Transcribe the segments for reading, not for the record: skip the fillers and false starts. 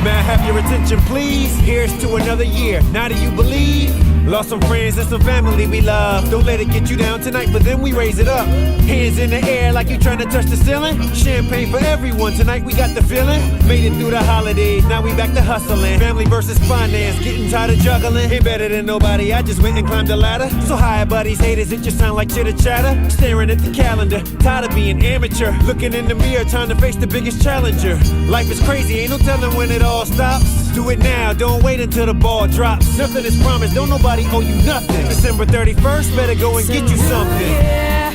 May I have your attention, please? Here's to another year. Now do you believe? Lost some friends and some family we love. Don't let it get you down tonight, but then we raise it up. Hands in the air like you trying to touch the ceiling. Champagne for everyone, tonight we got the feeling. Made it through the holidays, now we back to hustling. Family versus finance, getting tired of juggling. Ain't better than nobody, I just went and climbed the ladder. So hi buddies, haters, it just sound like chitter chatter. Staring at the calendar, tired of being amateur. Looking in the mirror, trying to face the biggest challenger. Life is crazy, ain't no telling when it all stops. Do it now, don't wait until the ball drops. Nothing is promised, don't nobody owe you nothing. December 31st, better go and get you something. Yeah,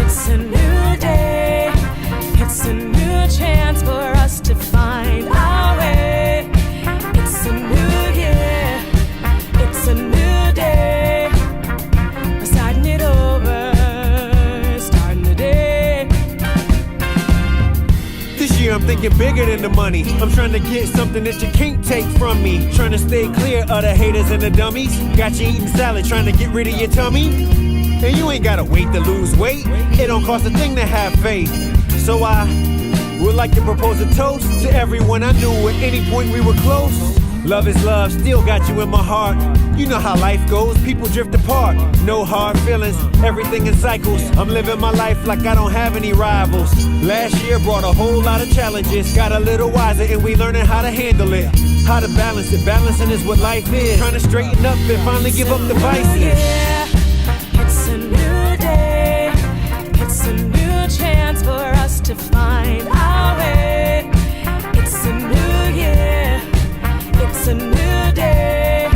it's a new day. It's a new chance for us to find our way. It's a new year. It's a new day. We're starting it over. Starting the day. This year I'm thinking bigger than the money. I'm trying to get something that you can't take from me. Trying to stay clear of the haters and the dummies. Got you eating salad, trying to get rid of your tummy. And you ain't gotta wait to lose weight. It don't cost a thing to have faith. So I would like to propose a toast to everyone I knew at any point we were close. Love is love, still got you in my heart. You know how life goes, people drift apart. No hard feelings, everything in cycles. I'm living my life like I don't have any rivals. Last year brought a whole lot of challenges. Got a little wiser and we learning how to handle it. How to balance it, balancing is what life is. Trying to straighten up and finally give up the vices. Yeah, it's a new day. It's a new chance for us to find our way. It's a new year. It's a new day.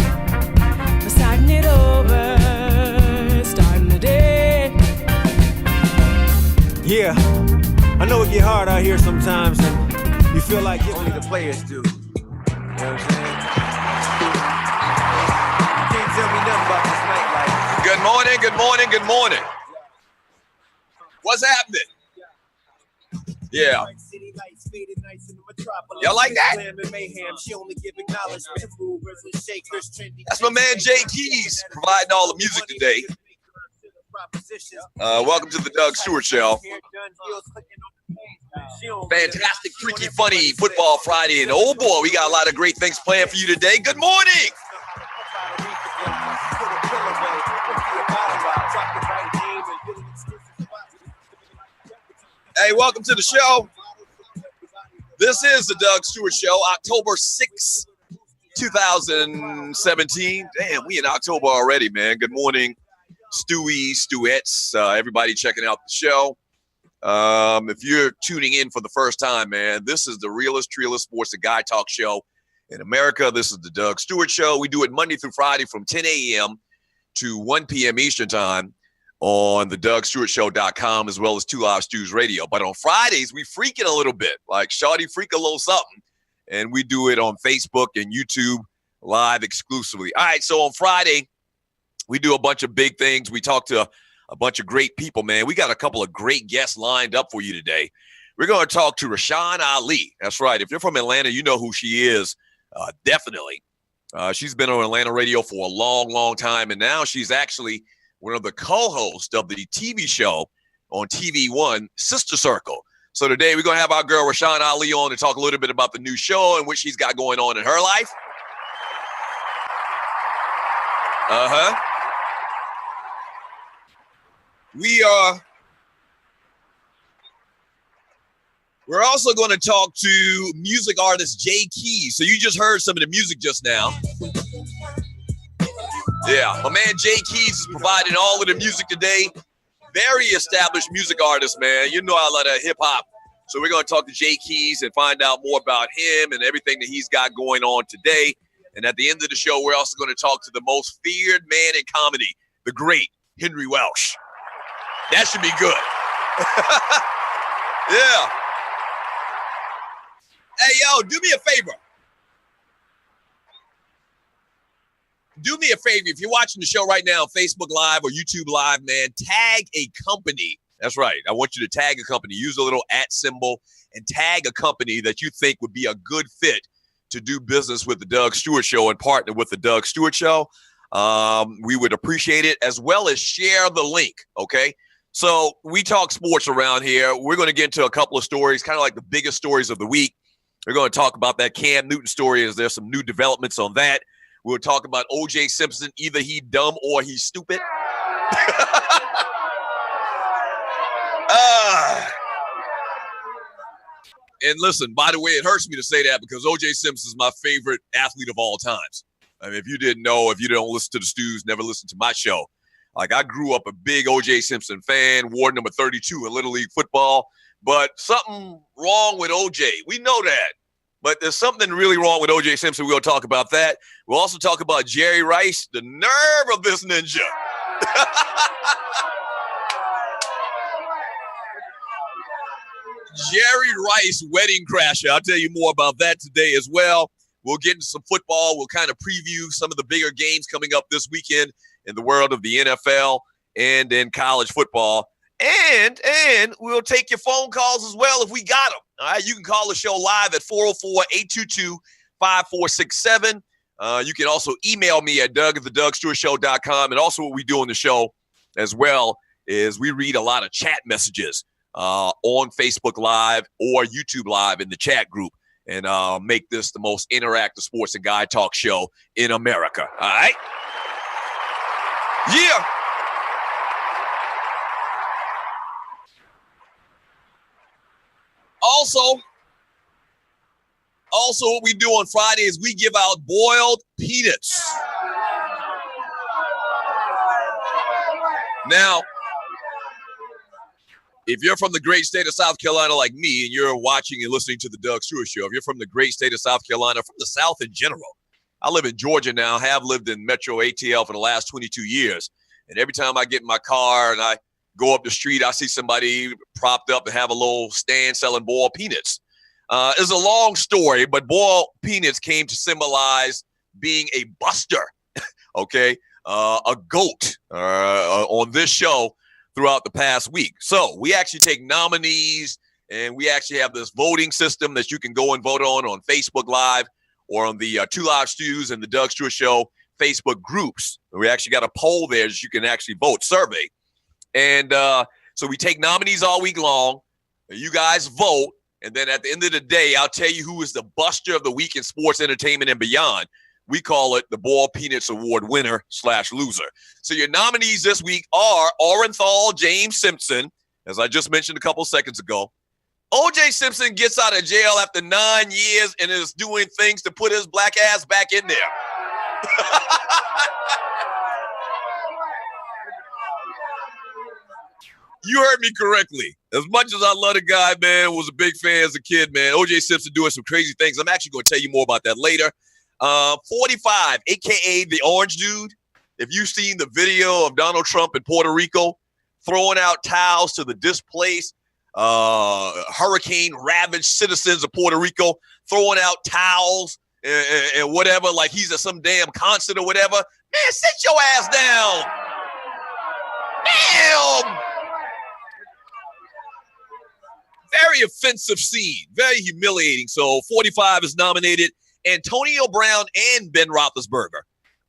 We're starting it over. Starting the day. Yeah, I know it get hard out here sometimes, and you feel like only the players do. You know what I'm saying? You can't tell me nothing about this nightlife. Good morning, good morning, good morning. What's happening? Yeah. Y'all like that? That's my man Jay Keys providing all the music today. Welcome to the Doug Stewart Show. Fantastic, freaky, funny football Friday. And oh boy, we got a lot of great things planned for you today. Good morning. Hey, welcome to the show. This is the Doug Stewart Show, October 6th, 2017. Damn, we in October already, man. Good morning, Stewettes, everybody checking out the show. If you're tuning in for the first time, man, this is the realest sports, the guy talk show in America. This is the Doug Stewart Show. We do it Monday through Friday from 10 a.m. to 1 p.m. Eastern time on the DougStewartShow.com, as well as 2 Live Stews Radio. But on Fridays, we freak it a little bit, like Shawty freak a little something. And we do it on Facebook and YouTube live exclusively. All right, so on Friday, we do a bunch of big things. We talk to a bunch of great people, man. We got a couple of great guests lined up for you today. We're going to talk to Rashan Ali. That's right. If you're from Atlanta, you know who she is, definitely. She's been on Atlanta radio for a long, long time, and now she's actually one of the co-hosts of the TV show on tvOne, Sister Circle. So today we're going to have our girl Rashan Ali on to talk a little bit about the new show and what she's got going on in her life. We're also going to talk to music artist Jay Keys. So you just heard some of the music just now. Yeah, my man Jay Keys is providing all of the music today. Very established music artist, man. You know I love that hip hop. So we're going to talk to Jay Keys and find out more about him and everything that he's got going on today. And at the end of the show, we're also going to talk to the most feared man in comedy, the great Henry Welsh. That should be good. Yeah. Hey, yo, do me a favor. Do me a favor. If you're watching the show right now on Facebook Live or YouTube Live, man, tag a company. That's right. I want you to tag a company. Use a little @ symbol and tag a company that you think would be a good fit to do business with the Doug Stewart Show and partner with the Doug Stewart Show. We would appreciate it, as well as share the link, okay? So we talk sports around here. We're going to get into a couple of stories, kind of like the biggest stories of the week. We're going to talk about that Cam Newton story. Is there some new developments on that? We'll talk about O.J. Simpson. Either he dumb or he's stupid. And listen, by the way, it hurts me to say that because O.J. Simpson is my favorite athlete of all times. I mean, if you didn't know, if you don't listen to the Stews, never listen to my show. Like, I grew up a big O.J. Simpson fan, ward number 32 in Little League football. But something wrong with O.J. We know that. But there's something really wrong with O.J. Simpson. We'll talk about that. We'll also talk about Jerry Rice, the nerve of this ninja. Jerry Rice, wedding crasher. I'll tell you more about that today as well. We'll get into some football. We'll kind of preview some of the bigger games coming up this weekend in the world of the NFL and in college football. And we'll take your phone calls as well if we got them. All right, you can call the show live at 404-822-5467. You can also email me at doug@thedougstewartshow.com. And also what we do on the show as well is we read a lot of chat messages on Facebook Live or YouTube Live in the chat group and make this the most interactive sports and guy talk show in America. All right? Yeah. Also, what we do on Friday is we give out boiled peanuts. Now, if you're from the great state of South Carolina like me and you're watching and listening to the Doug Stewart Show, if you're from the great state of South Carolina, from the South in general, I live in Georgia now, have lived in Metro ATL for the last 22 years. And every time I get in my car and I go up the street, I see somebody propped up and have a little stand selling boiled peanuts. It's a long story, but boiled peanuts came to symbolize being a buster, okay, a goat on this show throughout the past week. So we actually take nominees, and we actually have this voting system that you can go and vote on Facebook Live or on the Two Live Stews and the Doug Stewart Show Facebook groups. We actually got a poll there that you can actually vote, survey. And so we take nominees all week long. You guys vote. And then at the end of the day, I'll tell you who is the buster of the week in sports, entertainment, and beyond. We call it the Boiled Peanuts Award winner/loser. So your nominees this week are Orenthal James Simpson, as I just mentioned a couple seconds ago. O.J. Simpson gets out of jail after 9 years and is doing things to put his black ass back in there. You heard me correctly. As much as I love the guy, man, was a big fan as a kid, man. O.J. Simpson doing some crazy things. I'm actually going to tell you more about that later. 45, a.k.a. the Orange Dude. If you've seen the video of Donald Trump in Puerto Rico throwing out towels to the displaced, hurricane-ravaged citizens of Puerto Rico, throwing out towels and whatever, like he's at some damn concert or whatever. Man, sit your ass down. Damn. Very offensive scene. Very humiliating. So 45 is nominated. Antonio Brown and Ben Roethlisberger,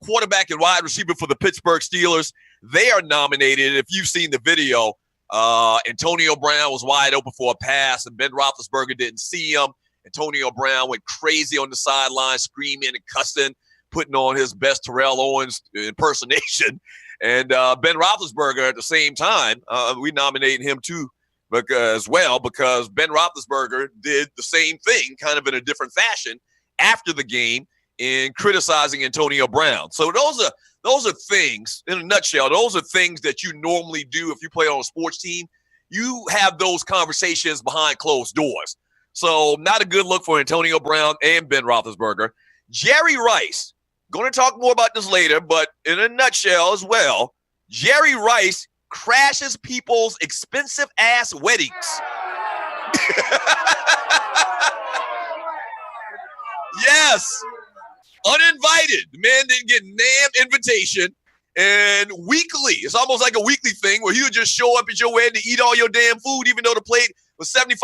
quarterback and wide receiver for the Pittsburgh Steelers, they are nominated. If you've seen the video, Antonio Brown was wide open for a pass, and Ben Roethlisberger didn't see him. Antonio Brown went crazy on the sideline, screaming and cussing, putting on his best Terrell Owens impersonation. And Ben Roethlisberger at the same time, we nominated him too as well because Ben Roethlisberger did the same thing, kind of in a different fashion, after the game in criticizing Antonio Brown. So those are things, in a nutshell, those are things that you normally do if you play on a sports team. You have those conversations behind closed doors. So not a good look for Antonio Brown and Ben Roethlisberger. Jerry Rice, going to talk more about this later, but in a nutshell as well, Jerry Rice crashes people's expensive-ass weddings. Yes. Uninvited. The man didn't get an damn invitation. And weekly, it's almost like a weekly thing where he would just show up at your wedding to eat all your damn food, even though the plate was $75.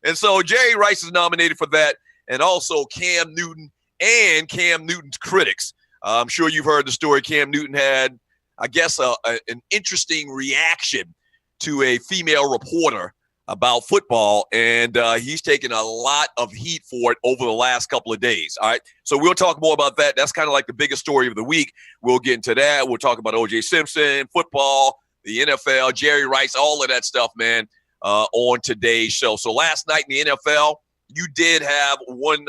And so Jerry Rice is nominated for that. And also Cam Newton and Cam Newton's critics. I'm sure you've heard the story. Cam Newton had, I guess, an interesting reaction to a female reporter about football, and he's taken a lot of heat for it over the last couple of days. All right, so we'll talk more about that. That's kind of like the biggest story of the week. We'll get into that. We'll talk about O.J. Simpson, football, the NFL, Jerry Rice, all of that stuff, man, on today's show. So last night in the NFL, you did have one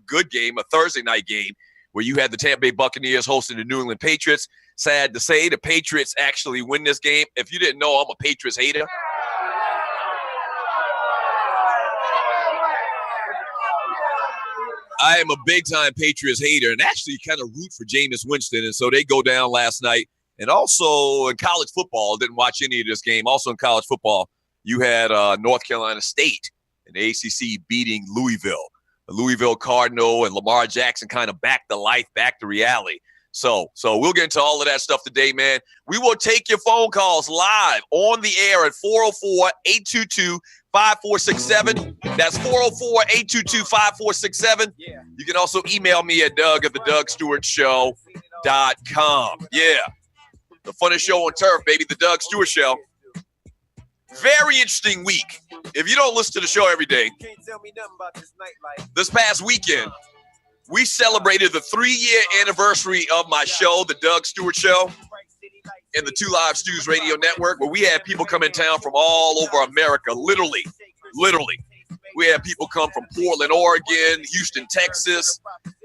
good game, a Thursday night game, where you had the Tampa Bay Buccaneers hosting the New England Patriots. Sad to say, the Patriots actually win this game. If you didn't know, I'm a Patriots hater. I am a big-time Patriots hater and actually kind of root for Jameis Winston, and so they go down last night. And also in college football, didn't watch any of this game. Also in college football, you had North Carolina State and the ACC beating Louisville. The Louisville Cardinal and Lamar Jackson kind of back to life, back to reality. So we'll get into all of that stuff today, man. We will take your phone calls live on the air at 404-822-5467. That's 404-822-5467. You can also email me at Doug@theDougStewartShow.com. Yeah. The funnest show on turf, baby, the Doug Stewart Show. Very interesting week. If you don't listen to the show every day, this past weekend, we celebrated the 3-year anniversary of my show, The Doug Stewart Show, in the 2 Live Stews Radio Network, where we had people come in town from all over America, literally. We had people come from Portland, Oregon, Houston, Texas,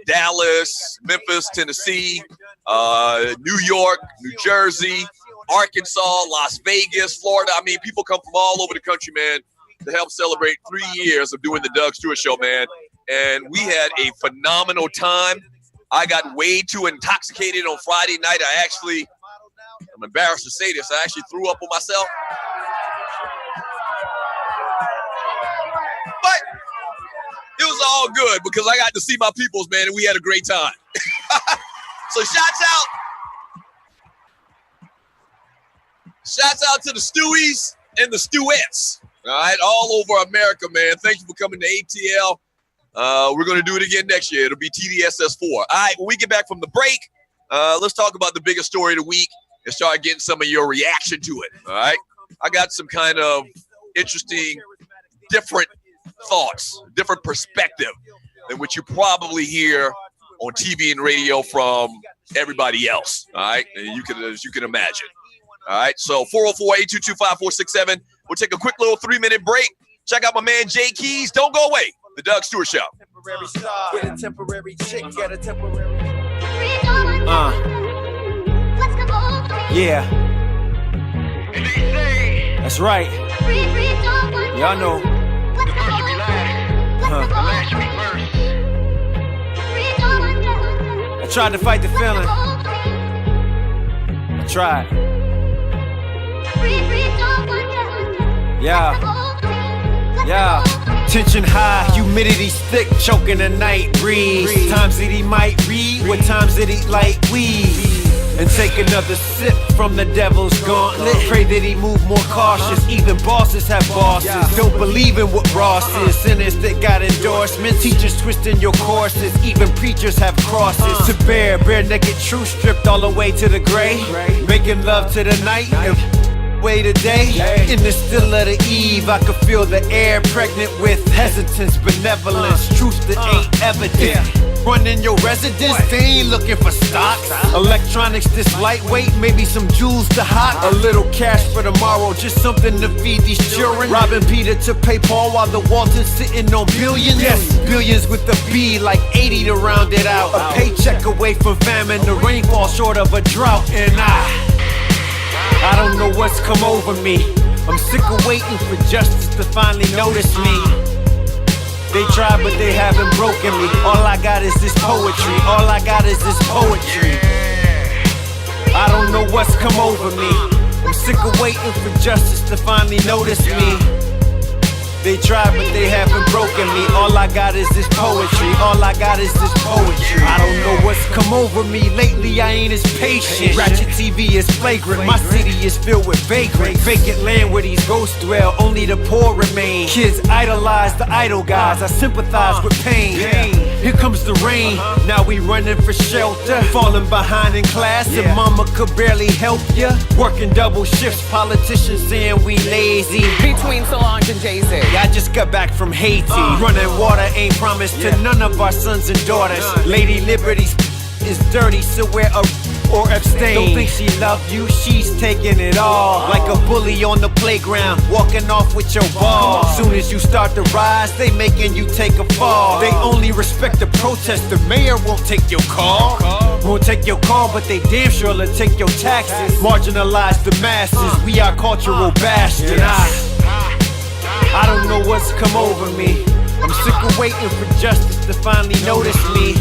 Dallas, Memphis, Tennessee, New York, New Jersey, Arkansas, Las Vegas, Florida. I mean, people come from all over the country, man, to help celebrate 3 years of doing The Doug Stewart Show, man. And we had a phenomenal time. I got way too intoxicated on Friday night. I'm embarrassed to say this, I actually threw up on myself. But it was all good because I got to see my peoples, man, and we had a great time. So shouts out to the Stewies and the Stewettes, all right, all over America, man. Thank you for coming to ATL. We're going to do it again next year. It'll be TDSS4. All right, when we get back from the break, let's talk about the biggest story of the week and start getting some of your reaction to it, all right? I got some kind of interesting, different thoughts, different perspective than what you probably hear on TV and radio from everybody else, all right? And as you can imagine. All right, so 404-822-5467. We'll take a quick little 3-minute break. Check out my man Jay Keys. Don't go away. The Doug Stewart Show. Temporary star with a temporary chick, get a temporary. Yeah. That's right. Y'all know. I tried to fight the feeling. I tried. Yeah. Tension high, humidity's thick, choking the night breeze. Times that he might read, what times that he like weed. And take another sip from the devil's gauntlet. Pray that he move more cautious. Even bosses have bosses. Don't believe in what Ross is. Sinners that got endorsements. Teachers twisting your courses. Even preachers have crosses to bear. Bare naked truth stripped all the way to the gray. Making love to the night and way today. In the still of the eve, I could feel the air pregnant with hesitance, benevolence, truth that ain't evident. Running your residence, they ain't looking for stocks. Electronics this lightweight, maybe some jewels to hot. A little cash for tomorrow, just something to feed these children. Robbing Peter to pay Paul while the Walton's sitting on billions. Yes, billions with the B, like 80 to round it out. A paycheck away from famine, the rainfall short of a drought. And I don't know what's come over me. I'm sick of waiting for justice to finally notice me. They tried, but they haven't broken me. All I got is this poetry. All I got is this poetry. I don't know what's come over me. I'm sick of waiting for justice to finally notice me. They tried, but they haven't broken me. All I got is this poetry. All I got is this poetry. I don't know what's come over me. Lately I ain't as patient. Ratchet TV is flagrant. My city is filled with vagrants. Vacant land where these ghosts dwell. Only the poor remain. Kids idolize the idol guys. I sympathize with pain. Here comes the rain, now we running for shelter. Falling behind in class and mama could barely help ya. Working double shifts, politicians saying we lazy. Between Solange and Jay-Z. Yeah, I just got back from Haiti. Running water ain't promised to none of our sons and daughters. Lady Liberty's is dirty, so wear a or abstain. Don't think she love you, she's taking it all. Like a bully on the playground, walking off with your ball. Soon as you start to rise, they making you take a fall. They only respect the protest, the mayor won't take your call. Won't take your call, but they damn sure will take your taxes. Marginalize the masses, we are cultural bastards. I don't know what's come over me. I'm sick of waiting for justice to finally notice me.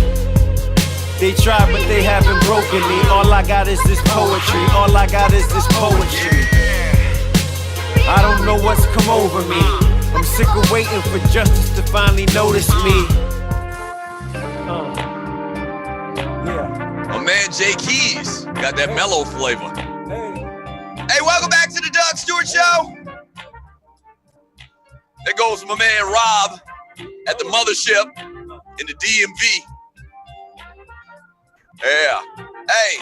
They try, but they haven't broken me. All I got is this poetry. All I got is this poetry. I don't know what's come over me. I'm sick of waiting for justice to finally notice me. My man Jay Keys got that mellow flavor. Hey, welcome back to the Doug Stewart Show. There goes my man Rob at the mothership in the DMV. Yeah. Hey.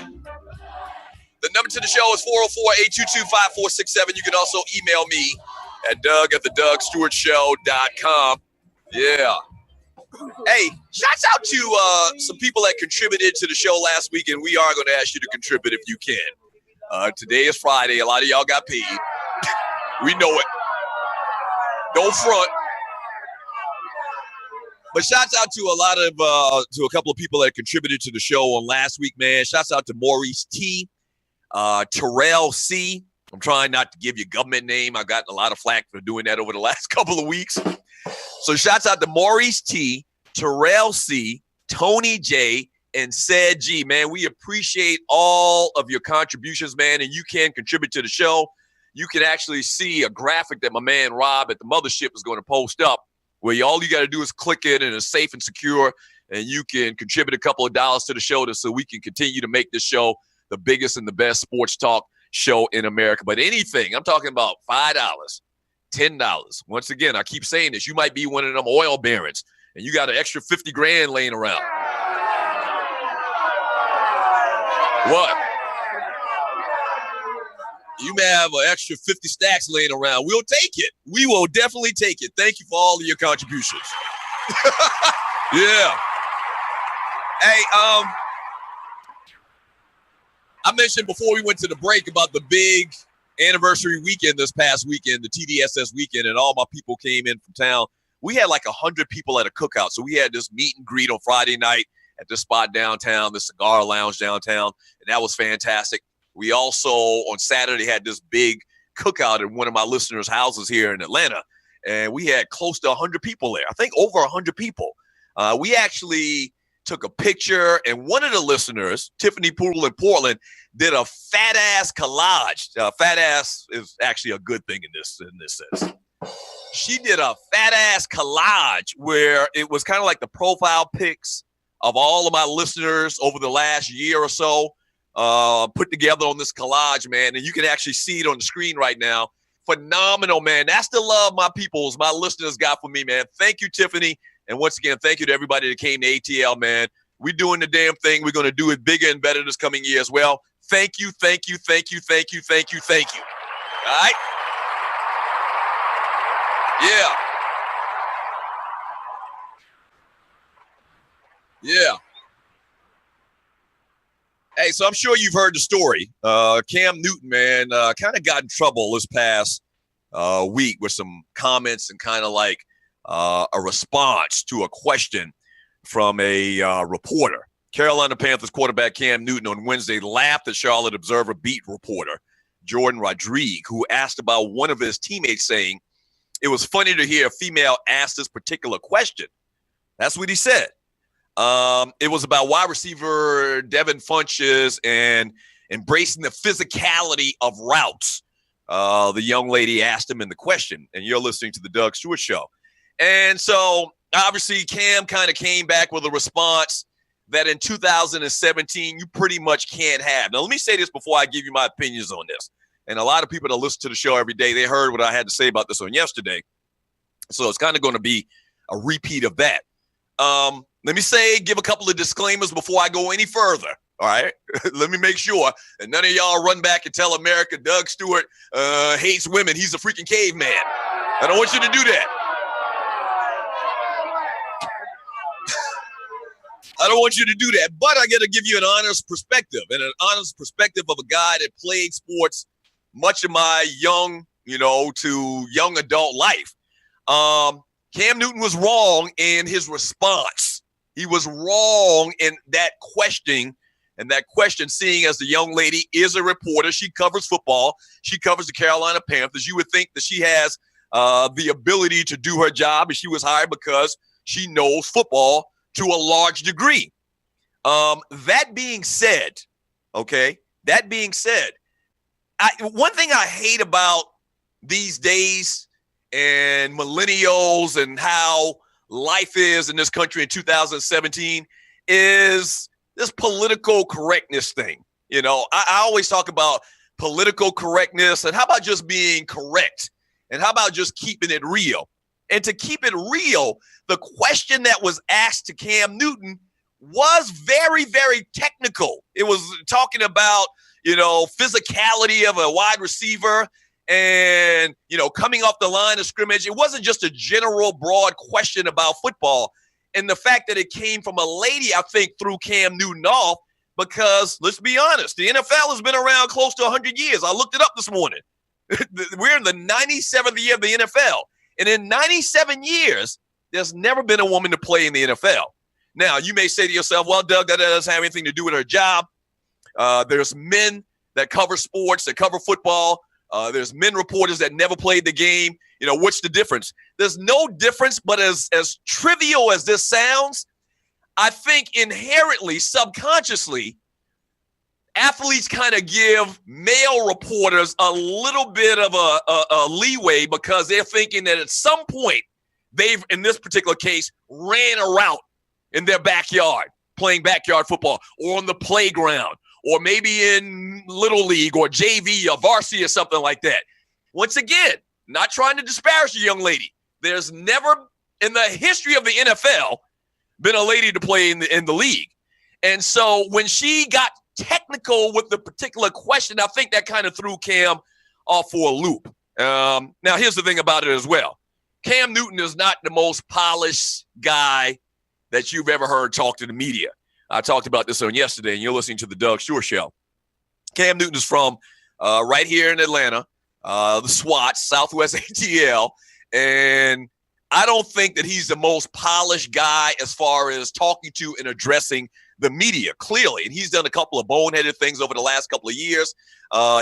The number to the show is 404-822-5467. You can also email me at doug@thedugstewartshow.com. Yeah. Hey, shouts out to some people that contributed to the show last week, and we are going to ask you to contribute if you can. Today is Friday. A lot of y'all got paid. We know it. Don't front. But shouts out to a couple of people that contributed to the show on last week, man. Shouts out to Maurice T, Terrell C. I'm trying not to give you government name. I've gotten a lot of flack for doing that over the last couple of weeks. So shouts out to Maurice T, Terrell C, Tony J, and Said G. Man, we appreciate all of your contributions, man, and you can contribute to the show. You can actually see a graphic that my man Rob at the mothership is going to post up, where all you got to do is click it and it's safe and secure, and you can contribute a couple of dollars to the show so we can continue to make this show the biggest and the best sports talk show in America. But anything, I'm talking about $5, $10. Once again, I keep saying this. You might be one of them oil barons, and you got an extra 50 grand laying around. What? You may have an extra 50 stacks laying around. We'll take it. We will definitely take it. Thank you for all of your contributions. Yeah. Hey, I mentioned before we went to the break about the big anniversary weekend this past weekend, the TDSS weekend, and all my people came in from town. We had like 100 people at a cookout. So we had this meet and greet on Friday night at this spot downtown, the cigar lounge downtown, and that was fantastic. We also, on Saturday, had this big cookout at one of my listeners' houses here in Atlanta, and we had close to 100 people there. I think over 100 people. We actually took a picture, and one of the listeners, Tiffany Poodle in Portland, did a fat-ass collage. Fat-ass is actually a good thing in this sense. She did a fat-ass collage where it was kind of like the profile pics of all of my listeners over the last year or so. Put together on this collage, man, and you can actually see it on the screen right now. Phenomenal, man. That's the love my listeners got for me, man. Thank you, Tiffany. And once again, thank you to everybody that came to ATL, man. We're doing the damn thing. We're going to do it bigger and better this coming year as well. Thank you, thank you, thank you, thank you, thank you, thank you. All right? Yeah. Yeah. Hey, so I'm sure you've heard the story. Cam Newton, man, kind of got in trouble this past week with some comments and kind of like a response to a question from a reporter. Carolina Panthers quarterback Cam Newton on Wednesday laughed at Charlotte Observer beat reporter Jordan Rodrigue, who asked about one of his teammates, saying, "It was funny to hear a female ask this particular question." That's what he said. It was about wide receiver Devin Funchess and embracing the physicality of routes. The young lady asked him in the question, and you're listening to the Doug Stewart Show. And so obviously Cam kind of came back with a response that in 2017 you pretty much can't have. Now, let me say this before I give you my opinions on this. And a lot of people that listen to the show every day, they heard what I had to say about this on yesterday. So it's kind of going to be a repeat of that. let me give a couple of disclaimers before I go any further. All right. Let me make sure that none of y'all run back and tell America Doug Stewart hates women. He's a freaking caveman. I don't want you to do that. I don't want you to do that, but I got to give you an honest perspective, and an honest perspective of a guy that played sports much of my young, to young adult life. Cam Newton was wrong in his response. He was wrong in that questioning, and that question, seeing as the young lady is a reporter, she covers football, she covers the Carolina Panthers. You would think that she has the ability to do her job, and she was hired because she knows football to a large degree. That being said, one thing I hate about these days and millennials and how life is in this country in 2017 is this political correctness thing. I always talk about political correctness, and how about just being correct? And how about just keeping it real? And to keep it real, the question that was asked to Cam Newton was very, very technical. It was talking about, physicality of a wide receiver and, coming off the line of scrimmage. It wasn't just a general broad question about football. And the fact that it came from a lady, I think, threw Cam Newton off because, let's be honest, the NFL has been around close to 100 years. I looked it up this morning. We're in the 97th year of the NFL. And in 97 years, there's never been a woman to play in the NFL. Now, you may say to yourself, well, Doug, that doesn't have anything to do with her job. There's men that cover sports, that cover football. There's men reporters that never played the game. What's the difference? There's no difference, but as trivial as this sounds, I think inherently, subconsciously, athletes kind of give male reporters a little bit of a leeway because they're thinking that at some point they've, in this particular case, ran a route in their backyard, playing backyard football, or on the playground, or maybe in Little League or JV or varsity or something like that. Once again, not trying to disparage the young lady. There's never in the history of the NFL been a lady to play in the league. And so when she got technical with the particular question, I think that kind of threw Cam off for a loop. Now, here's the thing about it as well. Cam Newton is not the most polished guy that you've ever heard talk to the media. I talked about this on yesterday, and you're listening to the Doug Stewart Show. Cam Newton is from right here in Atlanta, the SWAT, Southwest ATL, and I don't think that he's the most polished guy as far as talking to and addressing the media, clearly. And he's done a couple of boneheaded things over the last couple of years.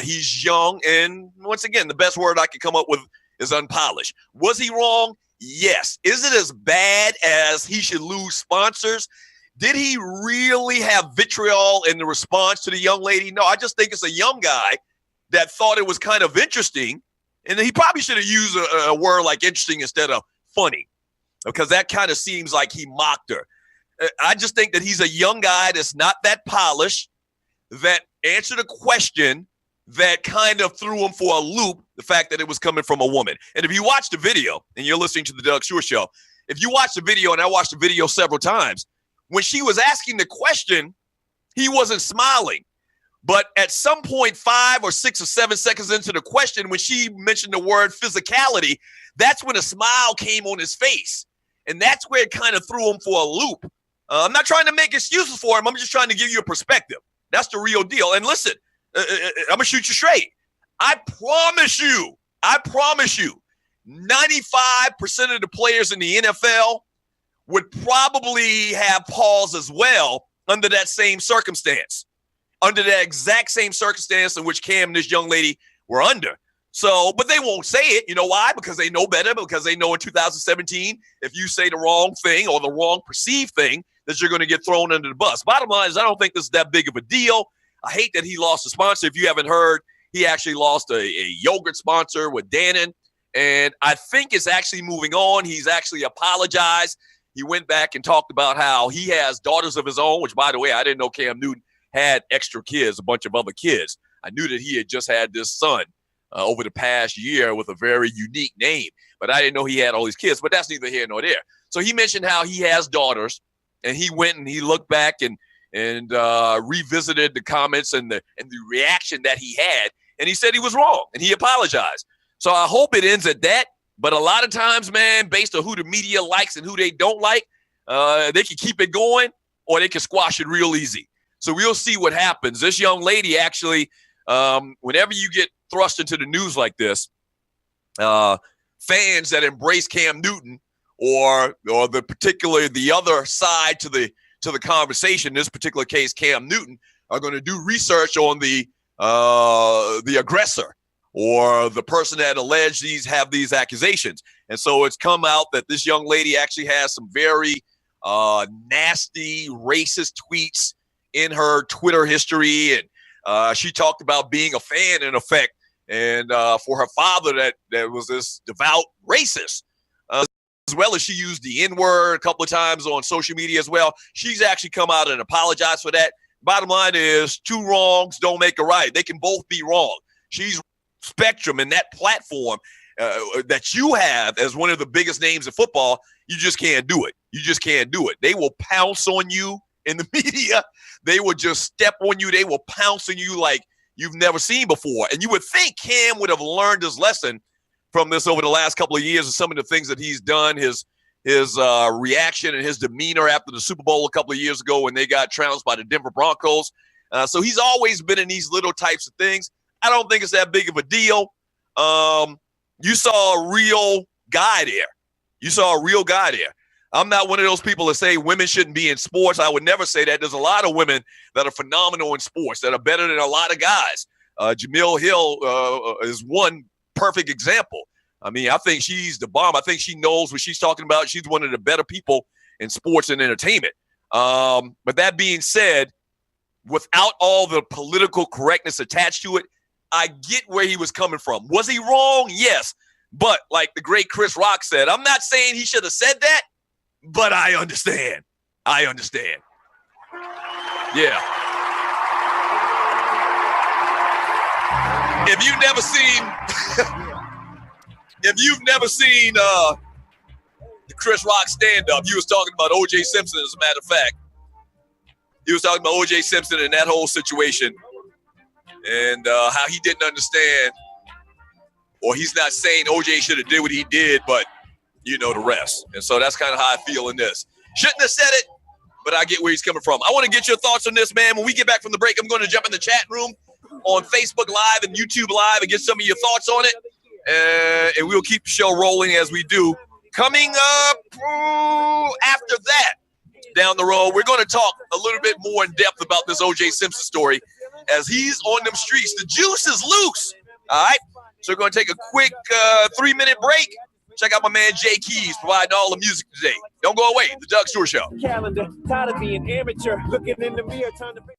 He's young, and once again, the best word I could come up with is unpolished. Was he wrong? Yes. Is it as bad as he should lose sponsors? Did he really have vitriol in the response to the young lady? No, I just think it's a young guy that thought it was kind of interesting, and he probably should have used a word like interesting instead of funny, because that kind of seems like he mocked her. I just think that he's a young guy that's not that polished, that answered a question that kind of threw him for a loop, the fact that it was coming from a woman. And if you watch the video, and you're listening to the Doug Stewart Show, if you watch the video, and I watched the video several times, when she was asking the question, he wasn't smiling. But at some point, 5 or 6 or 7 seconds into the question, when she mentioned the word physicality, that's when a smile came on his face. And that's where it kind of threw him for a loop. I'm not trying to make excuses for him. I'm just trying to give you a perspective. That's the real deal. And listen, I'm going to shoot you straight. I promise you, 95% of the players in the NFL would probably have pause as well under that same circumstance, under that exact same circumstance in which Cam and this young lady were under. So, but they won't say it. You know why? Because they know better, because they know in 2017, if you say the wrong thing or the wrong perceived thing, that you're going to get thrown under the bus. Bottom line is, I don't think this is that big of a deal. I hate that he lost a sponsor. If you haven't heard, he actually lost a yogurt sponsor with Dannon, and I think it's actually moving on. He's actually apologized. He went back and talked about how he has daughters of his own, which, by the way, I didn't know Cam Newton had extra kids, a bunch of other kids. I knew that he had just had this son over the past year with a very unique name, but I didn't know he had all these kids, but that's neither here nor there. So he mentioned how he has daughters, and he went and he looked back and revisited the comments and the reaction that he had, and he said he was wrong and he apologized. So I hope it ends at that. But a lot of times, man, based on who the media likes and who they don't like, they can keep it going or they can squash it real easy. So we'll see what happens. This young lady actually, whenever you get thrust into the news like this, fans that embrace Cam Newton or the other side to the conversation, in this particular case, Cam Newton, are going to do research on the aggressor or the person that alleged these accusations. And so it's come out that this young lady actually has some very nasty, racist tweets in her Twitter history. And she talked about being a fan, in effect, and for her father that was this devout racist. As well as she used the N-word a couple of times on social media as well. She's actually come out and apologized for that. Bottom line is, two wrongs don't make a right. They can both be wrong. She's spectrum, and that platform that you have as one of the biggest names in football, you just can't do it. You just can't do it. They will pounce on you in the media. They will just step on you. They will pounce on you like you've never seen before. And you would think Cam would have learned his lesson from this over the last couple of years, and some of the things that he's done, his reaction and his demeanor after the Super Bowl a couple of years ago when they got trounced by the Denver Broncos. So he's always been in these little types of things. I don't think it's that big of a deal. You saw a real guy there. I'm not one of those people that say women shouldn't be in sports. I would never say that. There's a lot of women that are phenomenal in sports that are better than a lot of guys. Jamil Hill is one perfect example. I mean, I think she's the bomb. I think she knows what she's talking about. She's one of the better people in sports and entertainment. But that being said, without all the political correctness attached to it, I get where he was coming from. Was he wrong? Yes. But like the great Chris Rock said, I'm not saying he should have said that, but I understand. Yeah. If you've never seen the Chris Rock stand-up, he was talking about O.J. Simpson, as a matter of fact. He was talking about O.J. Simpson and that whole situation and how he didn't understand, or he's not saying O.J. should have did what he did, but you know the rest. And so that's kind of how I feel in this. Shouldn't have said it, but I get where he's coming from. I want to get your thoughts on this, man. When we get back from the break, I'm going to jump in the chat room on Facebook Live and YouTube Live and get some of your thoughts on it. And we'll keep the show rolling as we do. Coming up after that, down the road, we're going to talk a little bit more in depth about this O.J. Simpson story as he's on them streets. The juice is loose. All right. So we're going to take a quick 3-minute break. Check out my man Jay Keys providing all the music today. Don't go away. The Doug Stewart Show. Calendar, tired of being amateur, looking in the mirror, time to be.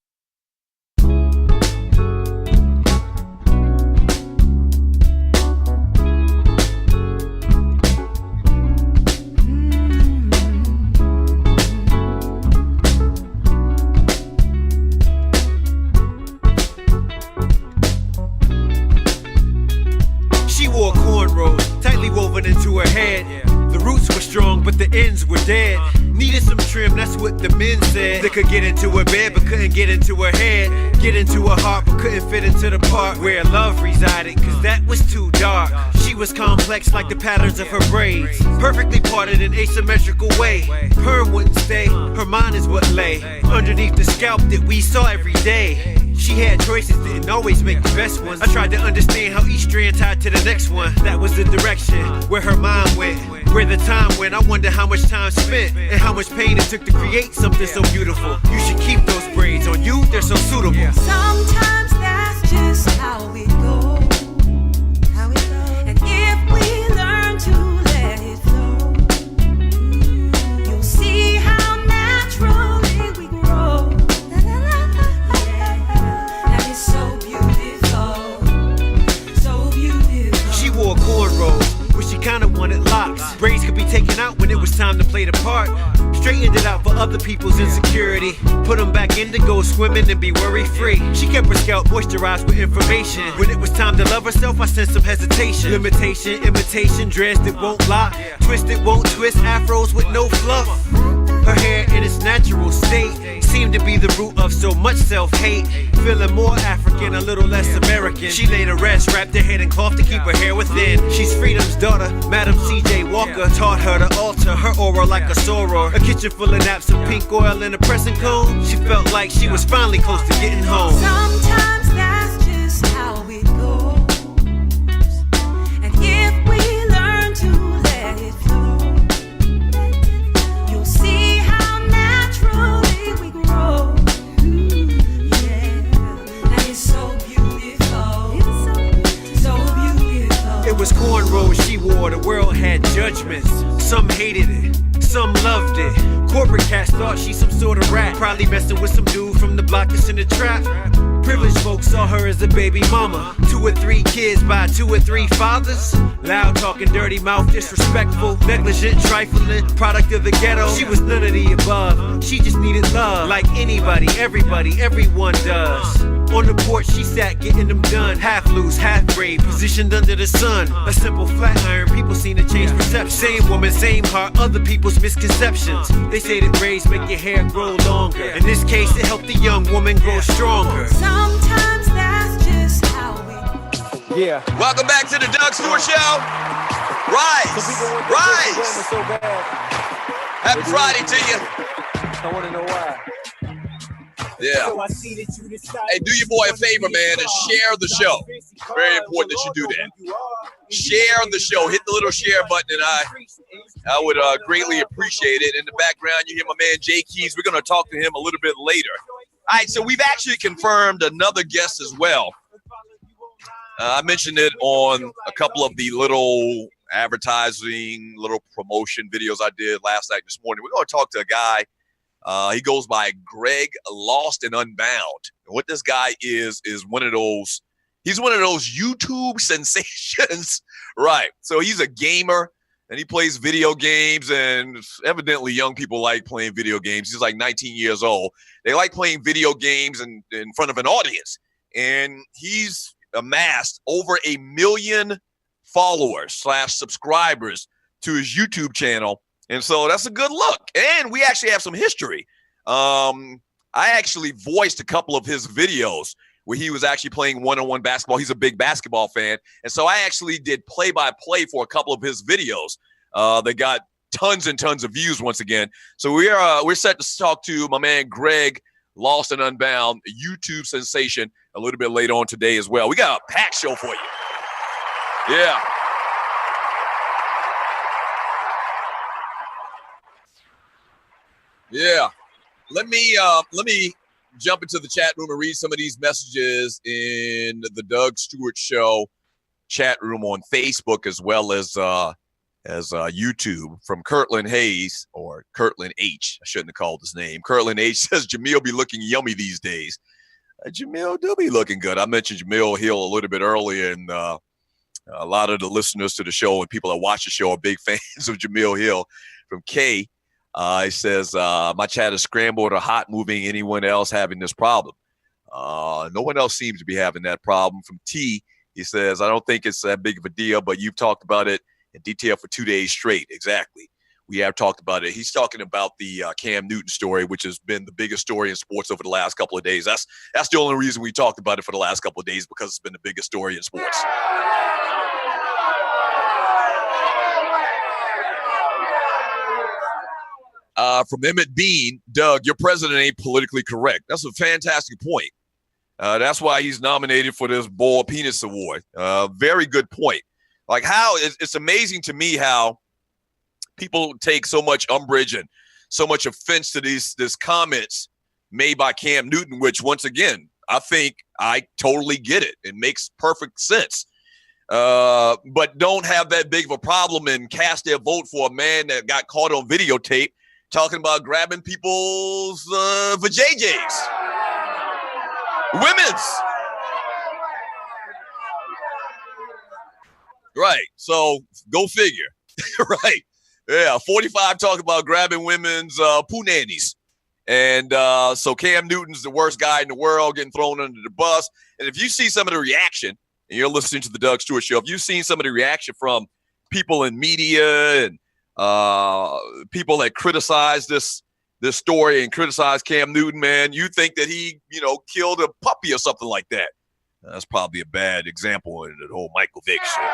She wore cornrows, tightly woven into her head. The roots were strong, but the ends were dead. Needed some trim, that's what the men said. They could get into her bed, but couldn't get into her head. Get into her heart, but couldn't fit into the part where love resided, cause that was too dark. She was complex like the patterns of her braids, perfectly parted in asymmetrical way. Her wouldn't stay, her mind is what lay underneath the scalp that we saw every day. She had choices, didn't always make the best ones. I tried to understand how each strand tied to the next one. That was the direction where her mind went, where the time went. I wonder how much time spent and how much pain it took to create something so beautiful. You should keep those braids on you, they're so suitable. Sometimes that's just how we go. And if we learn to let it flow, you'll see how naturally we grow. And it's so beautiful, so beautiful. She wore cornrows, but she kinda wanted locks. Braids could be taken out when it was time to play the part. Straightened it out for other people's insecurity. Put them back in to go swimming and be worry-free. She kept her scalp moisturized with information. When it was time to love herself, I sensed some hesitation. Limitation, imitation, dreads that won't lock. Twist it, won't twist, afros with no fluff. Her hair in its natural state seemed to be the root of so much self-hate. Feeling more African, a little less American. She laid to rest, wrapped her head in cloth to keep her hair within. She's freedom's daughter, Madam C.J. Walker. Taught her to alter her aura like a soror. A kitchen full of naps and pink oil and a pressing comb. She felt like she was finally close to getting home. Sometimes that's just how it goes. And if we learn to let it flow, you'll see how naturally we grow. Yeah, and it's so beautiful. So beautiful. It was cornrows she wore, the world had judgments. Some hated it, some loved it. Corporate cats thought she some sort of rat. Probably messing with some dude from the block that's in the trap. Privileged folks saw her as a baby mama. 2 or 3 kids by 2 or 3 fathers. Loud talking, dirty mouth, disrespectful, negligent, trifling, product of the ghetto. She was none of the above. She just needed love, like anybody, everybody, everyone does. On the porch she sat getting them done. Half loose, half brave, positioned under the sun. A simple flat iron, people seem to change perception. Same woman, same heart, other people's misconceptions. They say that braids make your hair grow longer. In this case, it helped the young woman grow stronger. Sometimes that's just how we. Yeah. Welcome back to the Doug Stewart Show. Rise. Rise. So bad. Happy Friday to you. I want to know why. Yeah. Hey, do your boy a favor, man, and share the show. Very important that you do that. Share the show. Hit the little share button, and I would greatly appreciate it. In the background, you hear my man Jay Keys. We're going to talk to him a little bit later. All right, so we've actually confirmed another guest as well. I mentioned it on a couple of the little advertising, little promotion videos I did last night, this morning. We're going to talk to a guy. He goes by Greg Lost and Unbound. And what this guy is one of those, he's one of those YouTube sensations, right? So he's a gamer and he plays video games, and evidently young people like playing video games. He's like 19 years old. They like playing video games in front of an audience. And he's amassed over 1 million followers / subscribers to his YouTube channel. And so that's a good look. And we actually have some history. I actually voiced a couple of his videos where he was actually playing one-on-one basketball. He's a big basketball fan. And so I actually did play-by-play for a couple of his videos. They got tons and tons of views once again. So we're set to talk to my man Greg Lost and Unbound, a YouTube sensation, a little bit later on today as well. We got a packed show for you. Yeah. Yeah. Let me jump into the chat room and read some of these messages in the Doug Stewart Show chat room on Facebook, as well as YouTube, from Kirtland Hayes, or Kirtland H. I shouldn't have called his name. Kirtland H says Jamil be looking yummy these days. Jamil do be looking good. I mentioned Jamil Hill a little bit earlier, and a lot of the listeners to the show and people that watch the show are big fans of Jamil Hill. From K, he says, my chat is scrambled or hot moving. Anyone else having this problem? No one else seems to be having that problem. From T, he says, I don't think it's that big of a deal, but you've talked about it in detail for 2 days straight. Exactly. We have talked about it. He's talking about the Cam Newton story, which has been the biggest story in sports over the last couple of days. That's the only reason we talked about it for the last couple of days, because it's been the biggest story in sports. From Emmett Bean, Doug, your president ain't politically correct. That's a fantastic point. That's why he's nominated for this Ball Penis Award. Very good point. Like, how it's amazing to me how people take so much umbrage and so much offense to these comments made by Cam Newton, which, once again, I think I totally get it. It makes perfect sense. But don't have that big of a problem and cast their vote for a man that got caught on videotape talking about grabbing people's vajayjays. Women's. Right. So go figure. Right. Yeah. 45 talking about grabbing women's poo-nannies. And so Cam Newton's the worst guy in the world, getting thrown under the bus. And if you see some of the reaction, and you're listening to the Doug Stewart Show, if you've seen some of the reaction from people in media and people that criticize this this story and criticize Cam Newton, man, you think that he, killed a puppy or something like that. That's probably a bad example in the whole Michael Vick shit.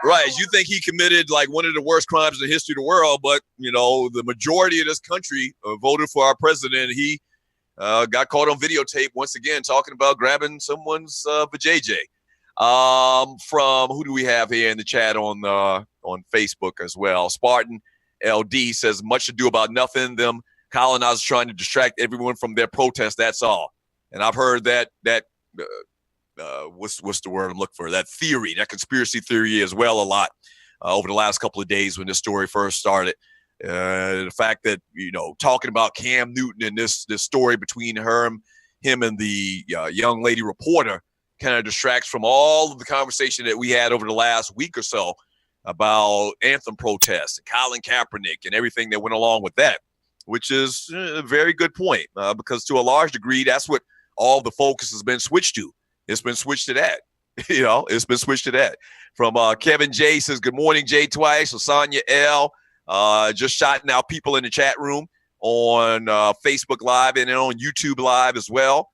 Right, you think he committed like one of the worst crimes in the history of the world, but, the majority of this country voted for our president. He got caught on videotape once again talking about grabbing someone's vajayjay. From who do we have here in the chat on Facebook as well? Spartan LD says, much ado about nothing. Them colonizers trying to distract everyone from their protest. That's all. And I've heard that what's the word I'm looking for? That theory, that conspiracy theory as well a lot over the last couple of days when this story first started. The fact that, talking about Cam Newton and this story between him and the young lady reporter kind of distracts from all of the conversation that we had over the last week or so about anthem protests and Colin Kaepernick and everything that went along with that, which is a very good point because to a large degree, that's what all the focus has been switched to. It's been switched to that. It's been switched to that. From Kevin J says, good morning, Jay twice. Lasagna L, just shouting out people in the chat room on Facebook Live and then on YouTube Live as well.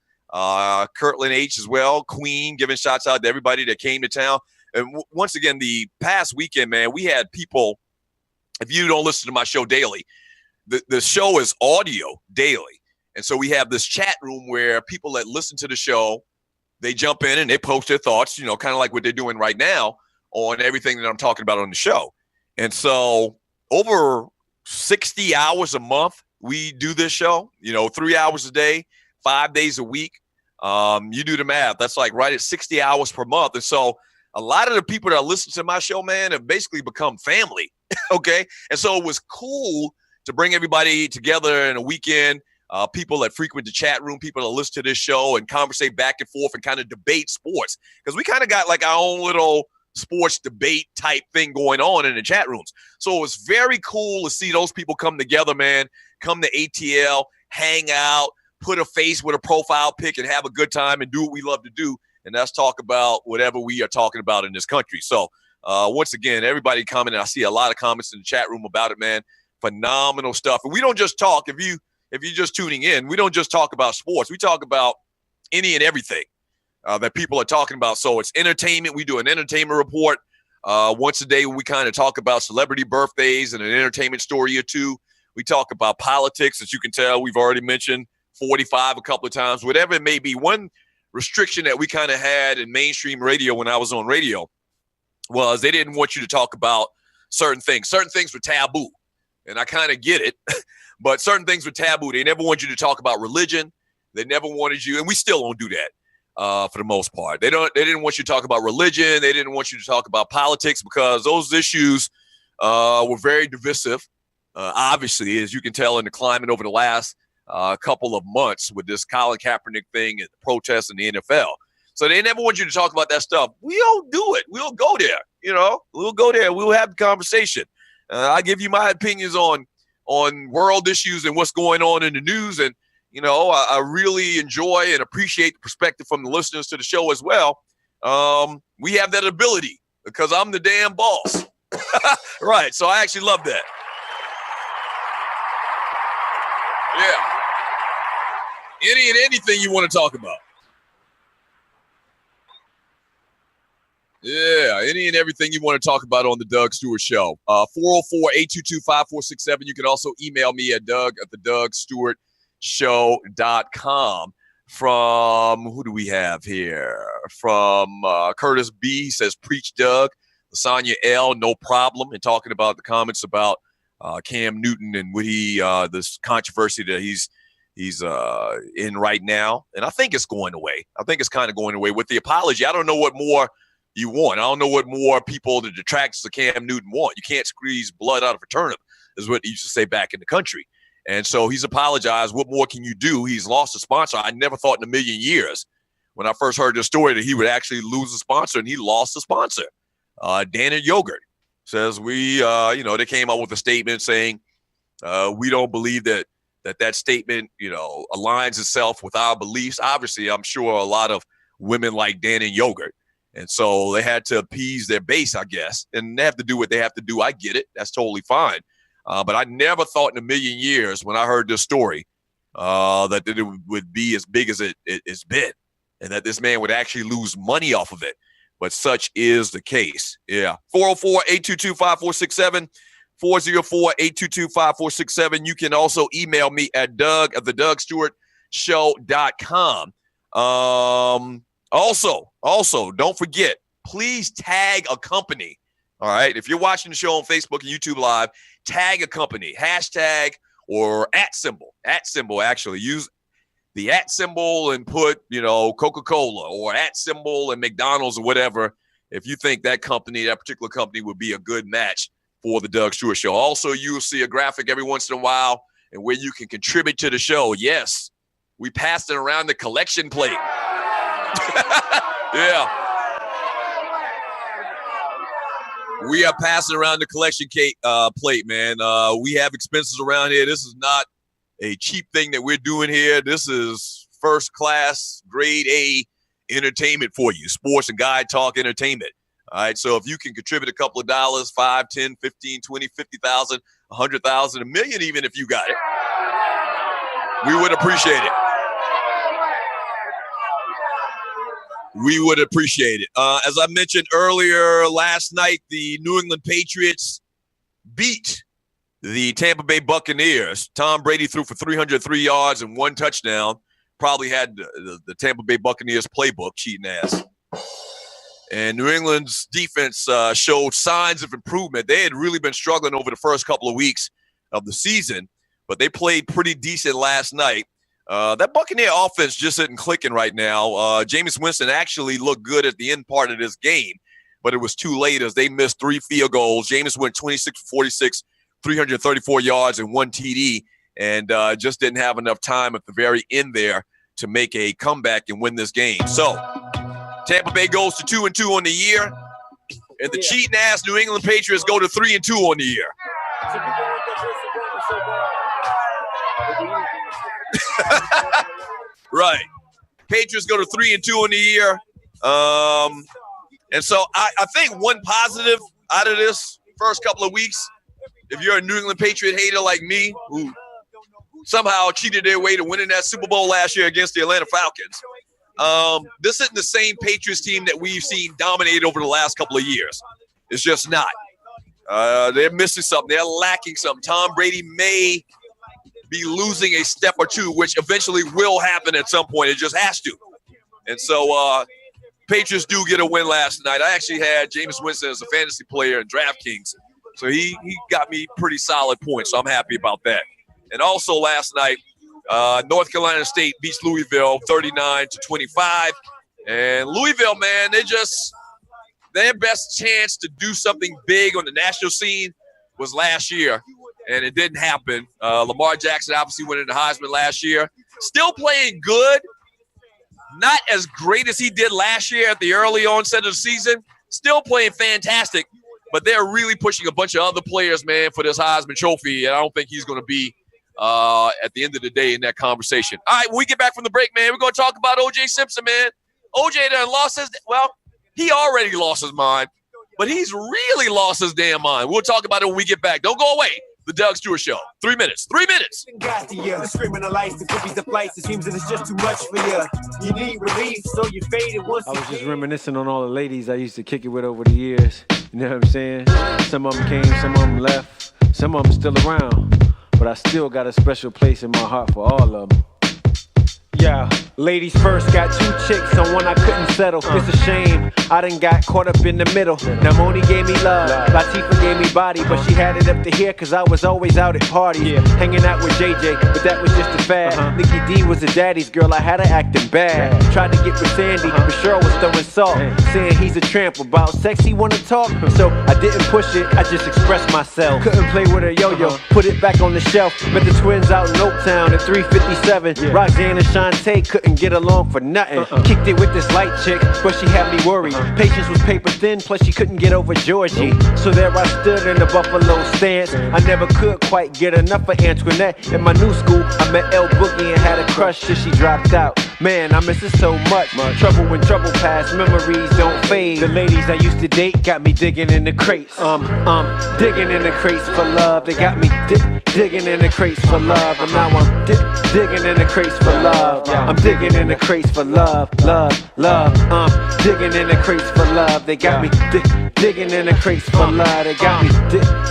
Kirtland H as well. Queen giving shots out to everybody that came to town. And once again, the past weekend, man, we had people, if you don't listen to my show daily, the show is audio daily. And so we have this chat room where people that listen to the show, they jump in and they post their thoughts, kind of like what they're doing right now on everything that I'm talking about on the show. And so over 60 hours a month, we do this show, 3 hours a day, 5 days a week. You do the math. That's like right at 60 hours per month. And so a lot of the people that listen to my show, man, have basically become family. Okay. And so it was cool to bring everybody together in a weekend. People that frequent the chat room, people that listen to this show and conversate back and forth and kind of debate sports. Because we kind of got like our own little sports debate type thing going on in the chat rooms. So it was very cool to see those people come together, man, come to ATL, hang out, put a face with a profile pic and have a good time and do what we love to do. And that's talk about whatever we are talking about in this country. So once again, everybody commenting. I see a lot of comments in the chat room about it, man. Phenomenal stuff. And we don't just talk. If you're just tuning in, we don't just talk about sports. We talk about any and everything that people are talking about. So it's entertainment. We do an entertainment report once a day. We kind of talk about celebrity birthdays and an entertainment story or two. We talk about politics. As you can tell, we've already mentioned 45 a couple of times, whatever it may be. One restriction that we kind of had in mainstream radio when I was on radio was they didn't want you to talk about certain things. Certain things were taboo. And I kind of get it. But certain things were taboo. They never wanted you to talk about religion. They never wanted you, and we still don't do that for the most part. They didn't want you to talk about religion. They didn't want you to talk about politics because those issues were very divisive. Obviously, as you can tell in the climate over the last couple of months with this Colin Kaepernick thing and the protests in the NFL. So they never want you to talk about that stuff. We don't do it. We'll go there. We'll go there. We'll have the conversation. I give you my opinions on world issues and what's going on in the news. And, I really enjoy and appreciate the perspective from the listeners to the show as well. We have that ability because I'm the damn boss. Right. So I actually love that. Yeah. Any and anything you want to talk about. Yeah, any and everything you want to talk about on the Doug Stewart Show. 404-822-5467. You can also email me at doug@dougstewartshow.com. From, who do we have here? From Curtis B. He says, preach Doug. Lasagna L, no problem. And talking about the comments about Cam Newton and what this controversy that he's in right now. And I think it's going away. I think it's kind of going away with the apology. I don't know what more you want. I don't know what more people, the detractors of Cam Newton, want. You can't squeeze blood out of a turnip, is what he used to say back in the country. And so he's apologized. What more can you do? He's lost a sponsor. I never thought in a million years when I first heard the story that he would actually lose a sponsor, and he lost a sponsor. Dannon Yogurt says they came out with a statement saying we don't believe that statement, aligns itself with our beliefs. Obviously, I'm sure a lot of women like Dannon Yogurt. And so they had to appease their base, I guess, and they have to do what they have to do. I get it. That's totally fine. But I never thought in a million years when I heard this story that it would be as big as it's been and that this man would actually lose money off of it. But such is the case. Yeah. 404-822-5467, 404-822-5467. You can also email me at doug@thedougstewartshow.com. Also, don't forget, please tag a company. All right. If you're watching the show on Facebook and YouTube Live, tag a company, hashtag or @ symbol, actually. Use the @ symbol and put, Coca-Cola or @ symbol and McDonald's or whatever. If you think that particular company would be a good match for the Doug Stewart Show. Also, you'll see a graphic every once in a while and where you can contribute to the show. Yes, we passed it around the collection plate. Yeah. We are passing around the collection plate, man. We have expenses around here. This is not a cheap thing that we're doing here. This is first class, grade A entertainment for you. Sports and guy talk entertainment. All right. So if you can contribute a couple of dollars, 5, 10, 15, 20, 50,000, 100,000, $1 million, even if you got it, we would appreciate it. We would appreciate it. As I mentioned earlier, last night, the New England Patriots beat the Tampa Bay Buccaneers. Tom Brady threw for 303 yards and 1 touchdown. Probably had the Tampa Bay Buccaneers playbook, cheating ass. And New England's defense showed signs of improvement. They had really been struggling over the first couple of weeks of the season, but they played pretty decent last night. That Buccaneer offense just isn't clicking right now. Jameis Winston actually looked good at the end part of this game, but it was too late as they missed 3 field goals. Jameis went 26 for 46, 334 yards and 1 TD, and just didn't have enough time at the very end there to make a comeback and win this game. So Tampa Bay goes to 2-2 on the year, and the cheating ass New England Patriots go to 3-2 on the year. Right. Patriots go to 3-2 on the year. And so I think one positive out of this first couple of weeks, if you're a New England Patriot hater like me, who somehow cheated their way to winning that Super Bowl last year against the Atlanta Falcons, this isn't the same Patriots team that we've seen dominate over the last couple of years. It's just not. They're missing something. They're lacking something. Tom Brady may be losing a step or two, which eventually will happen at some point. It just has to. And so Patriots do get a win last night. I actually had Jameis Winston as a fantasy player in DraftKings. So he got me pretty solid points. So I'm happy about that. And also last night, North Carolina State beats Louisville 39-25. And Louisville, man, their best chance to do something big on the national scene was last year. And it didn't happen. Lamar Jackson obviously went into Heisman last year. Still playing good. Not as great as he did last year at the early onset of the season. Still playing fantastic. But they're really pushing a bunch of other players, man, for this Heisman Trophy. And I don't think he's going to be at the end of the day in that conversation. All right, when we get back from the break, man, we're going to talk about O.J. Simpson, man. O.J. done lost he already lost his mind. But he's really lost his damn mind. We'll talk about it when we get back. Don't go away. The Doug Stewart Show. 3 minutes. 3 minutes. Got to you. Screaming the lights, the cookies, the flights. It seems that it's just too much for you. You need relief, so you faded once. I was just reminiscing on all the ladies I used to kick it with over the years. You know what I'm saying? Some of them came, some of them left. Some of them still around. But I still got a special place in my heart for all of them. Yeah, ladies first, got 2 chicks on one I couldn't settle. It's a shame, I done got caught up in the middle. Now Moni gave me love, Latifah gave me body, but she had it up to here cause I was always out at parties. Hanging out with JJ, but that was just a fad. Nikki D was a daddy's girl, I had her acting bad. Tried to get with Sandy, but Cheryl was throwing salt. Saying he's a tramp, about sex he wanna talk. So I didn't push it, I just expressed myself. Couldn't play with her yo-yo, put it back on the shelf. Met the twins out in Oaktown at 357. Roxanne and Shine Shantae couldn't get along for nothing. Kicked it with this light chick, but she had me worried. Patience was paper thin, plus she couldn't get over Georgie. So there I stood in the Buffalo stance. I never could quite get enough of Antoinette. In my new school, I met El Boogie and had a crush till she dropped out. Man, I miss it so much. Trouble when trouble pass, memories don't fade. The ladies I used to date got me digging in the crates. Digging in the crates for love. They got me digging in the crates for love. And now I'm digging in the crates for love. I'm digging in the crates for love, love, love. Digging in the crates for love. They got me digging in the crates for love. They got me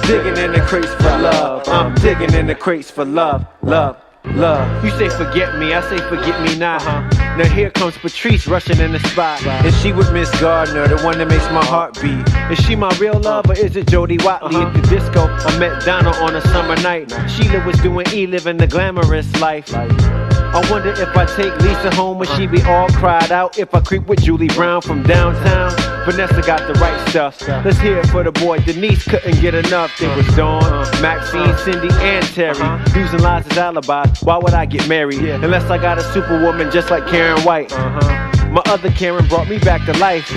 digging in the crates for love. I'm digging in the crates for love, love. Love. You say forget me, I say forget me not. Now here comes Patrice rushing in the spot. And she with Miss Gardner, the one that makes my heart beat. Is she my real love or is it Jodie Watley at the disco? I met Donna on a summer night. Sheila was doing E, living the glamorous life. I wonder if I take Lisa home, would she be all cried out? If I creep with Julie Brown from downtown? Vanessa got the right stuff. Let's hear it for the boy. Denise couldn't get enough. There was Dawn, Maxine, Cindy, and Terry. Using Liza's alibi. Why would I get married? Unless I got a superwoman just like Karen White. My other Karen brought me back to life.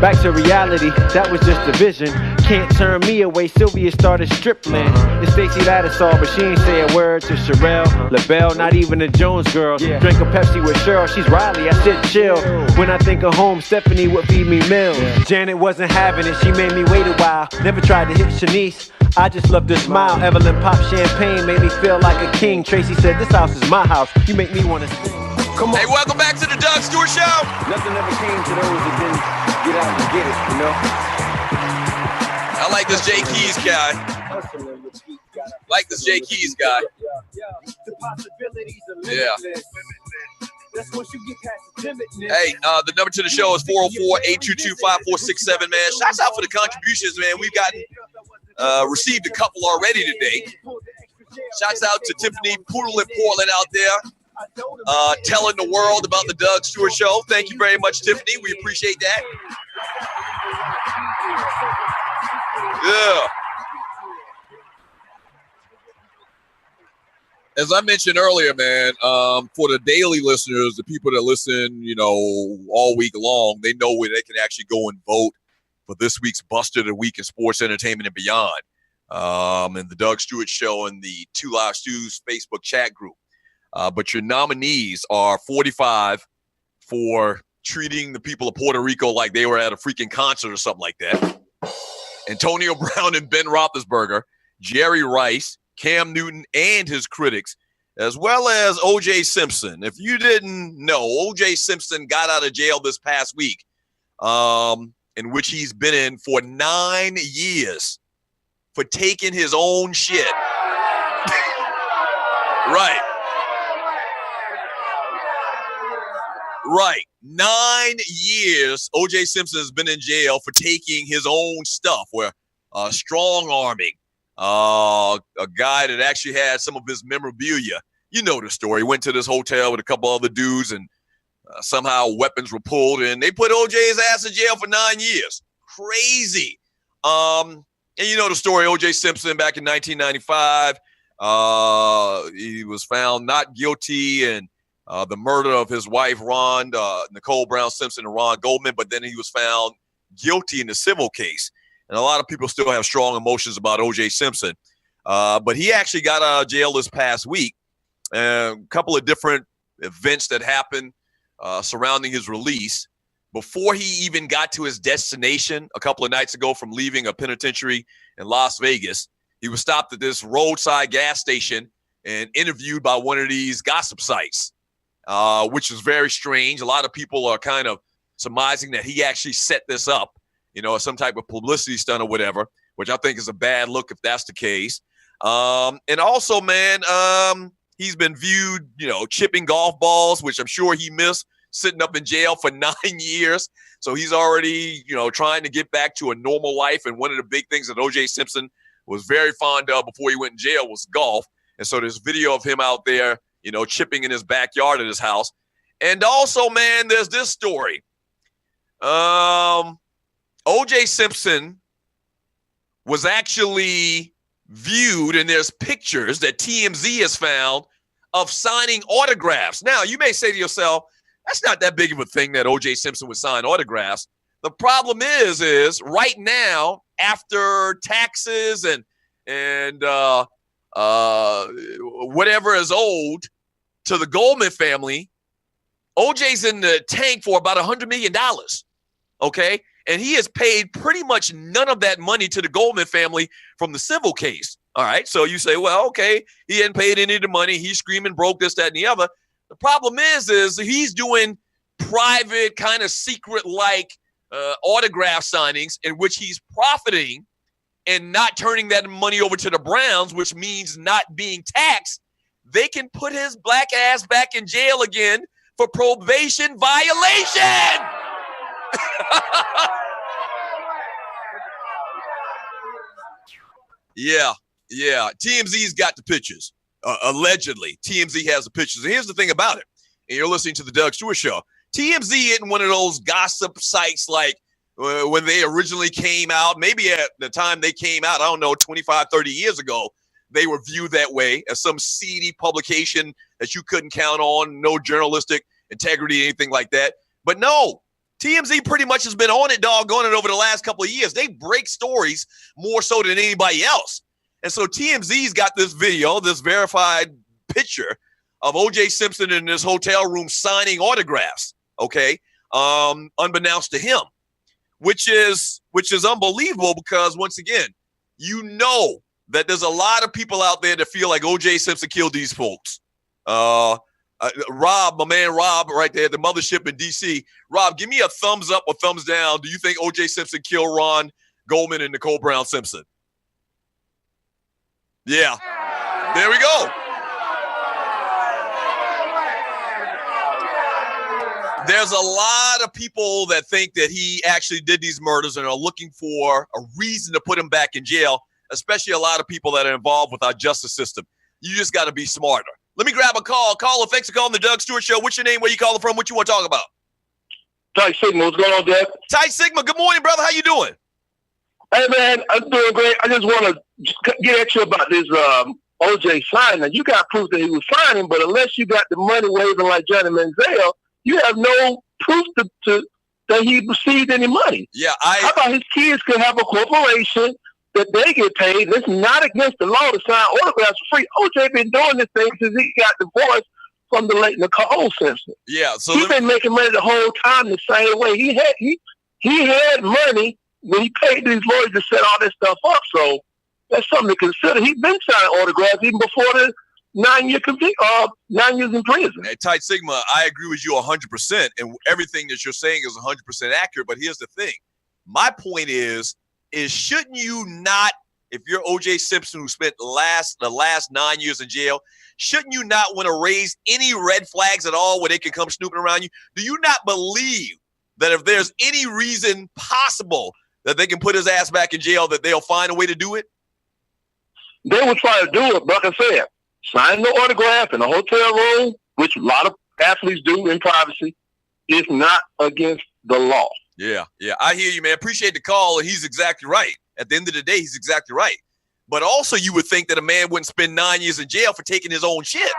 Back to reality, that was just a vision. Can't turn me away, Sylvia started stripling. It's Stacey Lattisaw, but she ain't say a word to Sherelle, LaBelle, not even a Jones girl. Drank a Pepsi with Cheryl, she's Riley, I said chill. When I think of home, Stephanie would feed me meals. Janet wasn't having it, she made me wait a while. Never tried to hit Shanice, I just loved her smile. Evelyn popped champagne, made me feel like a king. Tracy said, this house is my house, you make me wanna sing. Come on. Hey, welcome back to the Doug Stewart Show. Nothing ever came to those that didn't get out and get it, you know? I like this Jay Keys guy. Like this Jay Keys guy. Yeah. Hey, the number to the show is 404-822-5467, man. Shouts out for the contributions, man. We've gotten received a couple already today. Shouts out to Tiffany Poodle in Portland out there. Telling the world about the Doug Stewart Show. Thank you very much, Tiffany. We appreciate that. Yeah. As I mentioned earlier, man, for the daily listeners, the people that listen, you know, all week long, they know where they can actually go and vote for this week's Buster of the Week in sports, entertainment, and beyond. And the Doug Stewart Show and the Two Live Stews Facebook chat group. But your nominees are 45 for treating the people of Puerto Rico like they were at a freaking concert or something like that. Antonio Brown and Ben Roethlisberger, Jerry Rice, Cam Newton and his critics, as well as O.J. Simpson. If you didn't know, O.J. Simpson got out of jail this past week, in which he's been in for 9 years for taking his own shit. Right. Right. 9 years O.J. Simpson has been in jail for taking his own stuff, where strong-arming a guy that actually had some of his memorabilia. You know the story. Went to this hotel with a couple other dudes, and somehow weapons were pulled, and they put O.J.'s ass in jail for 9 years. Crazy. And you know the story. O.J. Simpson back in 1995, he was found not guilty in the murder of his wife, Nicole Brown Simpson and Ron Goldman, but then he was found guilty in the civil case. And a lot of people still have strong emotions about O.J. Simpson. But he actually got out of jail this past week. A couple of different events that happened surrounding his release. Before he even got to his destination a couple of nights ago from leaving a penitentiary in Las Vegas, he was stopped at this roadside gas station and interviewed by one of these gossip sites. Which is very strange. A lot of people are kind of surmising that he actually set this up, you know, some type of publicity stunt or whatever, which I think is a bad look if that's the case. And also, man, he's been viewed, you know, chipping golf balls, which I'm sure he missed, sitting up in jail for 9 years. So he's already, you know, trying to get back to a normal life. And one of the big things that O.J. Simpson was very fond of before he went in jail was golf. And so there's video of him out there, you know, chipping in his backyard at his house. And also, man, there's this story. O.J. Simpson was actually viewed, and there's pictures that TMZ has found of signing autographs. Now, you may say to yourself, that's not that big of a thing that O.J. Simpson would sign autographs. The problem is right now, after taxes and whatever is owed to the Goldman family, OJ's in the tank for about $100 million, okay? And he has paid pretty much none of that money to the Goldman family from the civil case, all right? So you say, well, okay, he hadn't paid any of the money. He's screaming broke, this, that, and the other. The problem is he's doing private, kind of secret-like autograph signings in which he's profiting and not turning that money over to the Browns, which means not being taxed. They can put his black ass back in jail again for probation violation. Yeah. TMZ's got the pictures. Allegedly, TMZ has the pictures. And here's the thing about it. And you're listening to the Doug Stewart Show. TMZ isn't one of those gossip sites like when they originally came out. Maybe at the time they came out, I don't know, 25, 30 years ago, they were viewed that way as some seedy publication that you couldn't count on, no journalistic integrity, anything like that. But no, TMZ pretty much has been on it, doggone it, over the last couple of years. They break stories more so than anybody else. And so TMZ's got this video, this verified picture of O.J. Simpson in this hotel room signing autographs, okay, unbeknownst to him, which is unbelievable because, once again, you know that there's a lot of people out there that feel like O.J. Simpson killed these folks. Rob, my man Rob right there at the mothership in D.C. Rob, give me a thumbs up or thumbs down. Do you think O.J. Simpson killed Ron Goldman and Nicole Brown Simpson? Yeah. There we go. There's a lot of people that think that he actually did these murders and are looking for a reason to put him back in jail, especially a lot of people that are involved with our justice system. You just got to be smarter. Let me grab a call. Caller, thanks for calling the Doug Stewart Show. What's your name? Where you calling from? What you want to talk about? Ty Sigma, what's going on, Doug? Ty Sigma, good morning, brother. How you doing? Hey, man, I'm doing great. I just want to get at you about this OJ signing. You got proof that he was signing, but unless you got the money waving like Johnny Manziel, you have no proof that he received any money. Yeah, How about his kids could have a corporation that they get paid? It's not against the law to sign autographs for free. OJ been doing this thing since he got divorced from the late Nicole Simpson. Yeah, so he's been making money the whole time the same way. He had money when he paid these lawyers to set all this stuff up. So that's something to consider. He's been signing autographs even before the 9 years in prison. Hey, Ty Sigma, I agree with you 100%, and everything that you're saying is 100% accurate. But here's the thing: my point is shouldn't you not, if you're O.J. Simpson, who spent the last 9 years in jail, shouldn't you not want to raise any red flags at all where they can come snooping around you? Do you not believe that if there's any reason possible that they can put his ass back in jail, that they'll find a way to do it? They will try to do it, but like I said, signing the autograph in a hotel room, which a lot of athletes do in privacy, is not against the law. Yeah, I hear you, man. Appreciate the call, and he's exactly right. At the end of the day, he's exactly right. But also, you would think that a man wouldn't spend 9 years in jail for taking his own shit.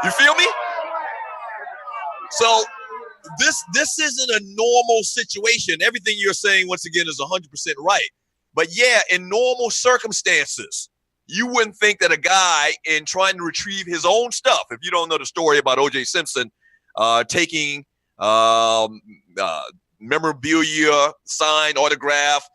You feel me? So this isn't a normal situation. Everything you're saying, once again, is 100% right. But yeah, in normal circumstances, you wouldn't think that a guy, in trying to retrieve his own stuff, if you don't know the story about O.J. Simpson taking memorabilia, signed autograph,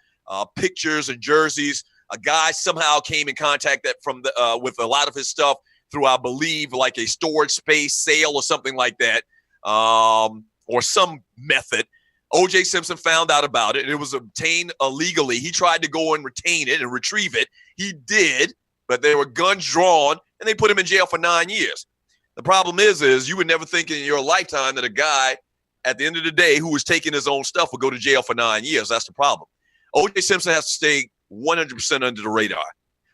pictures and jerseys, a guy somehow came in contact with a lot of his stuff through, I believe, like a storage space sale or something like that, or some method. O.J. Simpson found out about it, and it was obtained illegally. He tried to go and retain it and retrieve it. He did, but there were guns drawn, and they put him in jail for 9 years. The problem is you would never think in your lifetime that a guy, at the end of the day, who was taking his own stuff would go to jail for 9 years. That's the problem. O.J. Simpson has to stay 100% under the radar.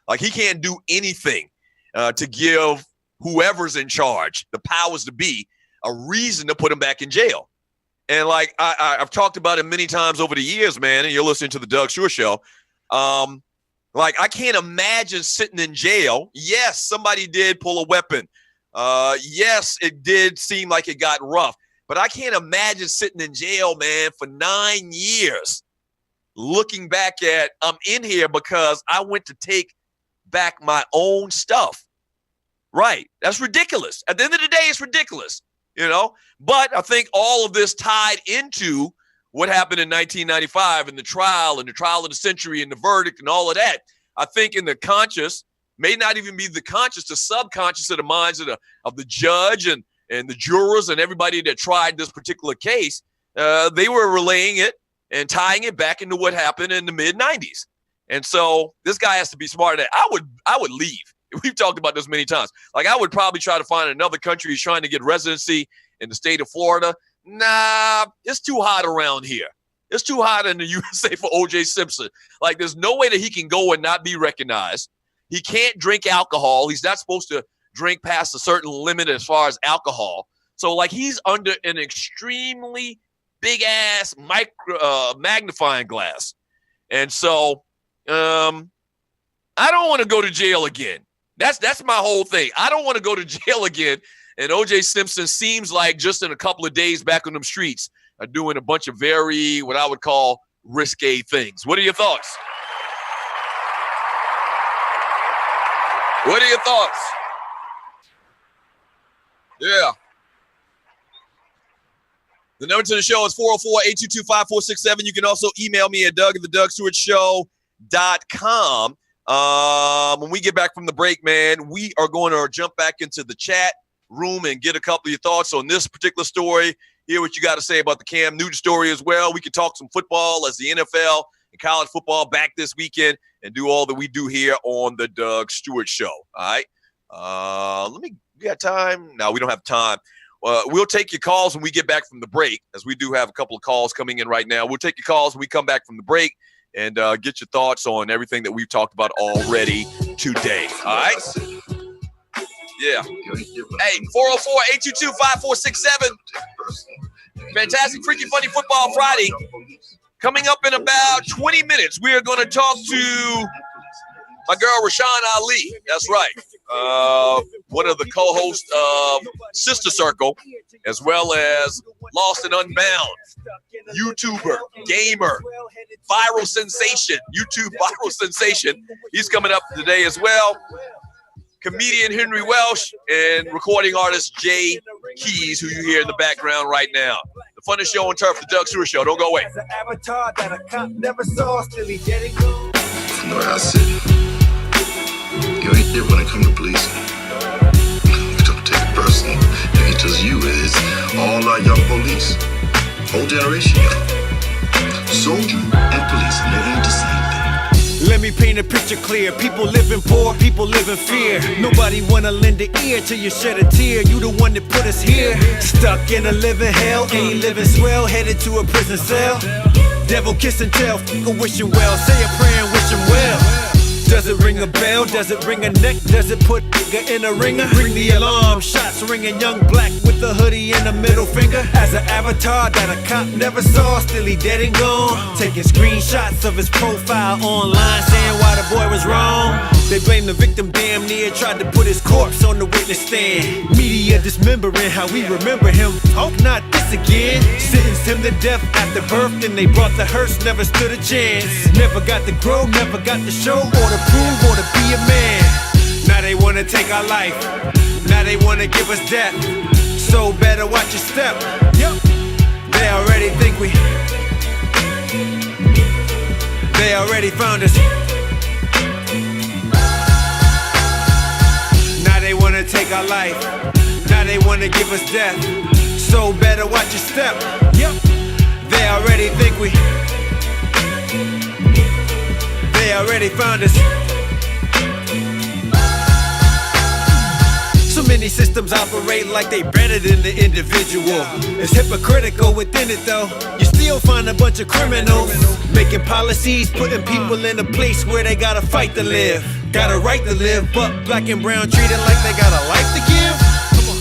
Like, he can't do anything to give whoever's in charge, the powers to be, a reason to put him back in jail. And like I've talked about it many times over the years, man, and you're listening to the Doug Stewart Show. Like, I can't imagine sitting in jail. Yes, somebody did pull a weapon. Yes, it did seem like it got rough. But I can't imagine sitting in jail, man, for 9 years, looking back at, I'm in here because I went to take back my own stuff. Right. That's ridiculous. At the end of the day, it's ridiculous, you know. But I think all of this tied into what happened in 1995 and the trial of the century and the verdict and all of that. I think in the conscious, may not even be the conscious, the subconscious of the minds of the judge and the jurors and everybody that tried this particular case, they were relaying it and tying it back into what happened in the mid-90s. And so this guy has to be smart at that. I would leave. We've talked about this many times. Like, I would probably try to find another country who's trying to get residency in the state of Florida. Nah, it's too hot around here. It's too hot in the USA for O.J. Simpson. Like, there's no way that he can go and not be recognized. He can't drink alcohol. He's not supposed to drink past a certain limit as far as alcohol. So, like, he's under an extremely big-ass magnifying glass. And so I don't want to go to jail again. That's my whole thing. I don't want to go to jail again. And O.J. Simpson seems like just in a couple of days back on them streets doing a bunch of very, what I would call, risque things. What are your thoughts? What are your thoughts? Yeah. The number to the show is 404-822-5467. You can also email me at doug@thedougstewartshow.com. When we get back from the break, man, we are going to jump back into the chat room and get a couple of your thoughts on this particular story. Hear what you got to say about the Cam Newton story as well. We could talk some football as the NFL and college football back this weekend and do all that we do here on the Doug Stewart Show. All right. We got time? No, we don't have time. We'll take your calls when we get back from the break, as we do have a couple of calls coming in right now. We'll take your calls when we come back from the break and get your thoughts on everything that we've talked about already today. All right? Yeah. Hey, 404-822-5467. Fantastic, freaky, funny Football Friday. Coming up in about 20 minutes, we are going to talk to my girl, Rashan Ali. That's right. One of the co-hosts of Sister Circle, as well as Lost and Unbound, YouTuber, gamer, viral sensation, YouTube viral sensation. He's coming up today as well. Comedian Henry Welsh and recording artist Jay Keys, who you hear in the background right now. The funnest show on turf, the Doug Stewart Show. Don't go away. From where I sit, you ain't here when it come to police. Don't take it personal. It ain't just you, it's all our young police. Whole generation, soldier and police, and they ain't the same thing. Let me paint a picture clear. People living poor, people live in fear. Nobody wanna lend an ear till you shed a tear. You the one that put us here. Stuck in a living hell, ain't living swell, headed to a prison cell. Devil kiss and tell, wishing well. Say a prayer and wish him well. Does it ring a bell? Does it ring a neck? Does it put nigga in a ringer? Ring the alarm, shots ringing. Young black with a hoodie and a middle finger. As an avatar that a cop never saw, still he dead and gone. Taking screenshots of his profile online, saying why the boy was wrong. They blame the victim, damn near tried to put his corpse on the witness stand. Media dismembering how we remember him. Hope not this again. Sentenced him to death after birth, then they brought the hearse, never stood a chance. Never got to grow, never got to show or to prove or to be a man. Now they wanna take our life. Now they wanna give us death. So better watch your step. Yep. They already think we. They already found us. Now they wanna take our life. Now they wanna give us death. So better watch your step. Yep. They already think we. They already found us. So many systems operate like they better than the individual. It's hypocritical within it though. You still find a bunch of criminals making policies, putting people in a place where they got a fight to live. Got a right to live, but black and brown treated like they got a life to give.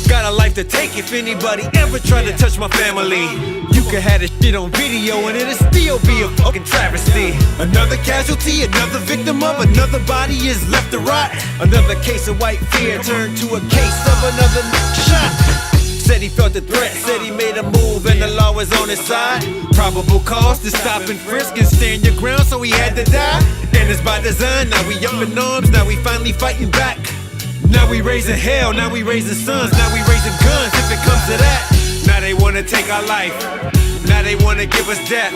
Got got a life to take if anybody ever tried to touch my family. You could have this shit on video and it'll still be a fucking travesty. Another casualty, another victim of another body is left to rot. Another case of white fear turned to a case of another shot. Said he felt the threat, said he made a move and the law was on his side. Probable cause to stop and frisk and stand your ground, so he had to die. And it's by design, now we up in arms, now we finally fighting back. Now we raising hell, now we raising sons, now we raising guns if it comes to that. Now they wanna take our life, now they wanna give us death.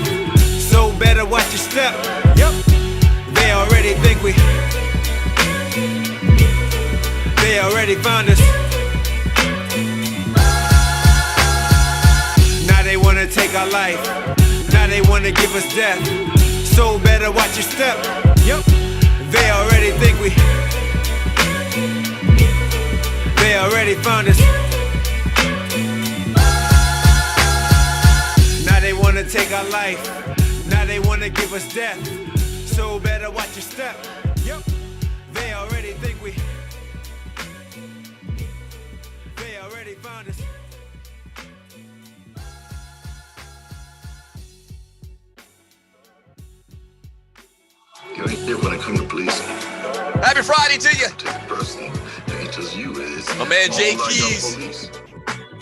So better watch your step, yep. They already think they already found us. Now they wanna take our life, now they wanna give us death. So better watch your step, yep. They already think they already found us. Now they wanna take our life, now they wanna give us death. So better watch your step, yep. They already think they already found us. You ain't there when I come to police. Happy Friday to you. Take it personal. It ain't just you, it's My man Jay all our young Keys. police.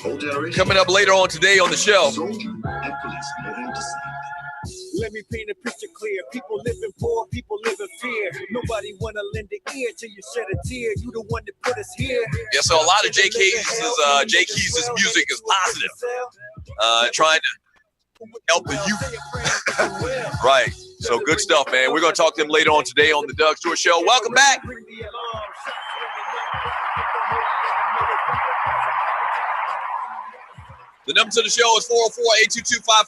Whole generation. Coming up later on today on the show. Soldier and police, no one to see. Let me paint a picture clear. People live in poor, people live in fear. Nobody wanna lend an ear till you shed a tear. You the one that put us here. Yeah, so a lot of Jay Keys' music is positive. Trying to help the youth. Right. So good stuff, man. We're going to talk to him later on today on the Doug Stewart Show. Welcome back. The number to the show is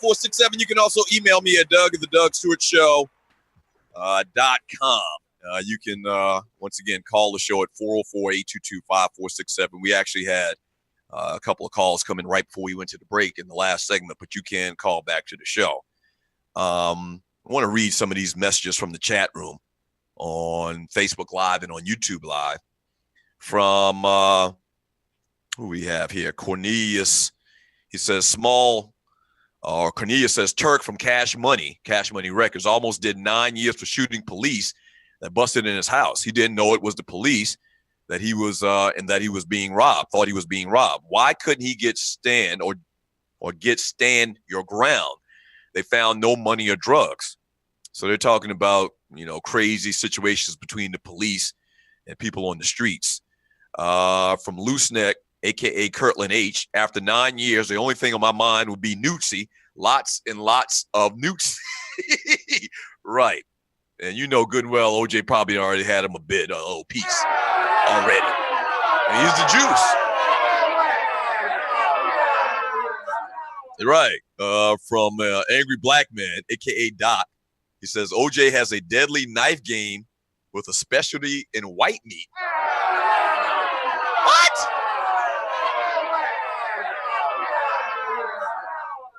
404-822-5467. You can also email me at doug@thedougstewartshow.com. You can, once again, call the show at 404-822-5467. We actually had a couple of calls coming right before we went to the break in the last segment, but you can call back to the show. I want to read some of these messages from the chat room on Facebook Live and on YouTube Live from who we have here. Cornelius, he says Cornelius says Turk from Cash Money Records almost did 9 years for shooting police that busted in his house. He didn't know it was the police that he was and that he was being robbed, thought he was being robbed. Why couldn't he get stand your ground? They found no money or drugs. So they're talking about, crazy situations between the police and people on the streets. From Loose Neck, a.k.a. Kirtland H. After 9 years, the only thing on my mind would be Newtsy. Lots and lots of Newtsy. Right. And you know good and well, OJ probably already had him a bit, a little piece already. And he's the juice. Right. From Angry Black Man, a.k.a. Doc. He says, OJ has a deadly knife game with a specialty in white meat. What?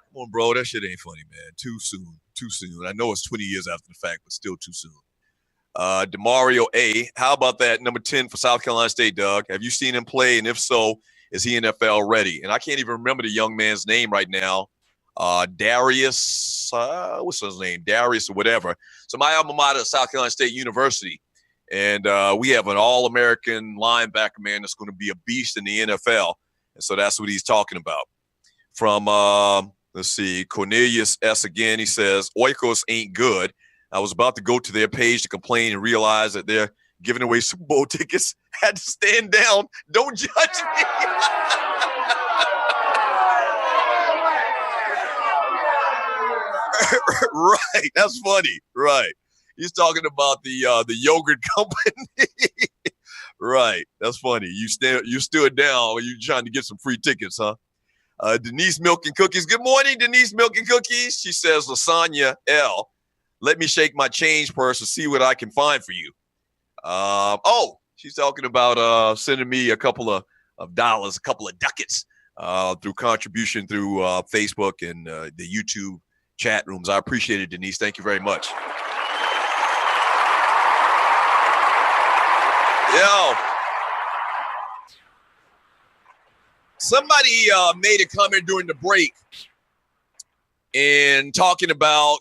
Come on, bro. That shit ain't funny, man. Too soon. I know it's 20 years after the fact, but still too soon. DeMario A. How about that number 10 for South Carolina State, Doug? Have you seen him play? And if so, is he NFL ready? And I can't even remember the young man's name right now. Darius, what's his name? Darius or whatever. So my alma mater is South Carolina State University. And we have an all-American linebacker, man, that's going to be a beast in the NFL. And so that's what he's talking about. From, let's see, Cornelius S. again, he says, Oikos ain't good. I was about to go to their page to complain and realize that they're giving away Super Bowl tickets. Had to stand down. Don't judge me. Right. That's funny. Right. He's talking about the yogurt company. Right. That's funny. You stood down when you're trying to get some free tickets, huh? Denise Milk and Cookies. Good morning, Denise Milk and Cookies. She says, Lasagna L. Let me shake my change purse and see what I can find for you. She's talking about sending me a couple of dollars, a couple of ducats through contribution through Facebook and the YouTube chat rooms. I appreciate it, Denise. Thank you very much. Somebody made a comment during the break and talking about,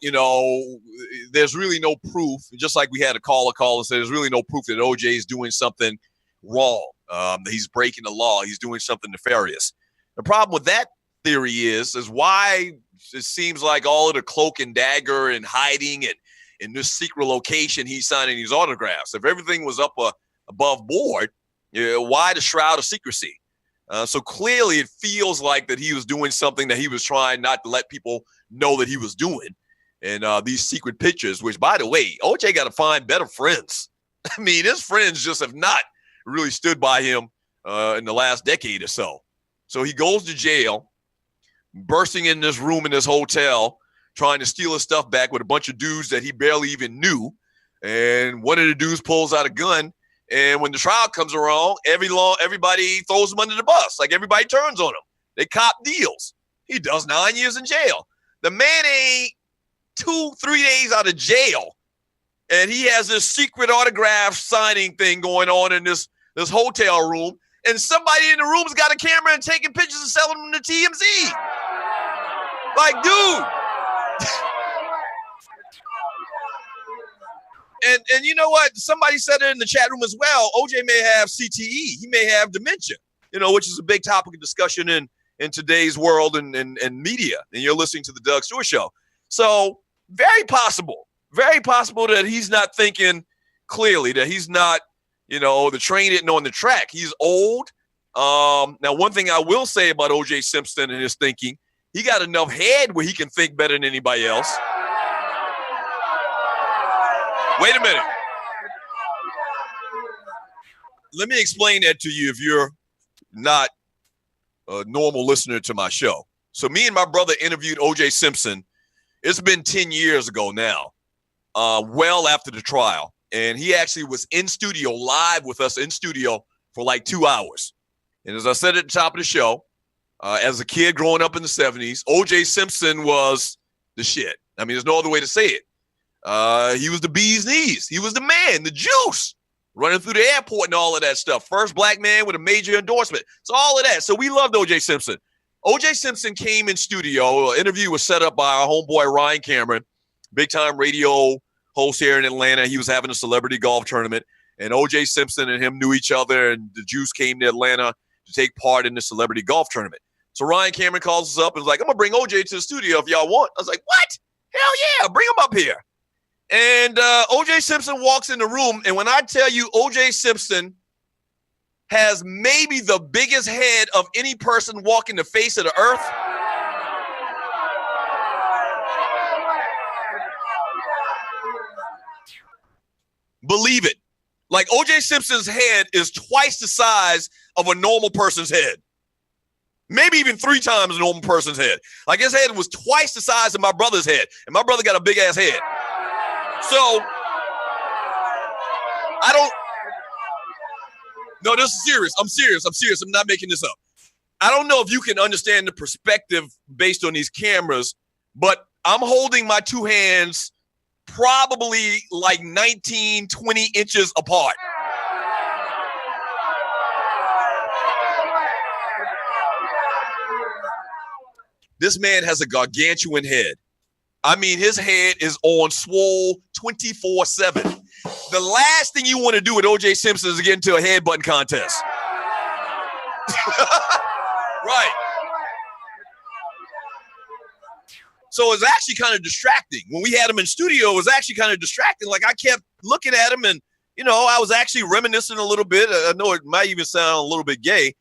there's really no proof, just like we had a caller call and said there's really no proof that OJ is doing something wrong, that he's breaking the law, he's doing something nefarious. The problem with that theory is why it seems like all of the cloak and dagger and hiding and in this secret location he's signing these autographs. If everything was up above board, why the shroud of secrecy? So clearly it feels like that he was doing something that he was trying not to let people know that he was doing. And these secret pictures, which, by the way, OJ got to find better friends. I mean, his friends just have not really stood by him in the last decade or so. So he goes to jail, bursting in this room in this hotel, trying to steal his stuff back with a bunch of dudes that he barely even knew. And one of the dudes pulls out a gun. And when the trial comes around, everybody throws him under the bus. Like, everybody turns on him. They cop deals. He does 9 years in jail. The man ain't 2-3 days out of jail. And he has this secret autograph signing thing going on in this hotel room. And somebody in the room's got a camera and taking pictures and selling them to TMZ. Like, dude. And you know what? Somebody said it in the chat room as well. OJ may have CTE. He may have dementia, which is a big topic of discussion in today's world and media. And you're listening to the Doug Stewart Show. So very possible that he's not thinking clearly, that he's not, the train isn't on the track. He's old. Now, one thing I will say about OJ Simpson and his thinking, he got enough head where he can think better than anybody else. Wait a minute. Let me explain that to you if you're not a normal listener to my show. So me and my brother interviewed OJ Simpson. It's been 10 years ago now, well after the trial. And he actually was in studio, live with us in studio for like 2 hours. And as I said at the top of the show, as a kid growing up in the 70s, OJ Simpson was the shit. I mean, there's no other way to say it. He was the bee's knees. He was the man, the juice, running through the airport and all of that stuff. First black man with a major endorsement. So all of that. So we loved OJ Simpson. OJ Simpson came in studio. An interview was set up by our homeboy Ryan Cameron, big-time radio host here in Atlanta. He was having a celebrity golf tournament, and OJ Simpson and him knew each other, and the Juice came to Atlanta to take part in the celebrity golf tournament. So Ryan Cameron calls us up and was like, I'm going to bring OJ to the studio if y'all want. I was like, what? Hell yeah, bring him up here. And OJ Simpson walks in the room, and when I tell you OJ Simpson has maybe the biggest head of any person walking the face of the earth, believe it. Like, OJ Simpson's head is twice the size of a normal person's head. Maybe even 3 times a normal person's head. Like, his head was twice the size of my brother's head, and my brother got a big-ass head. So, no, this is serious. I'm serious. I'm not making this up. I don't know if you can understand the perspective based on these cameras, but I'm holding my 2 hands probably like 19, 20 inches apart. This man has a gargantuan head. I mean, his head is on swole 24/7. The last thing you want to do with OJ Simpson is get into a headbutting contest. Right. So it's actually kind of distracting. When we had him in studio, it was actually kind of distracting. Like, I kept looking at him and, I was actually reminiscing a little bit. I know it might even sound a little bit gay,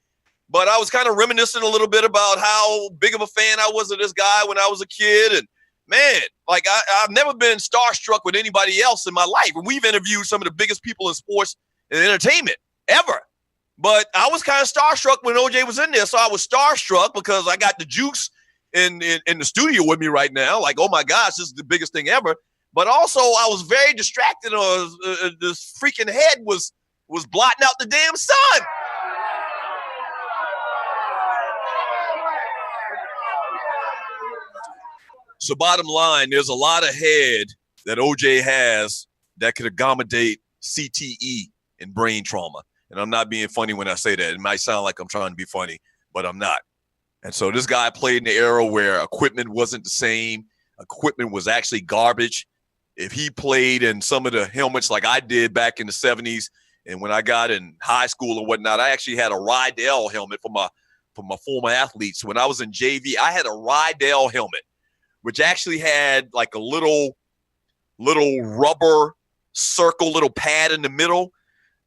but I was kind of reminiscing a little bit about how big of a fan I was of this guy when I was a kid. And man, like, I've never been starstruck with anybody else in my life. And we've interviewed some of the biggest people in sports and entertainment ever. But I was kind of starstruck when OJ was in there. So I was starstruck because I got the juice in the studio with me right now. Like, oh my gosh, this is the biggest thing ever. But also I was very distracted. This freaking head was blotting out the damn sun. So bottom line, there's a lot of head that OJ has that could accommodate CTE and brain trauma. And I'm not being funny when I say that. It might sound like I'm trying to be funny, but I'm not. And so this guy played in the era where equipment wasn't the same. Equipment was actually garbage. If he played in some of the helmets like I did back in the 70s, and when I got in high school and whatnot, I actually had a Rydell helmet for my former athletes. When I was in JV, I had a Rydell helmet, which actually had like a little rubber circle, little pad in the middle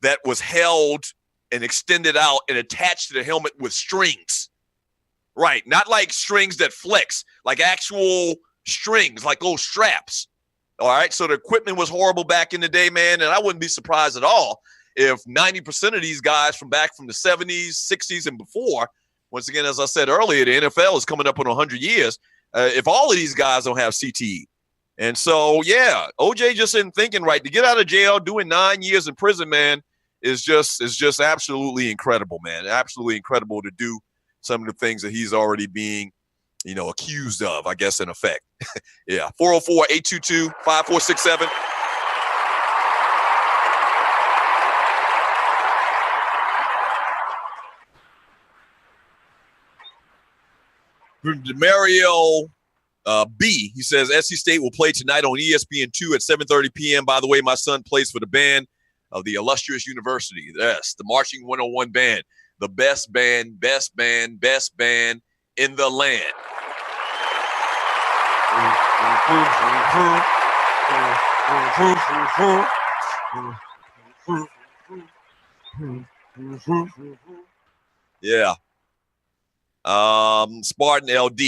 that was held and extended out and attached to the helmet with strings. Right, not like strings that flex, like actual strings, like little straps. All right, so the equipment was horrible back in the day, man, and I wouldn't be surprised at all if 90% of these guys from back from the 70s, 60s, and before, once again, as I said earlier, the NFL is coming up on 100 years, if all of these guys don't have CTE. And so, yeah, OJ just isn't thinking right. To get out of jail, doing 9 years in prison, man, is just absolutely incredible, man. Absolutely incredible to do some of the things that he's already being, accused of, I guess, in effect. Yeah, 404-822-5467. Mario B, he says, SC State will play tonight on ESPN2 at 7:30 p.m. By the way, my son plays for the band of the illustrious university. Yes, the Marching 101 band. The best band in the land. Yeah. Spartan LD,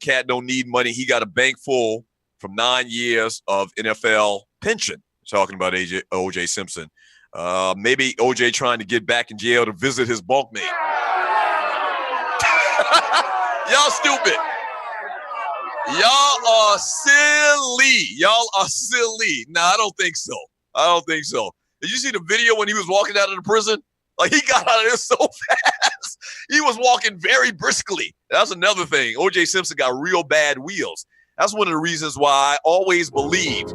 cat don't need money. He got a bank full from 9 years of NFL pension. Talking about OJ Simpson. Maybe OJ trying to get back in jail to visit his bunkmate. Y'all stupid. Y'all are silly. Y'all are silly. Nah, I don't think so. Did you see the video when he was walking out of the prison? Like, he got out of there so fast. He was walking very briskly. That's another thing. OJ Simpson got real bad wheels. That's one of the reasons why I always believed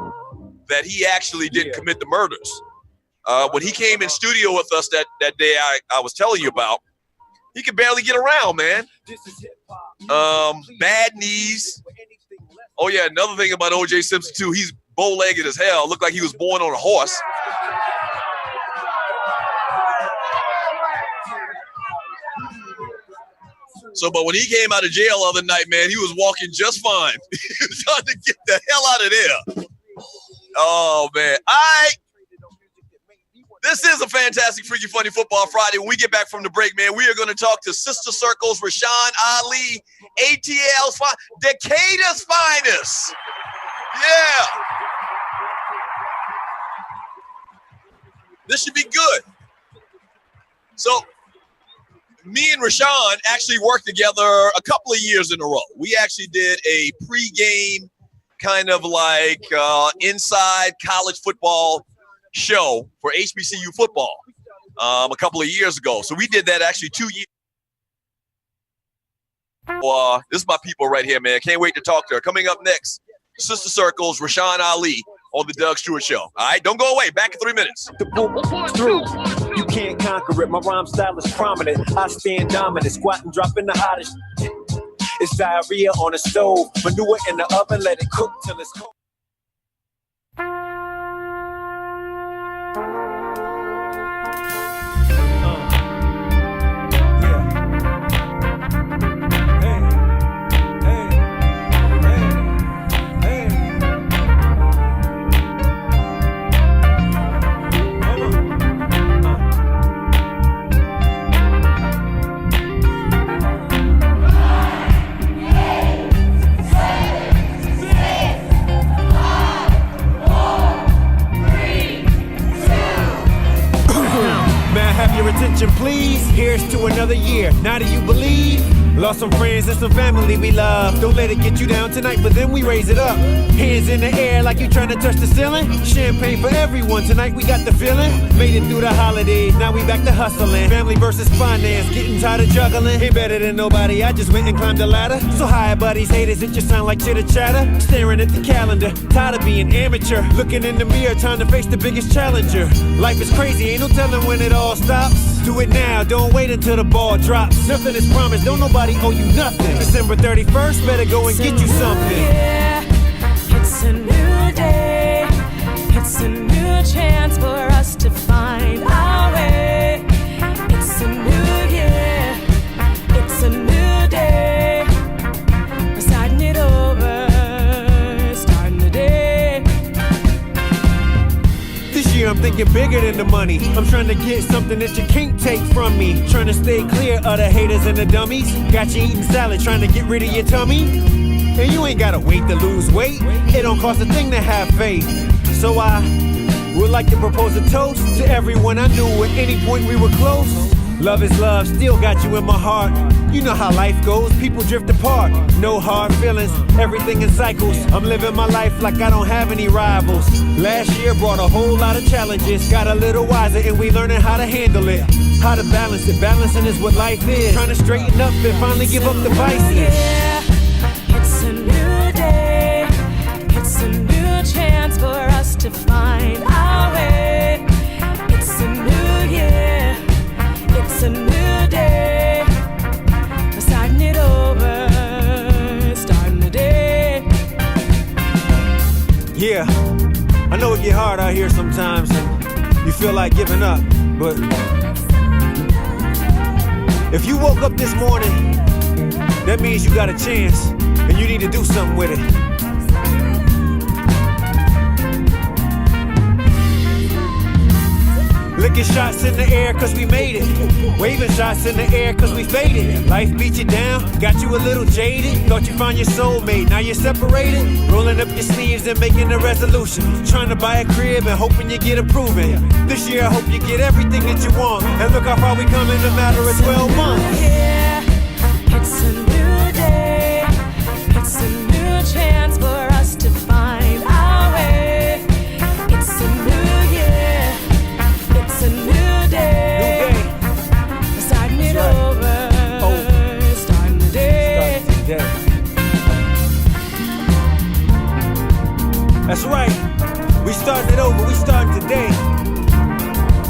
that he actually didn't commit the murders. When he came in studio with us that day I was telling you about, he could barely get around, man. Bad knees. Oh, yeah, another thing about OJ Simpson, too, he's bow-legged as hell. Looked like he was born on a horse. So, but when he came out of jail the other night, man, he was walking just fine. He was trying to get the hell out of there. Oh, man. All right. This is a fantastic, freaky, funny Football Friday. When we get back from the break, man, we are going to talk to Sister Circle's Rashan Ali, ATL's Decatur's finest. Yeah. This should be good. So, me and Rashan actually worked together a couple of years in a row. We actually did a pregame kind of like inside college football show for HBCU football a couple of years ago. So we did that actually 2 years. This is my people right here, man. Can't wait to talk to her. Coming up next, Sister Circle's Rashan Ali on the Doug Stewart Show. All right, don't go away. Back in 3 minutes. The book through. You can't conquer it. My rhyme style is prominent. I stand dominant, squatting, dropping the hottest. It's diarrhea on the stove, manure in the oven, let it cook till it's cold. Attention please, here's to another year. Now do you believe? Lost some friends and some family we love. Don't let it get you down tonight, but then we raise it up. Hands in the air like you trying to touch the ceiling. Champagne for everyone, tonight we got the feeling. Made it through the holidays, now we back to hustling. Family versus finance, getting tired of juggling. Ain't better than nobody, I just went and climbed the ladder. So hi buddies, haters, it just sound like chitter chatter. Staring at the calendar, tired of being amateur. Looking in the mirror, trying to face the biggest challenger. Life is crazy, ain't no telling when it all stops. Do it now, don't wait until the ball drops. Nothing is promised, don't nobody owe you nothing. December 31st, better go and get you something. Yeah, it's a new day. It's a new chance for us to find our way. It's a new year. It's a new day. We're starting it over. Starting the day. This year I'm thinking bigger than the money. I'm trying to get something that you can't take from me. Trying to stay clear of the haters and the dummies. Got you eating salad, trying to get rid of your tummy. And you ain't gotta wait to lose weight. It don't cost a thing to have faith. So I would like to propose a toast to everyone I knew at any point we were close. Love is love, still got you in my heart. You know how life goes, people drift apart. No hard feelings, everything in cycles. I'm living my life like I don't have any rivals. Last year brought a whole lot of challenges. Got a little wiser and we learning how to handle it. How to balance it, balancing is what life is. Trying to straighten up and finally give up the vices. Yeah, it's a new day. It's a new chance for us to find our way. It's a new year. It's a new day. We're starting it over. Starting the day. Yeah, I know it get hard out here sometimes and you feel like giving up, but if you woke up this morning, that means you got a chance and you need to do something with it. Licking shots in the air cause we made it. Waving shots in the air cause we faded. Life beat you down, got you a little jaded. Thought you found your soulmate, now you're separated. Rolling up your sleeves and making a resolution. Trying to buy a crib and hoping you get approving. This year I hope you get everything that you want. And look how far we come in a matter of 12 months. Yeah, it's a new day. It's a new chance for us to find our way. It's a new year. It's a new day. We're starting it over. Starting the day. That's right. We starting it over. We starting today.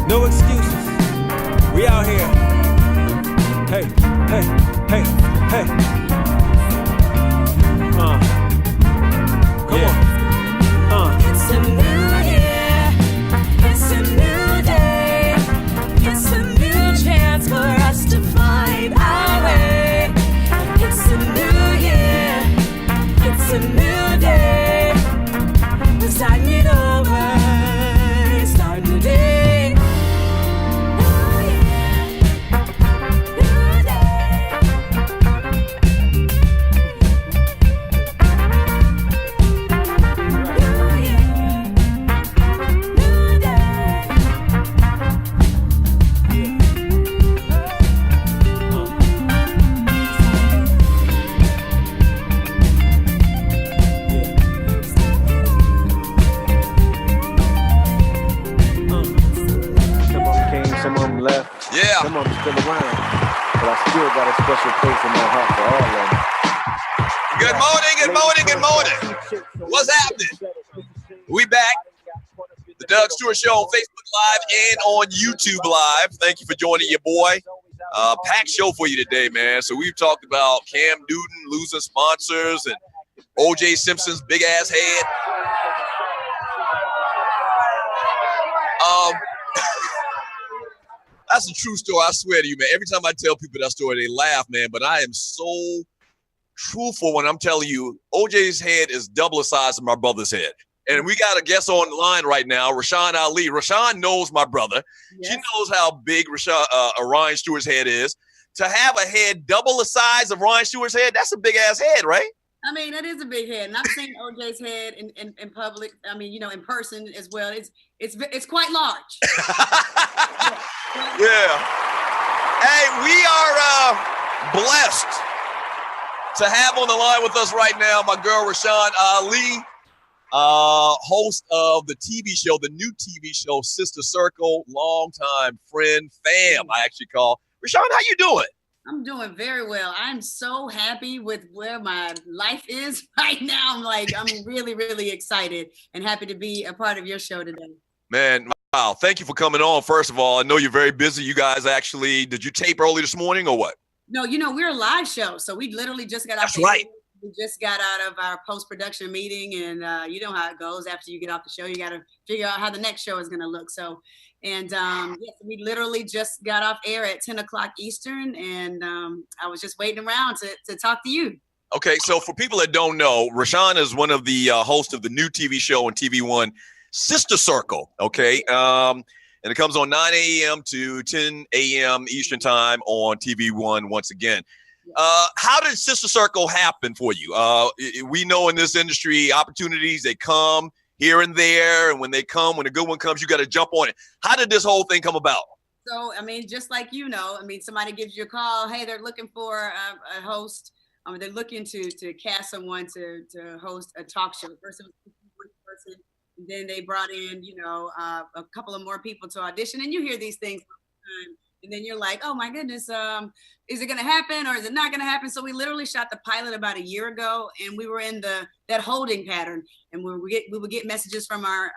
No excuses. We out here. Hey, hey, hey, hey. Come on. It's a new year. It's a new day. It's a new chance for us to find our way. It's a new year. It's a new day. We're starting it over. Starting the day. Yeah. Some of them still around, but I still got a special place in my heart for all of them. Good morning, good morning, good morning. What's happening? We back. The Doug Stewart Show on Facebook Live and on YouTube Live. Thank you for joining your boy. Packed show for you today, man. So we've talked about Cam Newton losing sponsors and O.J. Simpson's big ass head. That's a true story. I swear to you, man. Every time I tell people that story, they laugh, man. But I am so truthful when I'm telling you, OJ's head is double the size of my brother's head. And we got a guest on the line right now, Rashan Ali. Rashan knows my brother. Yes. She knows how big Ryan Stewart's head is. To have a head double the size of Ryan Stewart's head, that's a big ass head, right? I mean, that is a big head, and I've seen OJ's head in public. I mean, you know, in person as well. It's quite large. Yeah. Hey, we are blessed to have on the line with us right now my girl Rashan Ali, host of the TV show, the new TV show Sister Circle, longtime friend, fam. I actually call Rashan. How you doing? I'm doing very well. I'm so happy with where my life is right now. I'm really, really excited and happy to be a part of your show today. Man, wow. Thank you for coming on. First of all, I know you're very busy. You guys actually, did you tape early this morning or what? No, we're a live show. So we literally just got That's right. We just got out of our post-production meeting, and you know how it goes. After you get off the show, you got to figure out how the next show is going to look. So, and yes, we literally just got off air at 10 o'clock Eastern, and I was just waiting around to talk to you. Okay, so for people that don't know, Rashan is one of the hosts of the new TV show on tvOne, Sister Circle, okay? And it comes on 9 a.m. to 10 a.m. Eastern time on tvOne once again. How did Sister Circle happen for you? We know in this industry, opportunities, they come here and there, and when they come, when a good one comes, you got to jump on it. How did this whole thing come about? So, I mean, just like somebody gives you a call, hey, they're looking for a host. They're looking to cast someone to host a talk show. First, it was one person, and then they brought in, a couple of more people to audition, and you hear these things all the time. And then you're like, oh my goodness, is it gonna happen or is it not gonna happen? So we literally shot the pilot about a year ago, and we were in that holding pattern. And we would get messages from our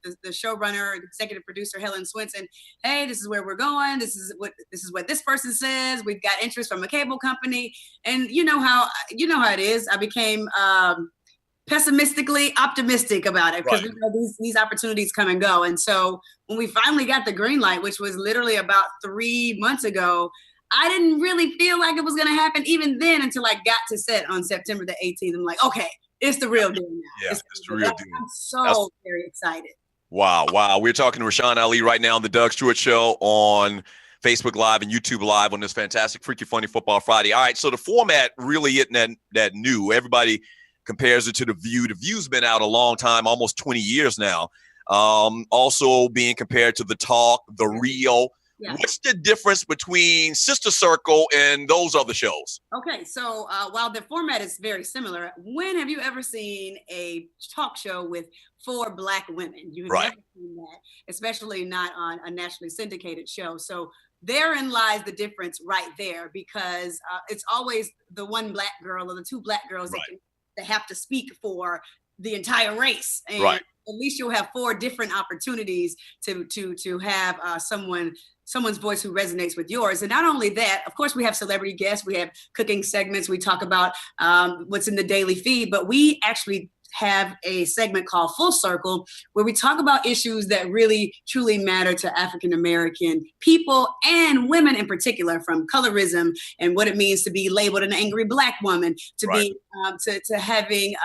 the showrunner, executive producer Helen Swenson. Hey, this is where we're going. This is what this person says. We've got interest from a cable company, and you know how it is. I became pessimistically optimistic about it because these opportunities come and go. And so when we finally got the green light, which was literally about 3 months ago, I didn't really feel like it was going to happen even then until I got to set on September the 18th. I'm like, okay, it's the real deal now. Yeah, it's the real deal. I'm very excited. Wow. We're talking to Rashan Ali right now on the Doug Stewart Show on Facebook Live and YouTube Live on this fantastic Freaky Funny Football Friday. All right, so the format really isn't that new. Everybody compares it to The View. The View's been out a long time, almost 20 years now. Also being compared to The Talk, The Real. Yeah. What's the difference between Sister Circle and those other shows? Okay, so while the format is very similar, when have you ever seen a talk show with 4 Black women? You have never seen that, especially not on a nationally syndicated show. So therein lies the difference right there, because it's always the one Black girl or the 2 Black girls that have to speak for the entire race. And at least you'll have 4 different opportunities to have someone's voice who resonates with yours. And not only that, of course, we have celebrity guests, we have cooking segments, we talk about what's in the daily feed, but we actually have a segment called Full Circle, where we talk about issues that really truly matter to African-American people and women in particular, from colorism and what it means to be labeled an angry Black woman, to be to having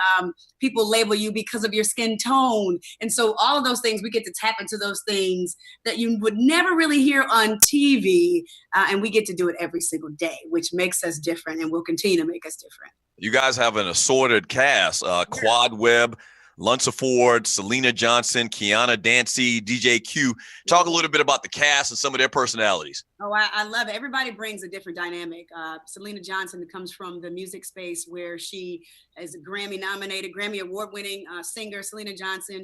people label you because of your skin tone. And so all of those things, we get to tap into those things that you would never really hear on TV. And we get to do it every single day, which makes us different and will continue to make us different. You guys have an assorted cast, Quad Webb, Lunsford, Selena Johnson, Kiana Dancy, DJ Q. Talk a little bit about the cast and some of their personalities. Oh, I love it. Everybody brings a different dynamic. Selena Johnson comes from the music space, where she is a Grammy-nominated, Grammy Award-winning singer. Selena Johnson.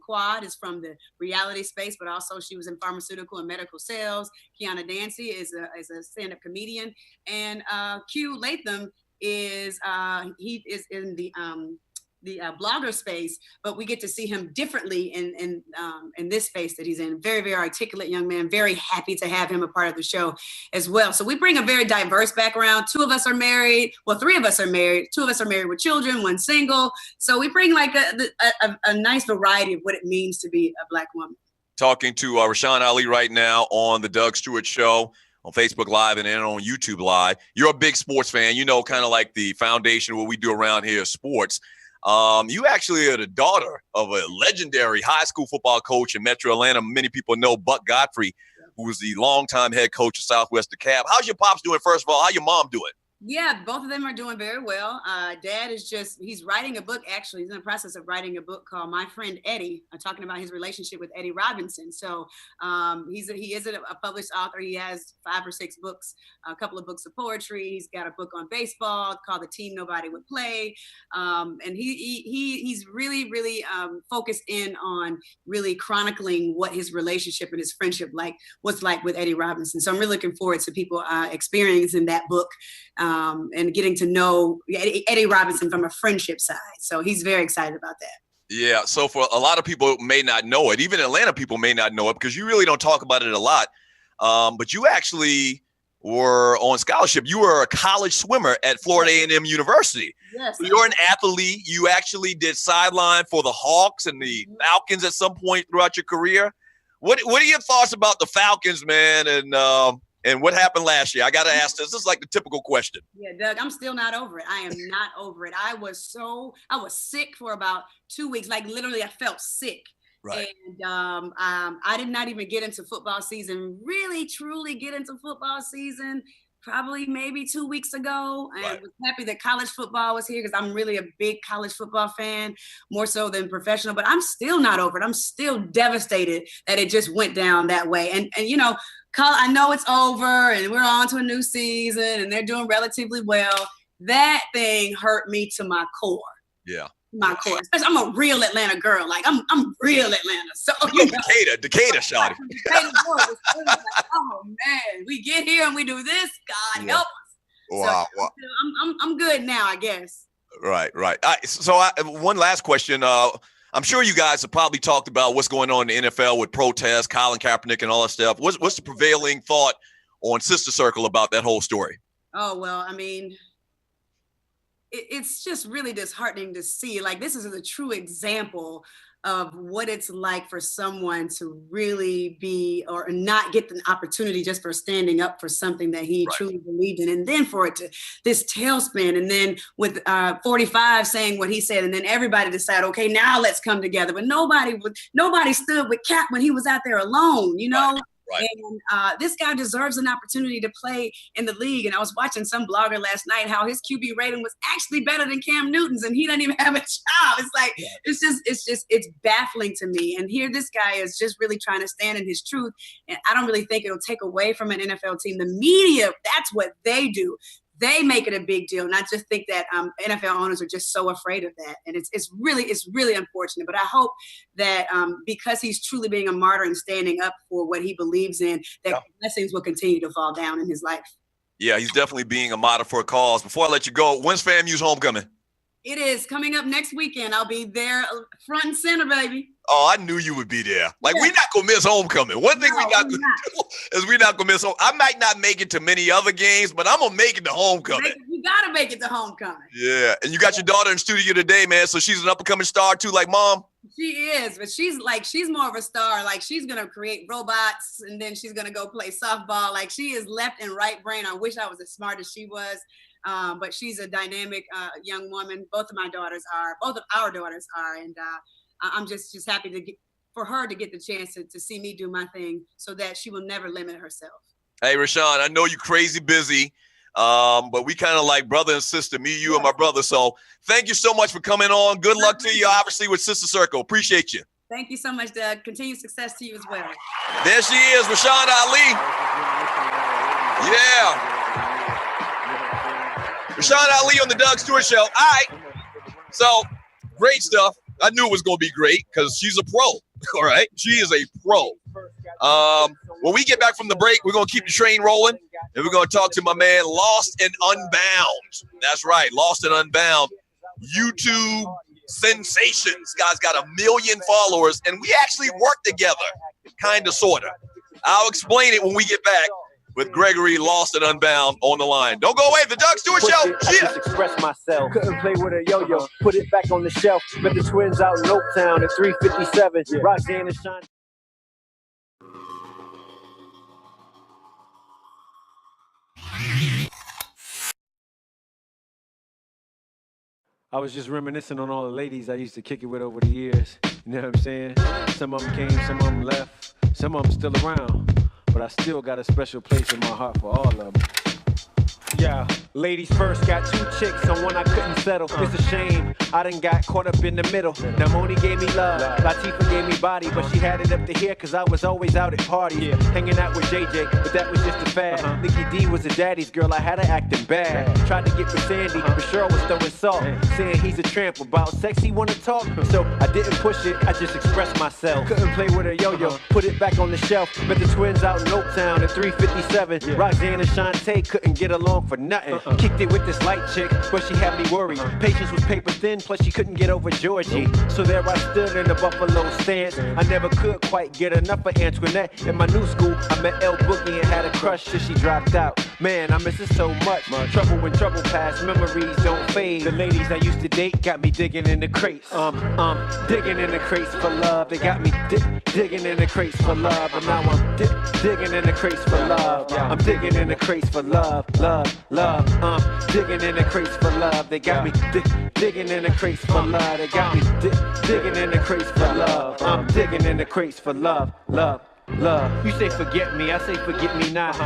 Quad is from the reality space, but also she was in pharmaceutical and medical sales. Kiana Dancy is a stand-up comedian. And Q Latham is he is in the blogger space, but we get to see him differently in this space that he's in. Very, very articulate young man. Very happy to have him a part of the show as well. So we bring a very diverse background. 2 of us are married. Well, 3 of us are married. 2 of us are married with children, 1 single. So we bring like a nice variety of what it means to be a Black woman. Talking to Rashan Ali right now on the Doug Stewart Show on Facebook Live and then on YouTube Live. You're a big sports fan. You know, kind of like the foundation of what we do around here is sports. You actually are the daughter of a legendary high school football coach in Metro Atlanta. Many people know Buck Godfrey, who was the longtime head coach of Southwest DeKalb. How's your pops doing, first of all? How your mom doing? Yeah, both of them are doing very well. Dad is he's writing a book, actually. He's in the process of writing a book called My Friend Eddie, talking about his relationship with Eddie Robinson. So he is a published author. He has 5 or 6 books, a couple of books of poetry. He's got a book on baseball called The Team Nobody Would Play. And he's really, really focused in on really chronicling what his relationship and his friendship was like with Eddie Robinson. So I'm really looking forward to people experiencing that book. And getting to know Eddie Robinson from a friendship side. So he's very excited about that. Yeah, so for a lot of people may not know it, even Atlanta people may not know it because you really don't talk about it a lot. But you actually were on scholarship. You were a college swimmer at Florida A&M University. Yes. So you're an athlete. You actually did sideline for the Hawks and the Falcons at some point throughout your career. What are your thoughts about the Falcons, man, and what happened last year? I got to ask this. This is like the typical question. Yeah, Doug, I'm still not over it. I am not over it. I was sick for about 2 weeks. Like literally I felt sick. Right. And I did not even get into football season, really truly get into football season probably maybe 2 weeks ago. And Right. was happy that college football was here because I'm really a big college football fan, more so than professional, but I'm still not over it. I'm still devastated that it just went down that way. And you know, I know it's over and we're on to a new season and they're doing relatively well. That thing hurt me to my core. Yeah. My core. Especially, I'm a real Atlanta girl. Like I'm real Atlanta. So you know, Decatur shot it. Decatur boy was really like, oh man, we get here and we do this. God help us. Wow. So, I'm good now, I guess. Right. So one last question. I'm sure you guys have probably talked about what's going on in the NFL with protests, Colin Kaepernick and all that stuff. What's the prevailing thought on Sister Circle about that whole story? Oh, well, I mean, it's just really disheartening to see. Like, this is a true example of what it's like for someone to really be or not get the opportunity just for standing up for something that he truly believed in. And then for it to this tailspin, and then with 45 saying what he said, and then everybody decided, okay, now let's come together. But nobody stood with Cap when he was out there alone, you know? Right. And this guy deserves an opportunity to play in the league. And I was watching some blogger last night how his QB rating was actually better than Cam Newton's, and he doesn't even have a job. It's like it's baffling to me. And here this guy is just really trying to stand in his truth. And I don't really think it'll take away from an NFL team. The media, that's what they do. They make it a big deal. And I just think that NFL owners are just so afraid of that. And it's really unfortunate. But I hope that because he's truly being a martyr and standing up for what he believes in, that blessings will continue to fall down in his life. Yeah, he's definitely being a martyr for a cause. Before I let you go, when's FAMU's homecoming? It is coming up next weekend. I'll be there front and center, baby. Oh, I knew you would be there. Like, we're not going to miss homecoming. One thing we're not going to do is we're not going to miss home. I might not make it to many other games, but I'm going to make it to homecoming. You got to make it to homecoming. Yeah. And you got your daughter in studio today, man. So she's an up-and-coming star too, like mom? She is, but she's more of a star. Like, she's going to create robots, and then she's going to go play softball. Like, she is left and right brain. I wish I was as smart as she was. But she's a dynamic young woman. Both of our daughters are. And I'm just happy for her to get the chance to see me do my thing so that she will never limit herself. Hey, Rashan, I know you're crazy busy, but we kind of like brother and sister, me, you, and my brother. So thank you so much for coming on. Good luck to you, obviously, with Sister Circle. Appreciate you. Thank you so much, Doug. Continued success to you as well. There she is, Rashan Ali. Yeah. Rashan Ali on the Doug Stewart Show. All right. So, great stuff. I knew it was going to be great because she's a pro. All right. She is a pro. When we get back from the break, we're going to keep the train rolling, and we're going to talk to my man, Lost and Unbound. That's right. Lost and Unbound. YouTube sensations. Guy's got 1 million followers, and we actually work together. Kind of, sort of. I'll explain it when we get back with Gregory, Lost and Unbound on the line. Don't go away. The Doug Stewart Show. I just express myself. Couldn't play with a yo-yo. Put it back on the shelf. Met the twins out in Oaktown at 357. Roxanne and Sean. I was just reminiscing on all the ladies I used to kick it with over the years. You know what I'm saying? Some of them came, some of them left. Some of them still around. But I still got a special place in my heart for all of them. Yeah, ladies first, got 2 chicks on one I couldn't settle. It's a shame, I done got caught up in the middle. Now Moni gave me love, Latifah gave me body, but she had it up to here cause I was always out at parties. Hanging out with JJ, but that was just a fad. Nikki D was a daddy's girl, I had her acting bad. Tried to get with Sandy, but Cheryl was throwing salt. Saying he's a tramp, about sex he wanna talk. So I didn't push it, I just expressed myself. Couldn't play with a yo-yo, put it back on the shelf. Met the twins out in Oaktown at 357. Roxanne and Shantae couldn't get along long for nothing. Kicked it with this light chick, but she had me worried. Patience was paper thin, plus she couldn't get over Georgie. So there I stood in the Buffalo stance. I never could quite get enough of Antoinette. In my new school, I met El Boogie and had a crush till she dropped out. Man, I miss her so much. Trouble when trouble pass, memories don't fade. The ladies I used to date got me digging in the crates. Digging in the crates for love. They got me digging in the crates for love. And now I'm digging in the crates for love. I'm digging in the crates for love, love, love. Digging in the crates for love. They got me digging in the crates for love. They got me digging in the crates for love. I'm digging in the crates for love, love. Love. You say forget me, I say forget me not.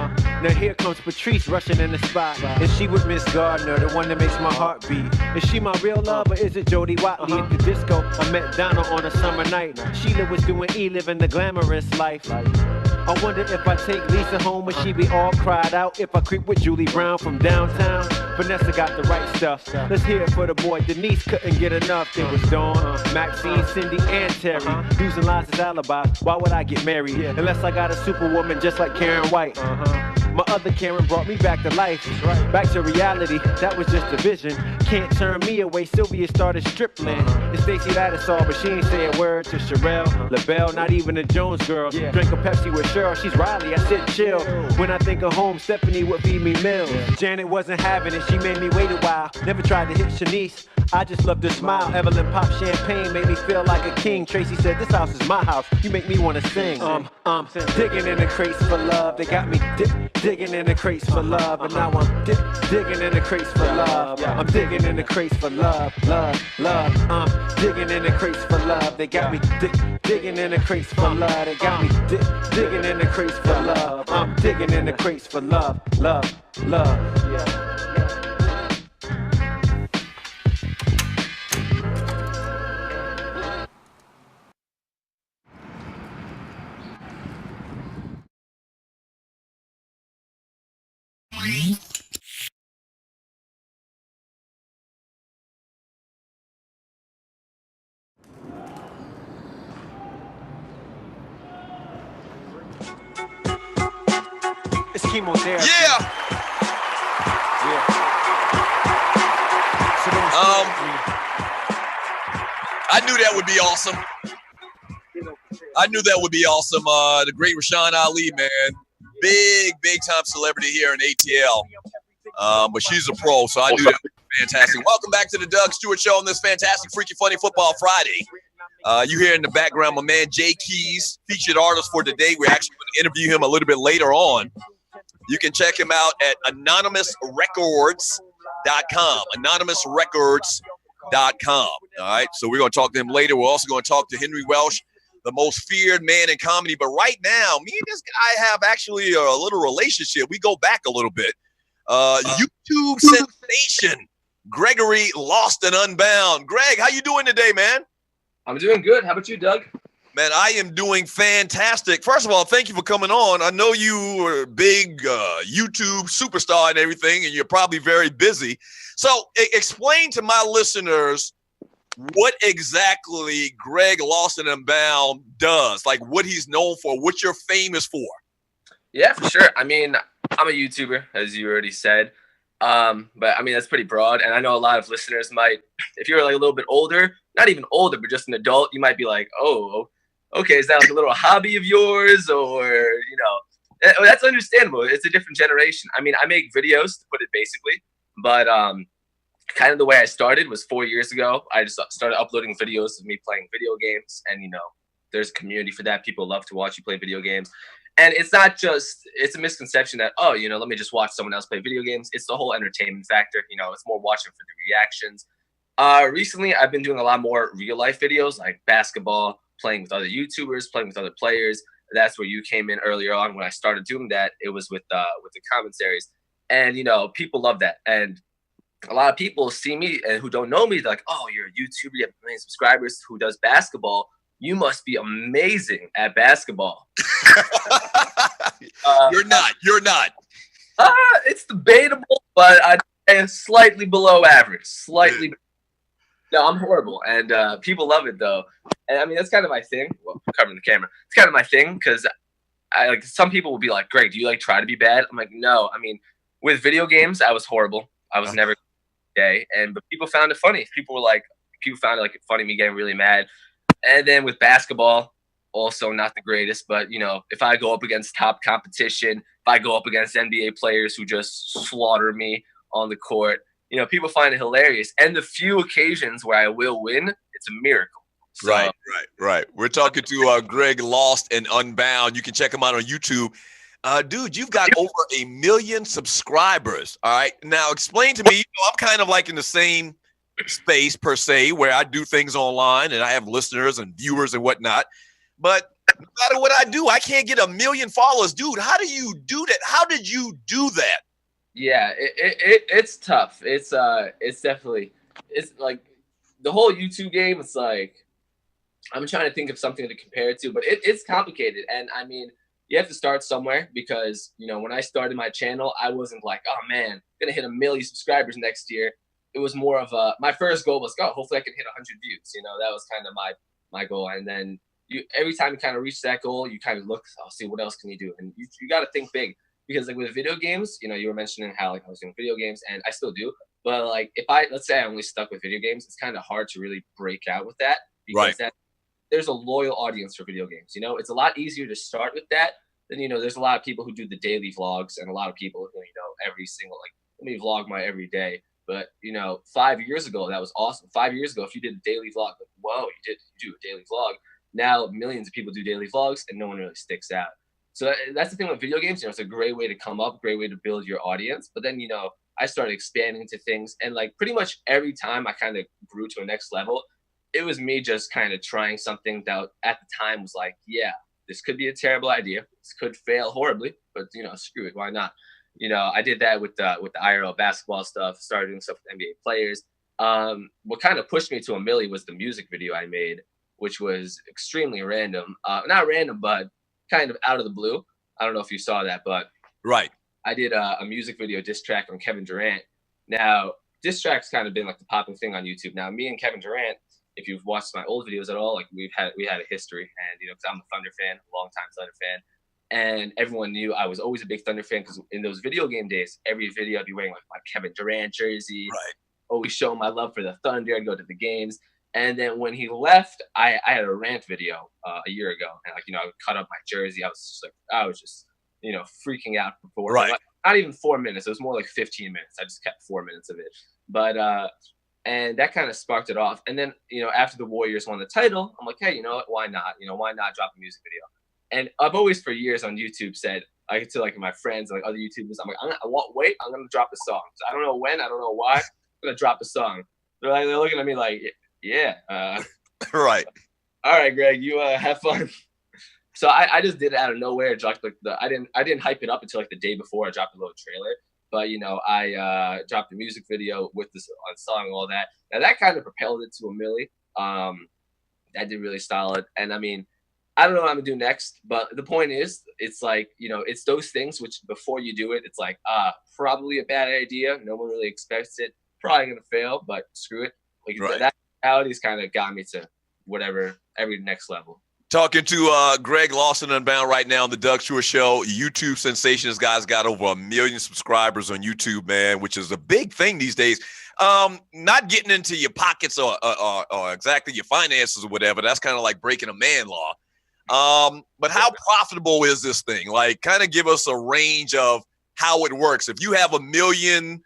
Now here comes Patrice rushing in the spot. Is she with Miss Gardner, the one that makes my heart beat? Is she my real love or is it Jody Watley at the disco? I met Donna on a summer night. Sheila was doing living the glamorous life. I wonder if I take Lisa home, would she be all cried out? If I creep with Julie Brown from downtown? Vanessa got the right stuff. Let's hear it for the boy. Denise couldn't get enough. There was Dawn, Maxine, Cindy, and Terry. Using Liza's alibi. Why would I get married? Unless I got a superwoman just like Karen White. My other Karen brought me back to life. Back to reality. That was just a vision. Can't turn me away. Sylvia started stripling. It's Stacey Lattisaw, but she ain't say a word to Sherelle, LaBelle, not even a Jones girl. Drank a Pepsi with Cheryl. She's Riley. I said chill. When I think of home, Stephanie would feed me meals. Janet wasn't having it. She made me wait a while. Never tried to hit Shanice. I just love to smile. Evelyn popped champagne, made me feel like a king. Tracy said, this house is my house. You make me want to sing. Digging in the crates for love. They got me digging in the crates for love. And now I'm digging in the crates for love. I'm digging in the crates for love, love, love. Digging in the crates for love. They got me digging in the crates for love. They got me digging in the crates for love. I'm digging in the crates for love, love, love. Yeah. It's chemotherapy. Yeah. I knew that would be awesome. I knew that would be awesome. The great Rashan Ali, man. Big time celebrity here in ATL. But she's a pro, so I knew that would be fantastic. Welcome back to the Doug Stewart Show on this fantastic, freaky, funny Football Friday. You hear in the background my man Jay Keys, featured artist for today. We're actually going to interview him a little bit later on. You can check him out at anonymousrecords.com. Anonymousrecords.com. All right, so we're going to talk to him later. We're also going to talk to Henry Welsh, the most feared man in comedy. But right now, me and this guy have actually a little relationship. We go back a little bit. YouTube sensation Gregory Lost and Unbound. Greg, how you doing today, man? I'm doing good. How about you, Doug? Man, I am doing fantastic. First of all, thank you for coming on. I know you are a big YouTube superstar and everything, and you're probably very busy. So explain to my listeners what exactly Greg Lost and Unbound does, like what he's known for, what you're famous for. Yeah, for sure. I mean, I'm a YouTuber, as you already said. But I mean, that's pretty broad. And I know a lot of listeners might, if you're like a little bit older, not even older, but just an adult, you might be like, oh, okay, is that like a little hobby of yours? Or, you know, that's understandable. It's a different generation. I mean, I make videos, to put it basically, but kind of the way I started was 4 years ago. I just started uploading videos of me playing video games. And, you know, there's a community for that. People love to watch you play video games. And it's not just, it's a misconception that, oh, you know, let me just watch someone else play video games. It's the whole entertainment factor. You know, it's more watching for the reactions. Recently, I've been doing a lot more real life videos like basketball, playing with other YouTubers, playing with other players. That's where you came in earlier on when I started doing that. It was with the commentaries. And, you know, people love that. And a lot of people see me and who don't know me, they're like, oh, you're a YouTuber, you have a million subscribers who does basketball. You must be amazing at basketball. You're not. It's debatable, but I am slightly below average. Slightly. No, I'm horrible. And people love it, though. And I mean, that's kind of my thing. Well, covering the camera. It's kind of my thing because I like some people will be like, Greg, do you like try to be bad? I'm like, no. I mean, With video games, I was horrible. I was never gay, but people found it funny. People found it like funny me getting really mad. And then with basketball, also not the greatest, but if I go up against top competition, if I go up against NBA players who just slaughter me on the court, people find it hilarious. And the few occasions where I will win, it's a miracle. So, Right. We're talking to Greg Lost and Unbound. You can check him out on YouTube. Dude, you've got over 1 million subscribers. All right. Now explain to me, I'm kind of like in the same space per se, where I do things online and I have listeners and viewers and whatnot. But no matter what I do, I can't get 1 million followers. Dude, how do you do that? How did you do that? Yeah, it's tough. It's definitely, it's like the whole YouTube game. It's like, I'm trying to think of something to compare it to, but it's complicated. And I mean, you have to start somewhere, because, when I started my channel, I wasn't like, oh man, I'm going to hit 1 million subscribers next year. It was more of my first goal was, hopefully I can hit 100 views. That was kind of my goal. And then every time you kind of reach that goal, you kind of look, I'll see what else can you do. And you got to think big, because like with video games, you were mentioning how like I was doing video games, and I still do. But like let's say I only stuck with video games, it's kind of hard to really break out with that, because there's a loyal audience for video games. It's a lot easier to start with that than, there's a lot of people who do the daily vlogs, and a lot of people who, every single, like, let me vlog my every day. But, 5 years ago, that was awesome. 5 years ago, if you did a daily vlog, like, whoa, you do a daily vlog. Now, millions of people do daily vlogs, and no one really sticks out. So that's the thing with video games. It's a great way to come up, great way to build your audience. But then, I started expanding into things. And, like, pretty much every time I kind of grew to a next level, it was me just kind of trying something that at the time was like, yeah, this could be a terrible idea. This could fail horribly, but, screw it. Why not? I did that with the IRL basketball stuff, started doing stuff with NBA players. What kind of pushed me to 1 million was the music video I made, which was extremely random. Not random, but kind of out of the blue. I don't know if you saw that, but I did a music video diss track on Kevin Durant. Now, diss track's kind of been like the popping thing on YouTube. Now, me and Kevin Durant, if you've watched my old videos at all, like we had a history, and because I'm a Thunder fan, a long time Thunder fan. And everyone knew I was always a big Thunder fan, because in those video game days, every video I'd be wearing like my Kevin Durant jersey, always showing my love for the Thunder. I'd go to the games. And then when he left, I had a rant video a year ago, and I would cut up my jersey. I was just freaking out for not even 4 minutes. It was more like 15 minutes. I just kept 4 minutes of it, but and that kind of sparked it off. And then after the Warriors won the title, I'm like, hey, you know what? Why not? Why not drop a music video? And I've always for years on YouTube said, to like my friends and like other YouTubers, I'm like, I'm gonna drop a song. So I don't know when, I don't know why, I'm gonna drop a song. They're looking at me like, yeah, all right, Greg, you have fun. So I just did it out of nowhere. Dropped I didn't hype it up until like the day before. I dropped a little trailer, but I dropped the music video with this song and all that. Now that kind of propelled it to 1 million. That did really solid, and I mean, I don't know what I'm gonna do next, but the point is, it's like, it's those things which before you do it, it's like, probably a bad idea. No one really expects it. Probably gonna fail, but screw it. Like that reality's kind of got me to whatever, every next level. Talking to Greg Lawson Unbound right now on the Doug Stewart Show. YouTube sensation. This guy's got over 1 million subscribers on YouTube, man, which is a big thing these days. Not getting into your pockets or exactly your finances or whatever. That's kind of like breaking a man law. But how profitable is this thing? Like, kind of give us a range of how it works. If you have 1 million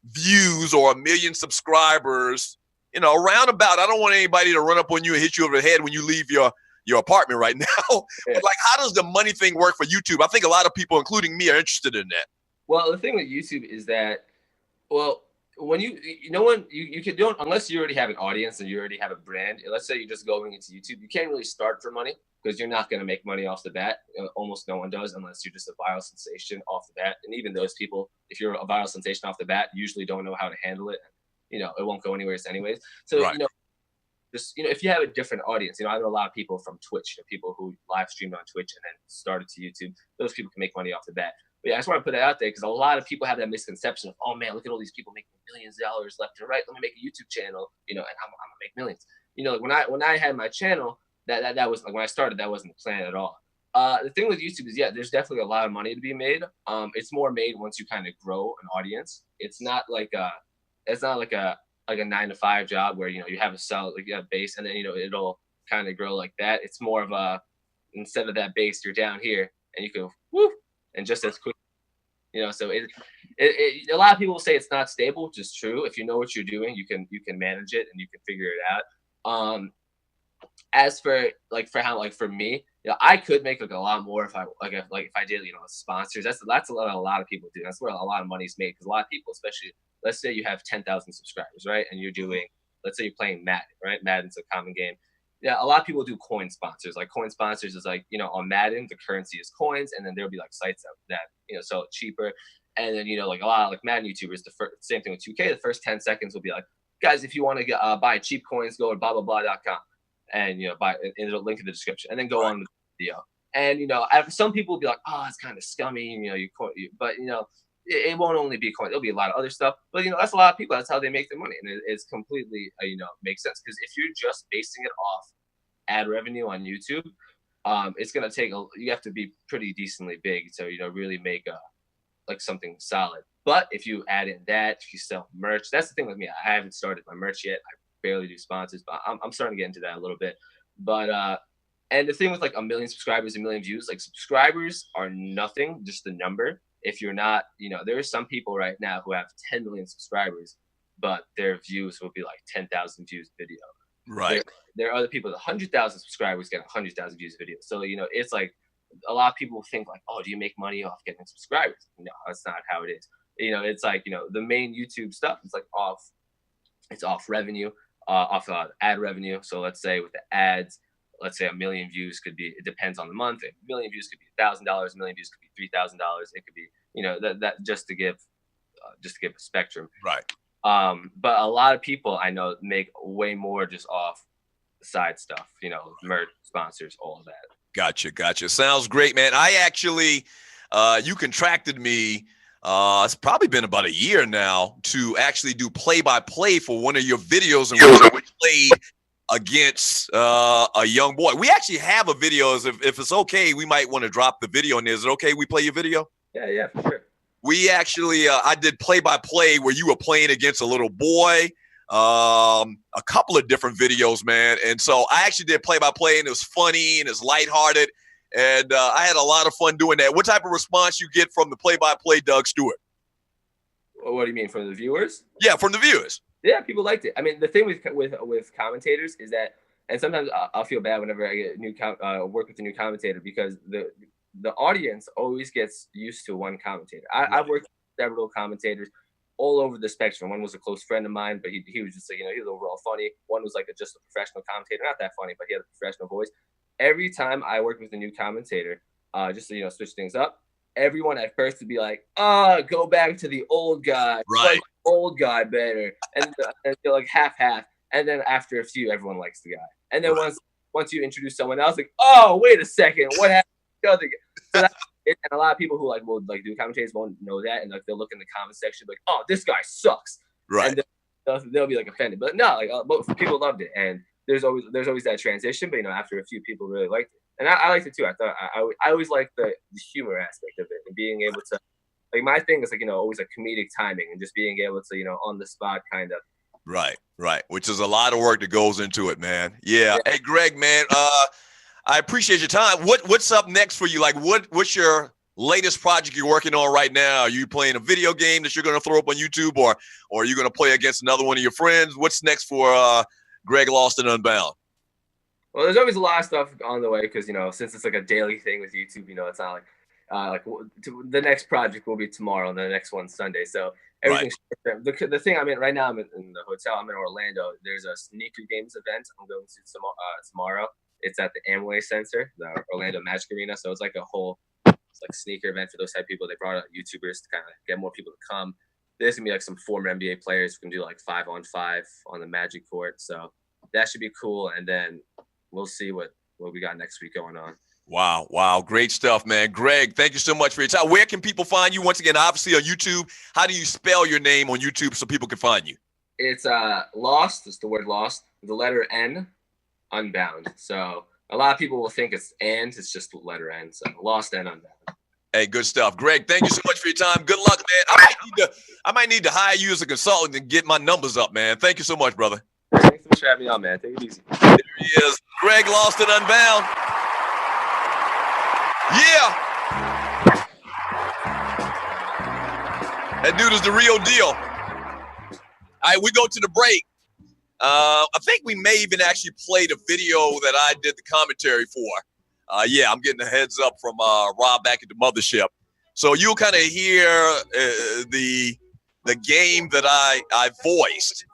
views or 1 million subscribers, roundabout, I don't want anybody to run up on you and hit you over the head when you leave your apartment right now. But like, how does the money thing work for YouTube? I think a lot of people, including me, are interested in that. Well, the thing with YouTube is that, well, when you can do, unless you already have an audience and you already have a brand. Let's say you're just going into YouTube, you can't really start for money, because you're not going to make money off the bat. Almost no one does, unless you're just a viral sensation off the bat. And even those people, if you're a viral sensation off the bat, usually don't know how to handle it. It won't go anywhere anyways. So, just, if you have a different audience, I know a lot of people from Twitch, people who live streamed on Twitch and then started to YouTube. Those people can make money off the bat. But yeah, I just want to put that out there, because a lot of people have that misconception of, oh man, look at all these people making millions of dollars left and right. Let me make a YouTube channel, and I'm gonna make millions. When I had my channel, that was like, when I started, that wasn't the plan at all. The thing with YouTube is, yeah, there's definitely a lot of money to be made. It's more made once you kind of grow an audience. It's not like a 9-to-5 job where, you know, you have a sell, like you have base, and then, you know, it'll kind of grow like that. It's more of a, instead of that base, you're down here and you go whoop, and just as quick, you know. So a lot of people say it's not stable, which is true. If you know what you're doing, you can manage it and you can figure it out. As for for me, you know, I could make like a lot more if I did, you know, sponsors. That's what a lot of people do. That's where a lot of money's made, because a lot of people, especially, let's say you have 10,000 subscribers, right? And you're doing, let's say you're playing Madden, right? Madden's a common game. Yeah, a lot of people do coin sponsors. Like coin sponsors is like, you know, on Madden, the currency is coins, and then there'll be like sites that you know, sell it cheaper. And then, you know, like a lot of like Madden YouTubers, same thing with 2K, the first 10 seconds will be like, guys, if you want to buy cheap coins, go to blah, blah, blah.com. And, you know, and it'll link in the description, and then go on the video. And, you know, some people will be like, oh, it's kind of scummy, you know, but, you know, it won't only be coins. There'll be a lot of other stuff. But, you know, that's a lot of people. That's how they make their money. And it's completely, you know, makes sense. Because if you're just basing it off ad revenue on YouTube, it's going to take, you have to be pretty decently big to, you know, really make like something solid. But if you add in that, if you sell merch, that's the thing with me. I haven't started my merch yet. I barely do sponsors, but I'm starting to get into that a little bit. But and the thing with like 1 million subscribers, 1 million views, like subscribers are nothing, just the number. If you're not, you know, there are some people right now who have 10 million subscribers, but their views will be like 10,000 views video. Right. There are other people with 100,000 subscribers get 100,000 views video. So, you know, it's like a lot of people think like, oh, do you make money off getting subscribers? No, that's not how it is. You know, it's like, you know, the main YouTube stuff is like off revenue, off ad revenue. So let's say with the ads, let's say 1 million views could be, it depends on the month. 1 million views could be $1,000. 1 million views could be $3,000. It could be, you know, that just to give a spectrum. Right. But a lot of people I know make way more just off side stuff, you know, merch, sponsors, all of that. Gotcha. Sounds great, man. I actually, you contracted me, it's probably been about a year now, to actually do play-by-play for one of your videos, and we played against a young boy. We actually have a video. If it's okay, we might want to drop the video in there. Is it okay we play your video? Yeah, for sure. We actually, I did play-by-play where you were playing against a little boy, a couple of different videos, man. And so I actually did play-by-play, and it was funny and it's lighthearted. And I had a lot of fun doing that. What type of response you get from the play-by-play, Doug Stewart? What do you mean, from the viewers? Yeah, from the viewers. Yeah, people liked it. I mean, the thing with commentators is that, and sometimes I'll feel bad whenever I get work with a new commentator, because the audience always gets used to one commentator. I've worked with several commentators all over the spectrum. One was a close friend of mine, but he was just like, you know, he was overall funny. One was like just a professional commentator, not that funny, but he had a professional voice. Every time I work with a new commentator, just to, you know, switch things up, everyone at first would be like, go back to the old guy. Right. Like old guy better. And they're like half. And then after a few, everyone likes the guy. And then once you introduce someone else, like, oh, wait a second, what happened to the other guy? So and a lot of people who like will like do commentators won't know that, and like they'll look in the comment section like, oh, this guy sucks. Right. And they'll be like offended. But no, like but people loved it. And there's always that transition, but you know, after a few people really liked it, and I liked it too. I thought I always liked the humor aspect of it, and being able to, like, my thing is like, you know, always like comedic timing and just being able to, you know, on the spot kind of. Right. Which is a lot of work that goes into it, man. Yeah. Hey, Greg, man, I appreciate your time. What's up next for you? Like, what's your latest project you're working on right now? Are you playing a video game that you're going to throw up on YouTube, or are you going to play against another one of your friends? What's next for Greg Lost and Unbound? Well, there's always a lot of stuff on the way, because, you know, since it's like a daily thing with YouTube, you know, it's not like the next project will be tomorrow and the next one's Sunday. So everything's the thing I'm in right now, I'm in the hotel. I'm in Orlando. There's a sneaker games event I'm going to tomorrow. It's at the Amway Center, the Orlando Magic Arena. So it's like a whole like sneaker event for those type of people. They brought out YouTubers to kind of get more people to come. There's gonna be like some former NBA players who can do like 5-on-5 on the Magic court. So that should be cool. And then we'll see what we got next week going on. Wow. Great stuff, man. Greg, thank you so much for your time. Where can people find you? Once again, obviously on YouTube. How do you spell your name on YouTube so people can find you? It's Lost. It's the word Lost. The letter N, Unbound. So A lot of people will think it's and. It's just the letter N. So Lost and Unbound. Hey, good stuff. Greg, thank you so much for your time. Good luck, man. I might need to hire you as a consultant and get my numbers up, man. Thank you so much, brother. Thanks so much for having me on, man. Take it easy. There he is. Greg, Lost and Unbound. Yeah. That dude is the real deal. All right, we go to the break. I think we may even actually play the video that I did the commentary for. Yeah, I'm getting a heads up from Rob back at the mothership. So you'll kind of hear the game that I voiced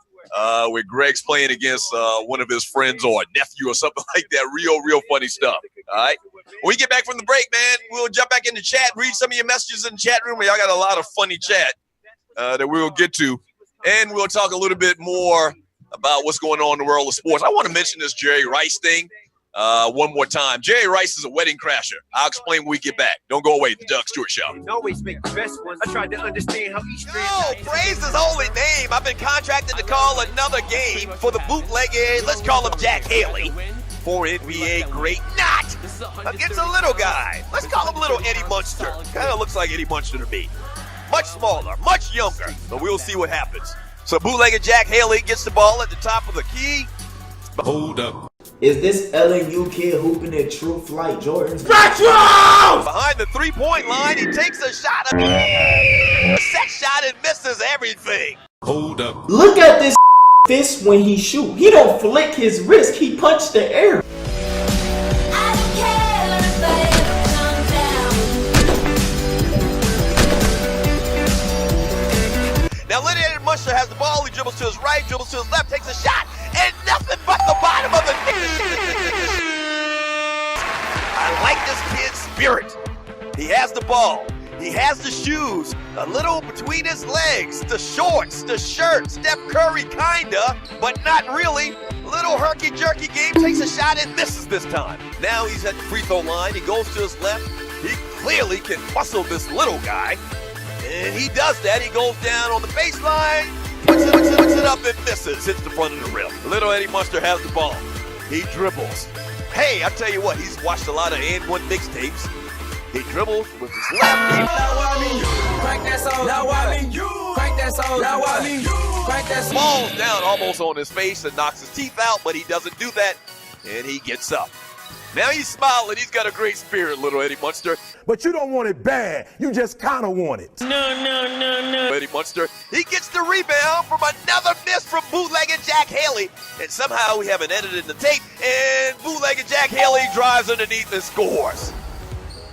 where Greg's playing against one of his friends or a nephew or something like that. Real funny stuff. All right. When we get back from the break, man, we'll jump back in the chat, read some of your messages in the chat room. Y'all got a lot of funny chat that we'll get to. And we'll talk a little bit more about what's going on in the world of sports. I want to mention this Jerry Rice thing one more time. Jerry Rice is a wedding crasher. I'll explain when we get back. Don't go away. The Doug Stewart Show. Always make the best ones. I tried to understand how each strand. No, praise his holy name. I've been contracted to call another game for the bootlegger. Let's call him Jack Haley. For NBA great not against a little guy. Let's call him little Eddie Munster. Kind of looks like Eddie Munster to me. Much smaller, much younger. But we'll see what happens. So bootlegger Jack Haley gets the ball at the top of the key. Hold up. Is this LNU kid hooping at Truth like Jordans? Behind the three-point line, he takes a shot. A set shot and misses everything. Hold up. Look at this fist when he shoot. He don't flick his wrist. He punched the air. Now Leonard Munster has the ball. He dribbles to his right, dribbles to his left, takes a shot, and nothing but the bottom of the net. I like this kid's spirit. He has the ball. He has the shoes, a little between his legs, the shorts, the shirt, Steph Curry kinda, but not really. Little herky-jerky game, takes a shot and misses this time. Now he's at the free throw line. He goes to his left. He clearly can muscle this little guy. And he does that. He goes down on the baseline, puts it up and misses. Hits the front of the rim. Little Eddie Munster has the ball. He dribbles. Hey, I tell you what, he's watched a lot of And One mixtapes. He dribbles with his left. Crank that song. Now I mean you. Crank that song. Now I mean you. Crank that song. Falls down almost on his face and knocks his teeth out, but he doesn't do that. And he gets up. Now he's smiling. He's got a great spirit, little Eddie Munster. But you don't want it bad. You just kind of want it. No. Eddie Munster. He gets the rebound from another miss from bootlegger Jack Haley. And somehow we haven't edited the tape. And bootlegger Jack Haley drives underneath and scores.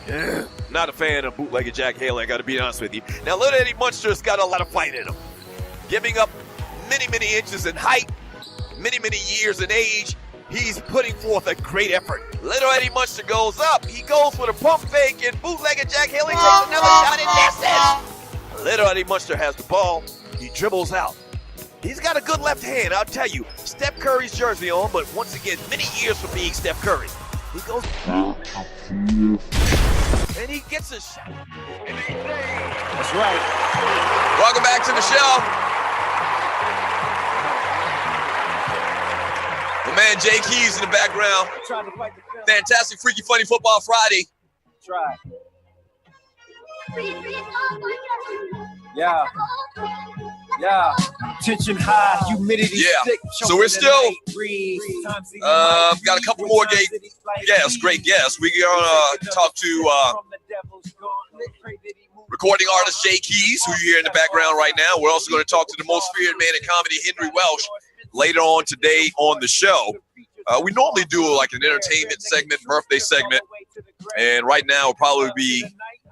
Yeah. Not a fan of bootlegger Jack Haley, I got to be honest with you. Now, little Eddie Munster's got a lot of fight in him. Giving up many inches in height, many years in age. He's putting forth a great effort. Little Eddie Munster goes up. He goes for the pump fake, and bootlegger Jack Haley takes another shot and misses. Little Eddie Munster has the ball. He dribbles out. He's got a good left hand, I'll tell you. Steph Curry's jersey on, but once again, many years from being Steph Curry. He goes, and he gets a shot. That's right. Welcome back to the show. My man Jay Keys in the background. Fantastic, freaky, funny football Friday. Try. Yeah. Tension high, humidity thick. So we're still got a couple more great guests. We're gonna talk to recording artist Jay Keys, who you hear in the background right now. We're also going to talk to the most feared man in comedy, Henry Welsh, later on today on the show. We normally do like an entertainment segment, birthday segment, and right now will probably be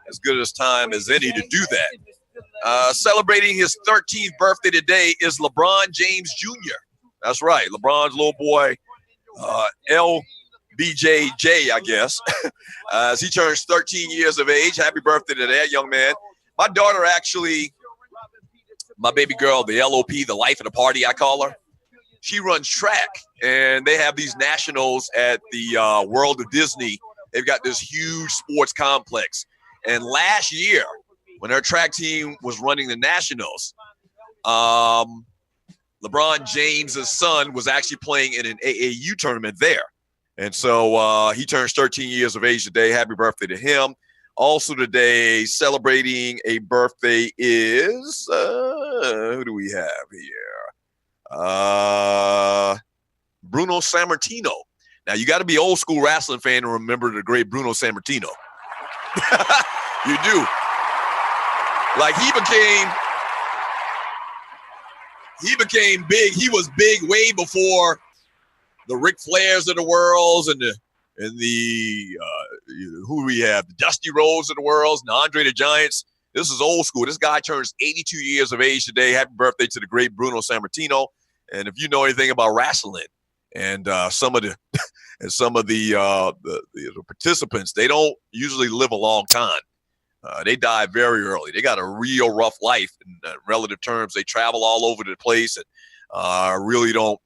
as good a time as any to do that. Celebrating his 13th birthday today is LeBron James Jr. That's right, LeBron's little boy, LBJJ, I guess, as he turns 13 years of age. Happy birthday to that young man. My daughter actually, my baby girl, the LOP, the life of the party, I call her. She runs track, and they have these nationals at the World of Disney. They've got this huge sports complex. And last year, when her track team was running the nationals, LeBron James' son was actually playing in an AAU tournament there. And so he turns 13 years of age today. Happy birthday to him. Also today, celebrating a birthday is, who do we have here? Bruno Sammartino. Now, you got to be old school wrestling fan to remember the great Bruno Sammartino. You do. Like, he became big. He was big way before the Ric Flairs of the world and the who we have, the Dusty Rhodes of the world, and the Andre the Giants. This is old school. This guy turns 82 years of age today. Happy birthday to the great Bruno Sammartino. And if you know anything about wrestling and some of the participants, they don't usually live a long time. They die very early. They got a real rough life in relative terms. They travel all over the place and really don't,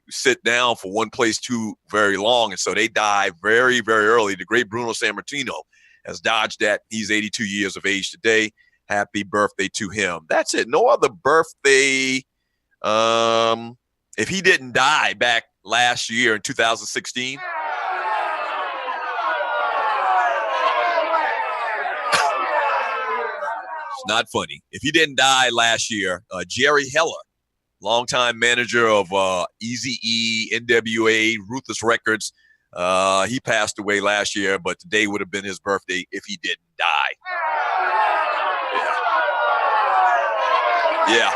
sit down for one place too very long. And so they die very, very early. The great Bruno Sammartino has dodged that. He's 82 years of age today. Happy birthday to him. That's it. No other birthday. If he didn't die back last year in 2016. It's not funny. If he didn't die last year, Jerry Heller, longtime manager of Eazy-E, NWA, Ruthless Records, he passed away last year, but today would have been his birthday if he didn't die. Yeah.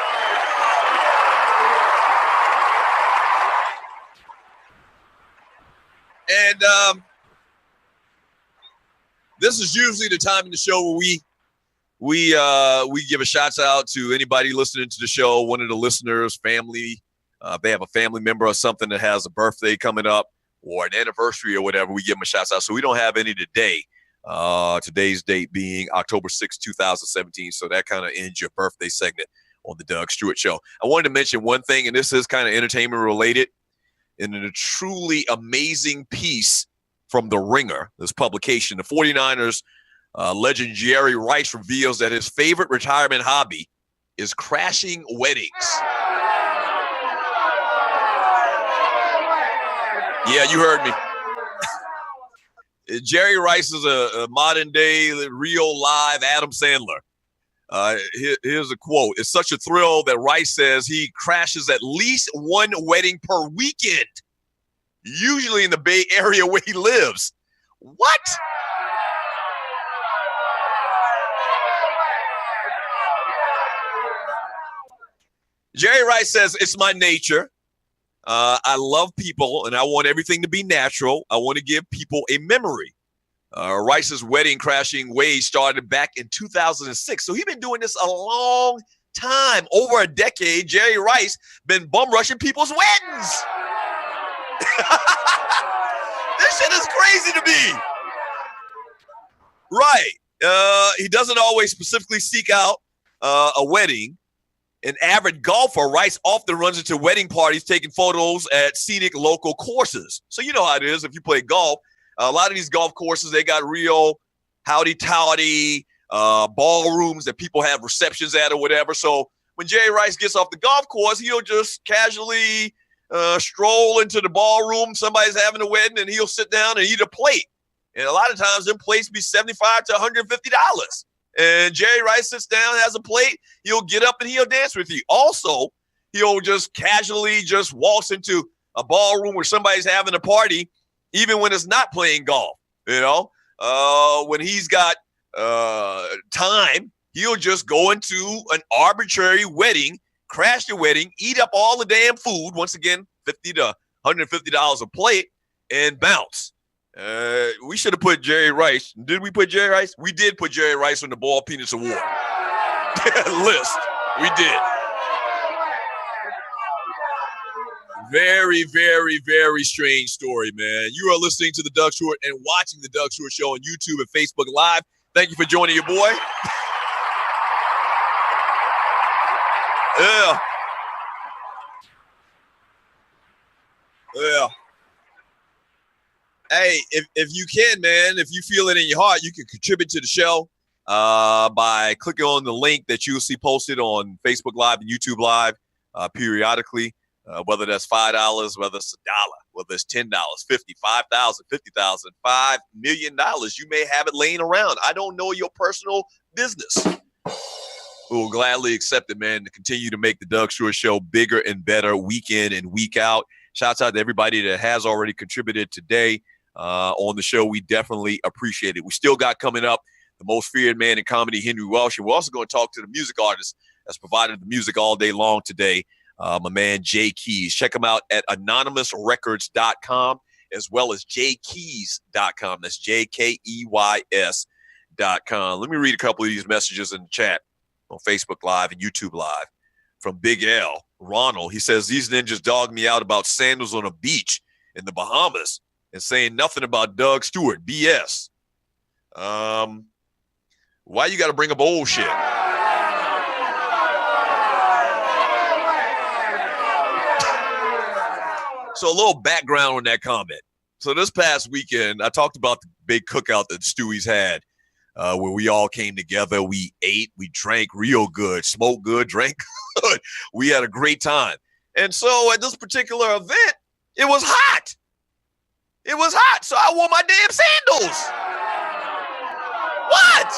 And this is usually the time in the show where we give a shout out to anybody listening to the show, one of the listeners, family. If they have a family member or something that has a birthday coming up or an anniversary or whatever, we give them a shout out. So we don't have any today. Today's date being October 6, 2017. So that kind of ends your birthday segment on the Doug Stewart Show. I wanted to mention one thing, and this is kind of entertainment related. In a truly amazing piece from The Ringer, this publication, the 49ers legend Jerry Rice reveals that his favorite retirement hobby is crashing weddings. Yeah, you heard me. Jerry Rice is a modern day, real live Adam Sandler. Here's a quote. It's such a thrill that Rice says he crashes at least one wedding per weekend, usually in the Bay Area where he lives. What? Jerry Rice says, it's my nature. I love people and I want everything to be natural. I want to give people a memory. Rice's wedding crashing ways started back in 2006. So he's been doing this a long time, over a decade. Jerry Rice been bum rushing people's weddings. This shit is crazy to me. Right. He doesn't always specifically seek out a wedding. An avid golfer, Rice often runs into wedding parties taking photos at scenic local courses. So you know how it is if you play golf. A lot of these golf courses, they got real howdy-towdy ballrooms that people have receptions at or whatever. So when Jerry Rice gets off the golf course, he'll just casually stroll into the ballroom. Somebody's having a wedding, and he'll sit down and eat a plate. And a lot of times, them plates be $75 to $150. And Jerry Rice sits down, has a plate. He'll get up and he'll dance with you. Also, he'll just casually just waltz into a ballroom where somebody's having a party, even when it's not playing golf. When he's got time, he'll just go into an arbitrary wedding, crash the wedding, eat up all the damn food. Once again, $50 to $150 a plate, and bounce. We should have put Jerry Rice. Did we put Jerry Rice? We did put Jerry Rice on the Ball Penis Award list. We did. Very, very, very strange story, man. You are listening to the Doug Stewart and watching the Doug Stewart Show on YouTube and Facebook Live. Thank you for joining your boy. Yeah. Yeah. Hey, if you can, man, if you feel it in your heart, you can contribute to the show by clicking on the link that you'll see posted on Facebook Live and YouTube Live periodically, whether that's $5, whether it's $1. whether it's $10, $50, $5,000, $50,000, $5 million. You may have it laying around. I don't know your personal business. We will gladly accept it, man, to continue to make the Doug Stewart Show bigger and better week in and week out. Shouts out to everybody that has already contributed today on the show. We definitely appreciate it. We still got coming up the most feared man in comedy, Henry Welsh. And we're also going to talk to the music artist that's provided the music all day long today, my man Jay Keys. Check him out at anonymousrecords.com as well as jkeys.com. That's JKEYS.com. Let me read a couple of these messages in the chat on Facebook Live and YouTube Live from Big L. Ronald, he says, these ninjas dogged me out about sandals on a beach in the Bahamas and saying nothing about Doug Stewart. BS. Why you got to bring up old shit? So a little background on that comment. So this past weekend, I talked about the big cookout that Stewie's had, where we all came together. We ate, we drank real good, smoked good, drank good. We had a great time. And so at this particular event, it was hot. It was hot. So I wore my damn sandals. What?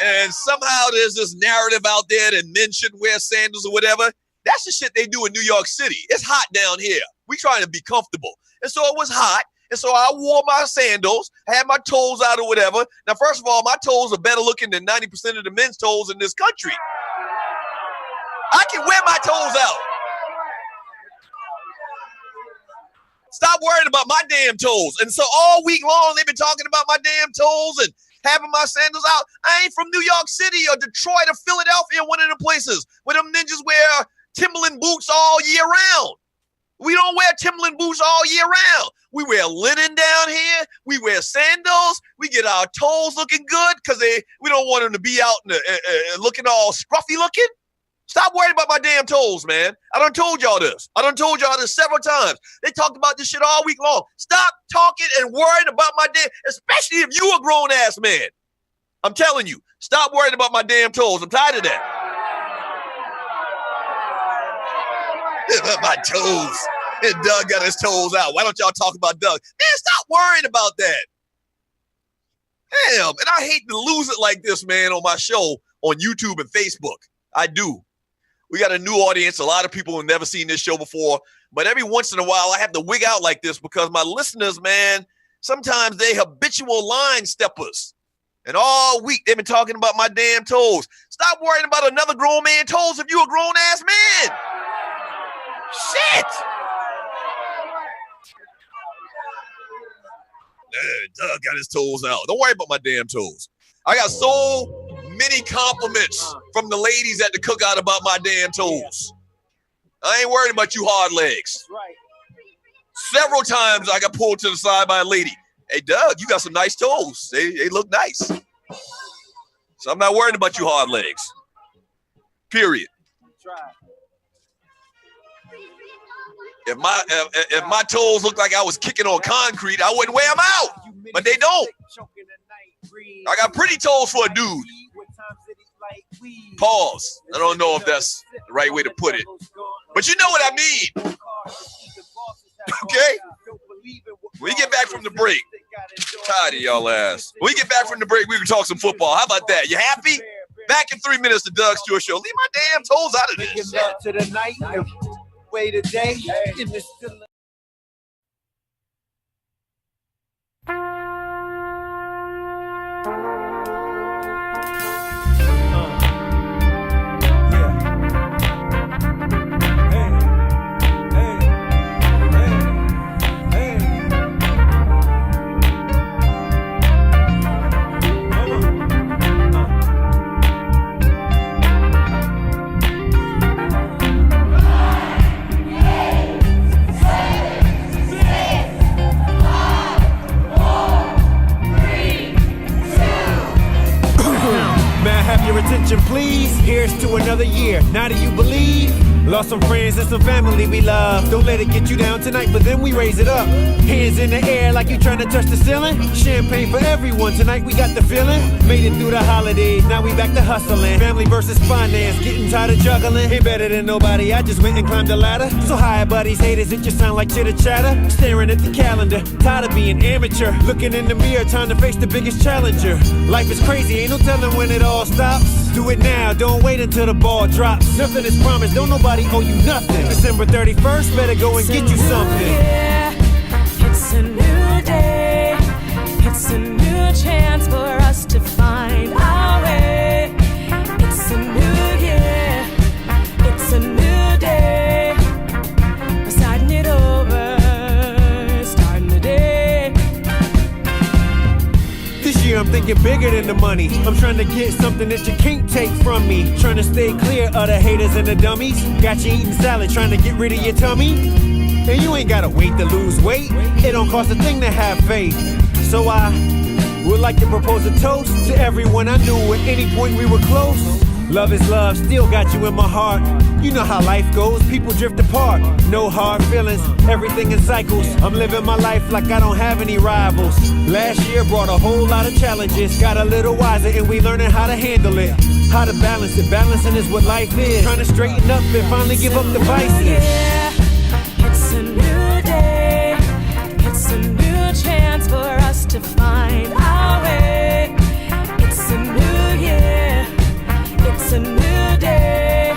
And somehow there's this narrative out there that men shouldn't wear sandals or whatever. That's the shit they do in New York City. It's hot down here. We trying to be comfortable. And so it was hot. And so I wore my sandals, had my toes out or whatever. Now, first of all, my toes are better looking than 90% of the men's toes in this country. I can wear my toes out. Stop worrying about my damn toes. And so all week long, they've been talking about my damn toes and having my sandals out. I ain't from New York City or Detroit or Philadelphia, one of the places where them ninjas wear Timberland boots all year round. We don't wear Timberland boots all year round. We wear linen down here. We wear sandals. We get our toes looking good because we don't want them to be out looking all scruffy looking. Stop worrying about my damn toes, man. I done told y'all this. I done told y'all this several times. They talked about this shit all week long. Stop talking and worrying about my damn, especially if you a grown-ass man. I'm telling you, stop worrying about my damn toes. I'm tired of that. About my toes. And Doug got his toes out. Why don't y'all talk about Doug? Man, stop worrying about that. Damn, and I hate to lose it like this, man, on my show on YouTube and Facebook. I do. We got a new audience. A lot of people have never seen this show before. But every once in a while, I have to wig out like this because my listeners, man, sometimes they habitual line steppers. And all week, they've been talking about my damn toes. Stop worrying about another grown man's toes if you a grown-ass man. Shit! Doug got his toes out. Don't worry about my damn toes. I got so many compliments from the ladies at the cookout about my damn toes. I ain't worried about you hard legs. Several times I got pulled to the side by a lady. Hey, Doug, you got some nice toes. They look nice. So I'm not worried about you hard legs. Period. If my toes looked like I was kicking on concrete, I wouldn't wear them out. But they don't. I got pretty toes for a dude. Pause. I don't know if that's the right way to put it. But you know what I mean. Okay? When we get back from the break, tired of y'all ass. When we get back from the break, we can talk some football. How about that? You happy? Back in 3 minutes, the Doug Stewart Show. Leave my damn toes out of this. To the night and way today. Attention, please. Here's to another year. Now do you believe? Lost some friends and some family we love. Don't let it get you down tonight, but then we raise it up. Hands in the air like you trying to touch the ceiling. Champagne for everyone, tonight we got the feeling. Made it through the holidays, now we back to hustling. Family versus finance, getting tired of juggling. Ain't better than nobody, I just went and climbed the ladder. So hi buddies, haters, it just sound like chitter chatter. Staring at the calendar, tired of being amateur. Looking in the mirror, time to face the biggest challenger. Life is crazy, ain't no telling when it all stops. Do it now, don't wait until the ball drops. Nothing is promised, don't nobody owe you nothing. December 31st, better go and get you something. It's a new day. It's a new chance for us to find our way. It's a new year. It's a new day. We're starting it over. Starting the day. This year I'm thinking bigger than the money. I'm trying to get something that you can't take from me. Trying to stay clear of the haters and the dummies. Got you eating salad, trying to get rid of your tummy. And you ain't gotta wait to lose weight. It don't cost a thing to have faith. So I would like to propose a toast to everyone I knew at any point we were close. Love is love, still got you in my heart. You know how life goes, people drift apart. No hard feelings, everything in cycles. I'm living my life like I don't have any rivals. Last year brought a whole lot of challenges. Got a little wiser and we learning how to handle it. How to balance it, balancing is what life is. Trying to straighten up and finally give up the vices. It's a new day. It's a new chance for us to find our way. It's a new year. It's a new day.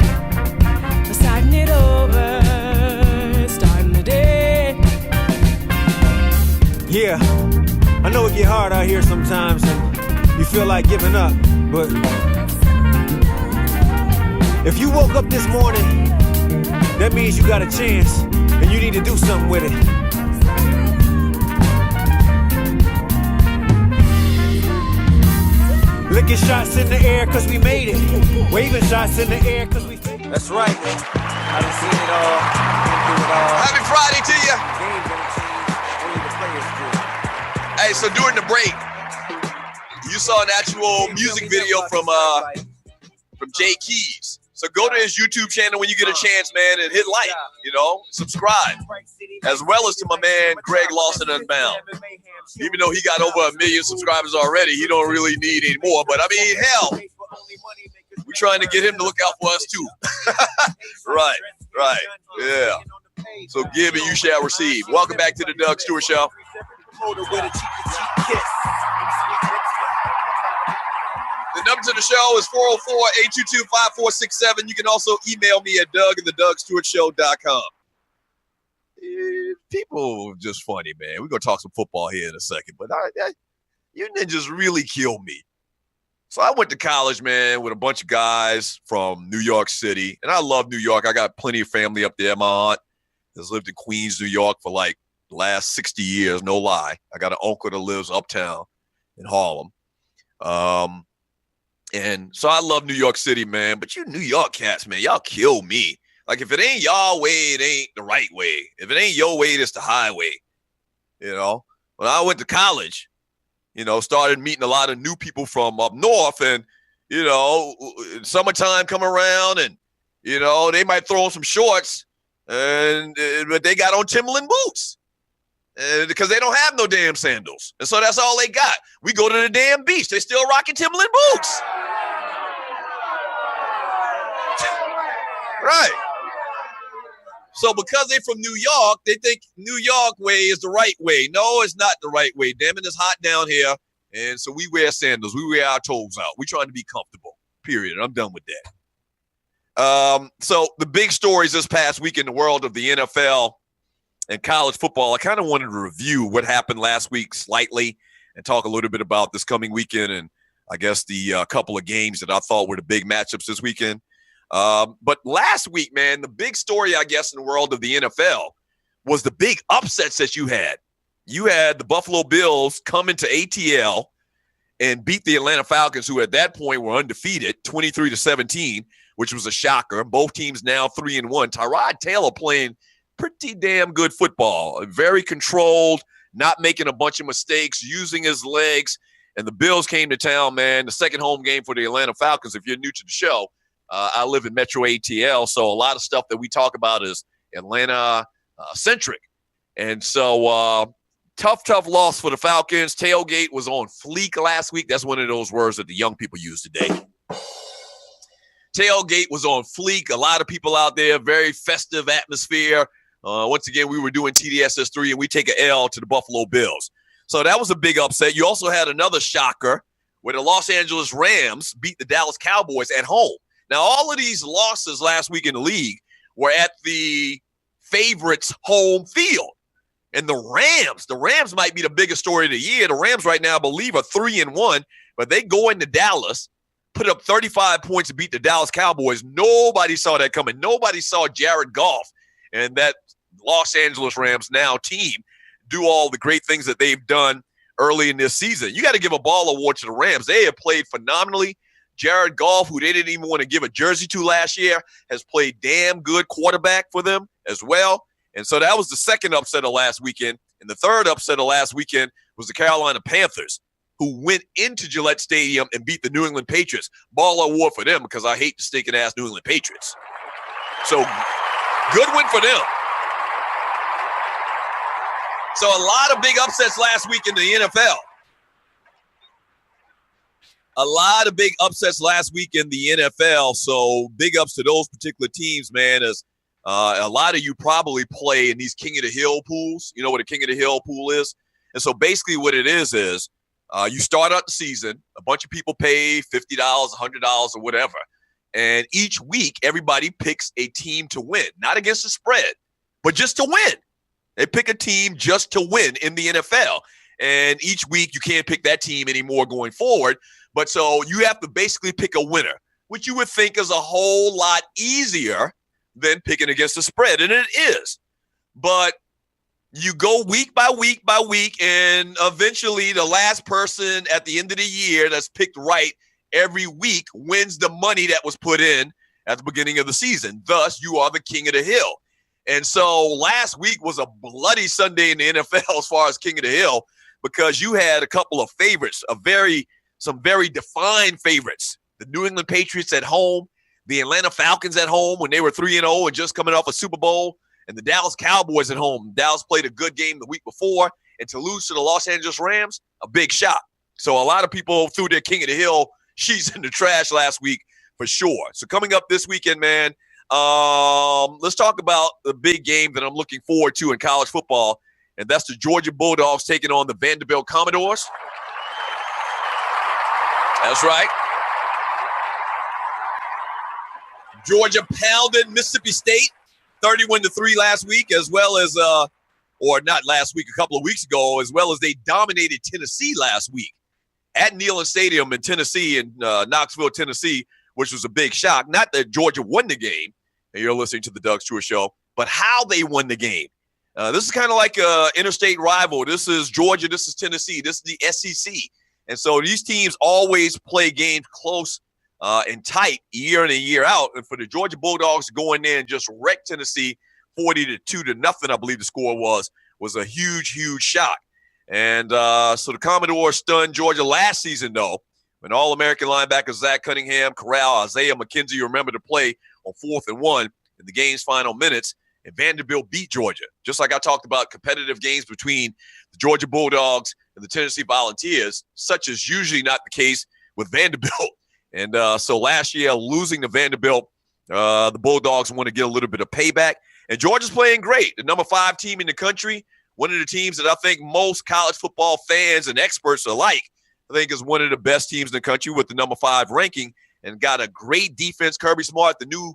We're starting it over. Starting the day. Yeah, I know it get hard out here sometimes and you feel like giving up, but if you woke up this morning, that means you got a chance and you need to do something with it. Licking shots in the air cause we made it. Waving shots in the air cause we made it. That's right. I done seen it all. Happy Friday to you. Hey, so during the break, you saw an actual music video from Jay Keys. So go to his YouTube channel when you get a chance, man, and hit like, subscribe. As well as to my man, Greg LostNUnbound. Even though he got over 1 million subscribers already, he don't really need any more. But I mean, hell, we're trying to get him to look out for us too. Right, yeah. So give and you shall receive. Welcome back to the Doug Stewart Show. The number to the show is 404-822-5467. You can also email me at doug@thedugstewartshow.com. People are just funny, man. We're going to talk some football here in a second, but you ninjas really kill me. So I went to college, man, with a bunch of guys from New York City, and I love New York. I got plenty of family up there. My aunt has lived in Queens, New York for like the last 60 years, no lie. I got an uncle that lives uptown in Harlem. And so I love New York City, man. But you New York cats, man, y'all kill me. Like, if it ain't y'all way, it ain't the right way. If it ain't your way, it's the highway. When I went to college, started meeting a lot of new people from up north. And, summertime come around and, they might throw on some shorts. But they got on Timberland boots. Because they don't have no damn sandals. And so that's all they got. We go to the damn beach. They still rocking Timberland boots. Right. So because they're from New York, they think New York way is the right way. No, it's not the right way. Damn it, it's hot down here. And so we wear sandals. We wear our toes out. We're trying to be comfortable. Period. I'm done with that. So the big stories this past week in the world of the NFL and college football, I kind of wanted to review what happened last week slightly and talk a little bit about this coming weekend and I guess the couple of games that I thought were the big matchups this weekend. But last week, man, the big story, I guess, in the world of the NFL was the big upsets that you had. You had the Buffalo Bills come into ATL and beat the Atlanta Falcons, who at that point were undefeated, 23-17, which was a shocker. Both teams now 3-1. Tyrod Taylor playing pretty damn good football, very controlled, not making a bunch of mistakes, using his legs. And the Bills came to town, man. The second home game for the Atlanta Falcons, if you're new to the show, I live in Metro ATL, so a lot of stuff that we talk about is Atlanta-centric. And so tough loss for the Falcons. Tailgate was on fleek last week. That's one of those words that the young people use today. Tailgate was on fleek. A lot of people out there, very festive atmosphere. Once again, we were doing TDSS3, and we take an L to the Buffalo Bills. So that was a big upset. You also had another shocker where the Los Angeles Rams beat the Dallas Cowboys at home. Now, all of these losses last week in the league were at the favorites' home field. And the Rams might be the biggest story of the year. The Rams right now, I believe, are 3-1, but they go into Dallas, put up 35 points to beat the Dallas Cowboys. Nobody saw that coming. Nobody saw Jared Goff and that Los Angeles Rams now team do all the great things that they've done early in this season. You got to give a ball award to the Rams. They have played phenomenally. Jared Goff, who they didn't even want to give a jersey to last year, has played damn good quarterback for them as well. And so that was the second upset of last weekend. And the third upset of last weekend was the Carolina Panthers, who went into Gillette Stadium and beat the New England Patriots. Ball award for them because I hate the stinking-ass New England Patriots. So good win for them. So a lot of big upsets last week in the NFL. A lot of big upsets last week in the NFL. So big ups to those particular teams, man, as a lot of you probably play in these King of the Hill pools. You know what a King of the Hill pool is? And so basically what it is you start out the season, a bunch of people pay $50, $100 or whatever. And each week, everybody picks a team to win, not against the spread, but just to win. They pick a team just to win in the NFL. And each week, you can't pick that team anymore going forward. But so you have to basically pick a winner, which you would think is a whole lot easier than picking against the spread. And it is. But you go week by week by week, and eventually the last person at the end of the year that's picked right every week wins the money that was put in at the beginning of the season. Thus, you are the King of the Hill. And so last week was a bloody Sunday in the NFL as far as King of the Hill, because you had a couple of favorites, some very defined favorites. The New England Patriots at home, the Atlanta Falcons at home when they were 3-0 and just coming off a Super Bowl, and the Dallas Cowboys at home. Dallas played a good game the week before, and to lose to the Los Angeles Rams, a big shock. So a lot of people threw their King of the Hill sheets in the trash last week for sure. So coming up this weekend, man, let's talk about the big game that I'm looking forward to in college football, and that's the Georgia Bulldogs taking on the Vanderbilt Commodores. That's right. Georgia pounded Mississippi State 31-3 last week, as well as, or not last week, a couple of weeks ago, as well as they dominated Tennessee last week at Neyland Stadium in Tennessee, in Knoxville, Tennessee, which was a big shock. Not that Georgia won the game, and you're listening to the Doug Stewart Show, but how they won the game. This is kind of like an interstate rival. This is Georgia. This is Tennessee. This is the SEC. And so these teams always play games close and tight year in and year out. And for the Georgia Bulldogs to go in there and just wreck Tennessee 40-2-0, I believe the score was a huge, huge shock. And so the Commodores stunned Georgia last season, though, when All-American linebackers Zach Cunningham, Corral, Isaiah McKenzie, you remember to play on 4th and 1 in the game's final minutes, and Vanderbilt beat Georgia. Just like I talked about competitive games between the Georgia Bulldogs and the Tennessee Volunteers, such is usually not the case with Vanderbilt. And so last year, losing to Vanderbilt, the Bulldogs want to get a little bit of payback. And Georgia's playing great. The number 5 team in the country, one of the teams that I think most college football fans and experts alike, I think is one of the best teams in the country with the number 5 ranking, and got a great defense. Kirby Smart, the new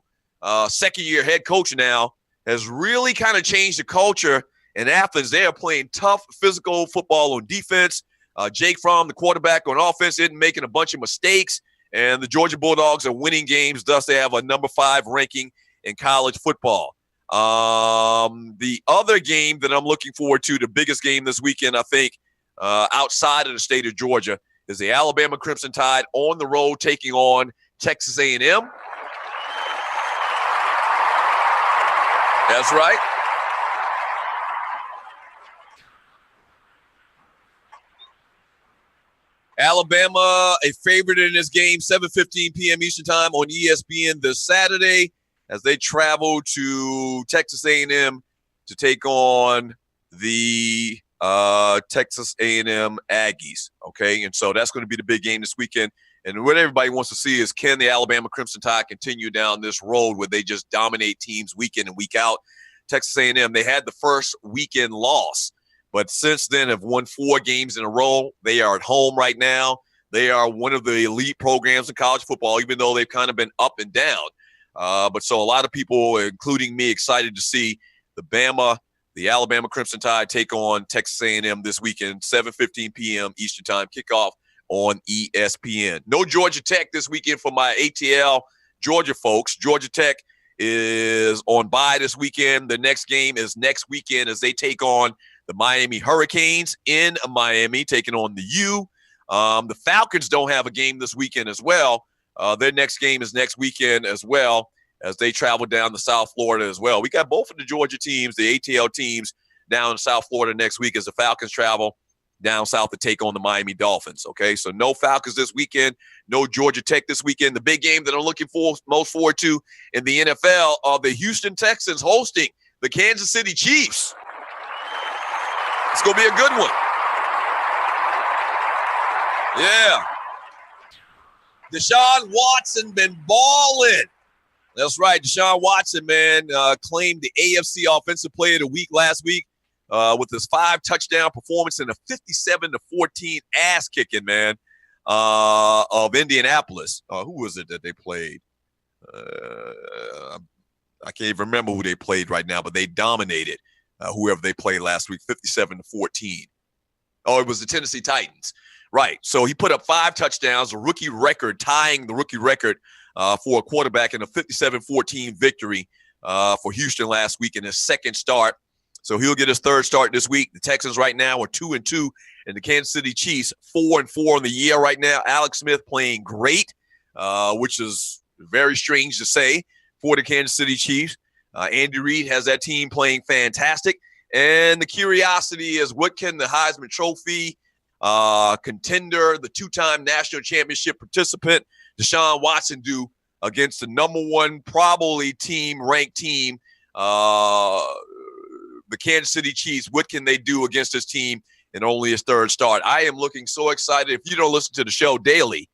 second-year head coach now, has really kind of changed the culture in Athens. They are playing tough, physical football on defense. Jake Fromm, the quarterback on offense, isn't making a bunch of mistakes. And the Georgia Bulldogs are winning games. Thus, they have a number 5 ranking in college football. The other game that I'm looking forward to, the biggest game this weekend, I think, outside of the state of Georgia, is the Alabama Crimson Tide on the road taking on Texas A&M. That's right. Alabama, a favorite in this game, 7:15 p.m. Eastern Time on ESPN this Saturday as they travel to Texas A&M to take on the Texas A&M Aggies, okay? And so that's going to be the big game this weekend. And what everybody wants to see is, can the Alabama Crimson Tide continue down this road where they just dominate teams week in and week out? Texas A&M, they had the first weekend loss, but since then have won 4 games in a row. They are at home right now. They are one of the elite programs in college football, even though they've kind of been up and down. But so a lot of people, including me, excited to see the Alabama Crimson Tide take on Texas A&M this weekend, 7:15 p.m. Eastern Time, kickoff on ESPN. No Georgia Tech this weekend for my ATL Georgia folks. Georgia Tech is on bye this weekend. The next game is next weekend as they take on the Miami Hurricanes in Miami, taking on the U. The Falcons don't have a game this weekend as well. Their next game is next weekend as well as they travel down to South Florida as well. We got both of the Georgia teams, the ATL teams, down in South Florida next week as the Falcons travel down south to take on the Miami Dolphins, okay? So no Falcons this weekend, no Georgia Tech this weekend. The big game that I'm looking most forward to in the NFL are the Houston Texans hosting the Kansas City Chiefs. It's going to be a good one. Yeah. Deshaun Watson been balling. That's right. Deshaun Watson, man, claimed the AFC Offensive Player of the Week last week with his 5-touchdown performance and a 57-14 ass kicking, man, of Indianapolis. Who was it that they played? I can't even remember who they played right now, but they dominated whoever they played last week, 57-14. Oh, it was the Tennessee Titans. Right. So he put up 5 touchdowns, a rookie record, tying the rookie record for a quarterback in a 57-14 victory for Houston last week in his second start. So he'll get his third start this week. The Texans right now are 2-2, and the Kansas City Chiefs 4-4 in the year right now. Alex Smith playing great, which is very strange to say for the Kansas City Chiefs. Andy Reid has that team playing fantastic. And the curiosity is, what can the Heisman Trophy contender, the 2-time national championship participant, Deshaun Watson, do against the number 1 probably ranked team, the Kansas City Chiefs? What can they do against this team in only his third start? I am looking so excited. If you don't listen to the show daily,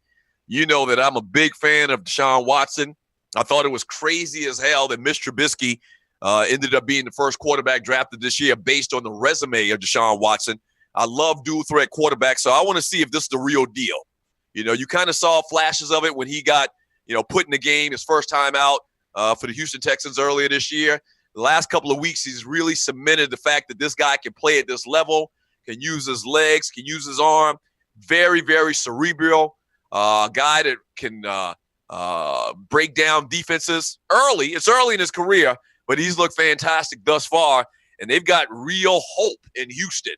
you know that I'm a big fan of Deshaun Watson. I thought it was crazy as hell that Mitch Trubisky ended up being the first quarterback drafted this year based on the resume of Deshaun Watson. I love dual threat quarterbacks, so I want to see if this is the real deal. You know, you kind of saw flashes of it when he got, put in the game his first time out for the Houston Texans earlier this year. The last couple of weeks, he's really cemented the fact that this guy can play at this level, can use his legs, can use his arm. Very, very cerebral. Guy that can break down defenses early. It's early in his career, but he's looked fantastic thus far, and they've got real hope in Houston.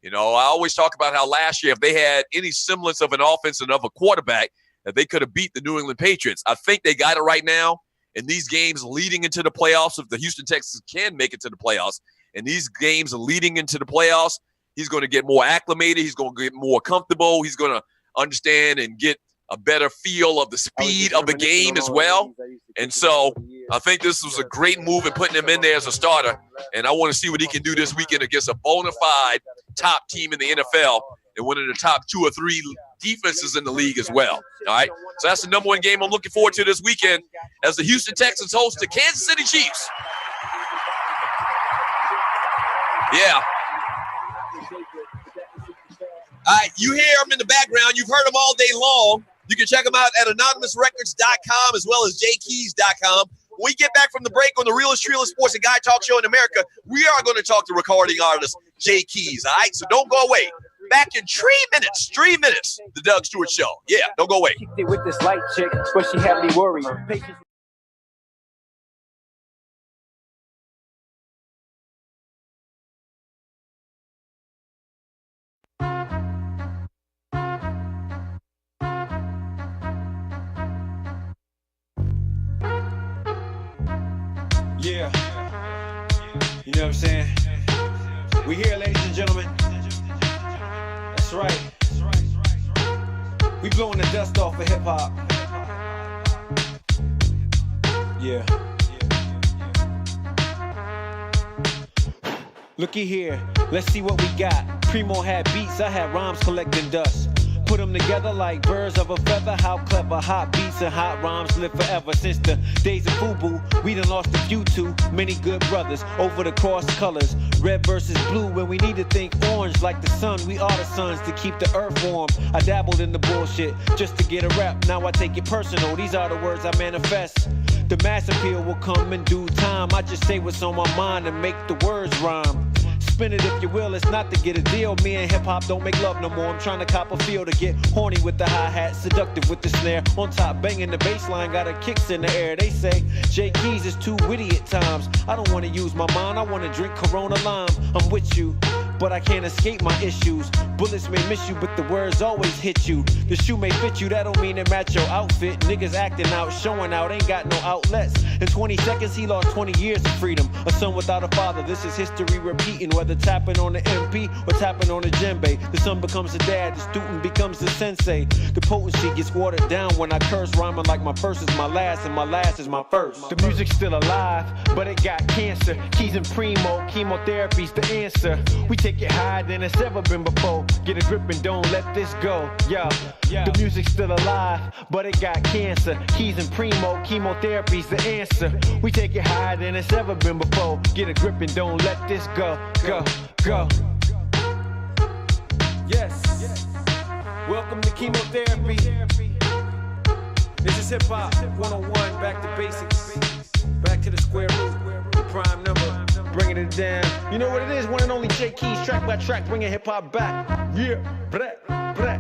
I always talk about how last year, if they had any semblance of an offense and of a quarterback, that they could have beat the New England Patriots. I think they got it right now. In these games leading into the playoffs, if the Houston Texans can make it to the playoffs, and these games leading into the playoffs, he's going to get more acclimated. He's going to get more comfortable. He's going to understand and get a better feel of the speed of the game as well. And so I think this was a great move in putting him in there as a starter. And I want to see what he can do this weekend against a bona fide top team in the NFL and one of the top 2 or 3 defenses in the league as well. All right. So that's the number 1 game I'm looking forward to this weekend as the Houston Texans host the Kansas City Chiefs. Yeah. All right. You hear them in the background. You've heard them all day long. You can check them out at anonymousrecords.com as well as jkeys.com. When we get back from the break on the realest sports and guy talk show in America, we are going to talk to recording artist Jay Keys. All right, so don't go away. Back in 3 minutes. 3 minutes. The Doug Stewart Show. Yeah, don't go away. With this light chick, but she had me worried. Yeah. You know what I'm saying? We here, ladies and gentlemen. That's right. We blowing the dust off of hip hop. Yeah. Looky here, let's see what we got. Primo had beats, I had rhymes collecting dust. Put them together like birds of a feather. How clever, hot beats and hot rhymes live forever. Since the days of FUBU, we done lost a few too many good brothers over the cross colors. Red versus blue when we need to think orange like the sun. We are the suns to keep the earth warm. I dabbled in the bullshit just to get a rep. Now I take it personal, these are the words I manifest. The mass appeal will come in due time. I just say what's on my mind and make the words rhyme. Spin it if you will, it's not to get a deal. Me and hip-hop don't make love no more. I'm trying to cop a feel to get horny with the hi-hat, seductive with the snare. On top, banging the bass line, got a kicks in the air. They say J Keys is too witty at times. I don't want to use my mind, I want to drink Corona Lime. I'm with you, but I can't escape my issues. Bullets may miss you, but the words always hit you. The shoe may fit you, that don't mean it match your outfit. Niggas acting out, showing out, ain't got no outlets. In 20 seconds, he lost 20 years of freedom. A son without a father, this is history repeating. Whether tapping on the MP or tapping on the djembe. The son becomes the dad, the student becomes the sensei. The potency gets watered down when I curse, rhyming like my first is my last and my last is my first. The music's still alive, but it got cancer. Keys and primo, chemotherapy's the answer. We take it higher than it's ever been before. Get a grip and don't let this go. Yeah, the music's still alive, but it got cancer. Keys and primo, chemotherapy's the answer. We take it higher than it's ever been before. Get a grip and don't let this go. Go, go. Yes. Welcome to chemotherapy. This is hip hop 101. Back to basics. Back to the square root. The prime number. Bringing it down. You know what it is? One and only J Keys, track by track, bringing hip hop back. Yeah, brat, brat.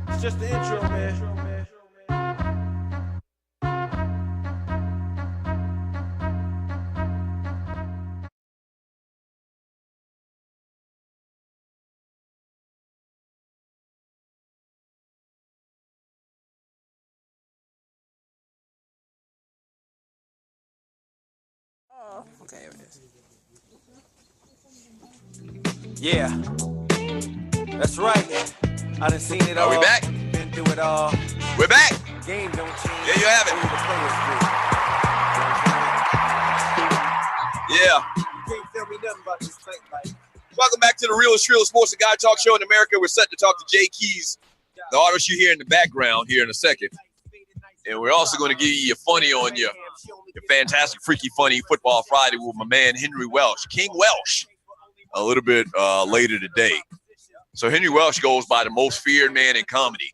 It's just the intro, man. Okay, here it is. Yeah, that's right. I done seen it all. Are we back? Been through it all. We're back. Game don't change. There you have it. Yeah. Welcome back to the realest sports and guy talk show in America. We're set to talk to J Keys, the artist you hear in the background here in a second. And we're also going to give you your funny on your fantastic, freaky, funny Football Friday with my man Henry Welsh, King Welsh, a little bit later today. So Henry Welsh goes by the most feared man in comedy.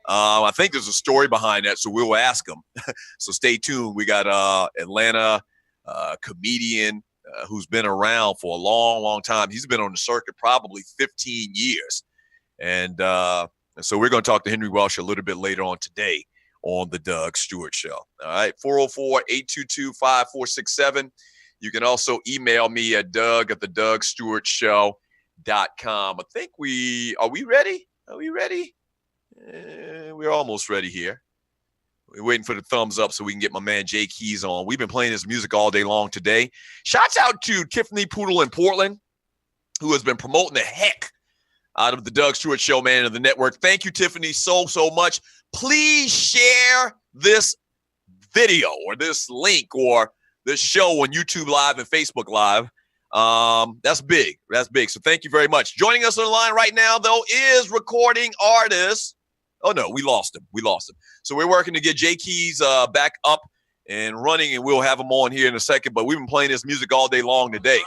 I think there's a story behind that, so we'll ask him. So stay tuned. We got Atlanta comedian who's been around for a long, long time. He's been on the circuit probably 15 years. And so we're going to talk to Henry Welsh a little bit later on today on the Doug Stewart Show. All right, 404-822-5467. You can also email me at doug@thedougstewartshow.com. I think are we ready? Are we ready? We're almost ready here. We're waiting for the thumbs up so we can get my man J Keys on. We've been playing his music all day long today. Shouts out to Tiffany Poodle in Portland, who has been promoting the heck out of the Doug Stewart Show, man, of the network. Thank you, Tiffany, so much. Please share this video or this link or this show on YouTube Live and Facebook Live. That's big. That's big. So thank you very much. Joining us on the line right now, though, is recording artist. Oh, no, we lost him. So we're working to get J Keys back up and running, and we'll have him on here in a second. But we've been playing this music all day long today.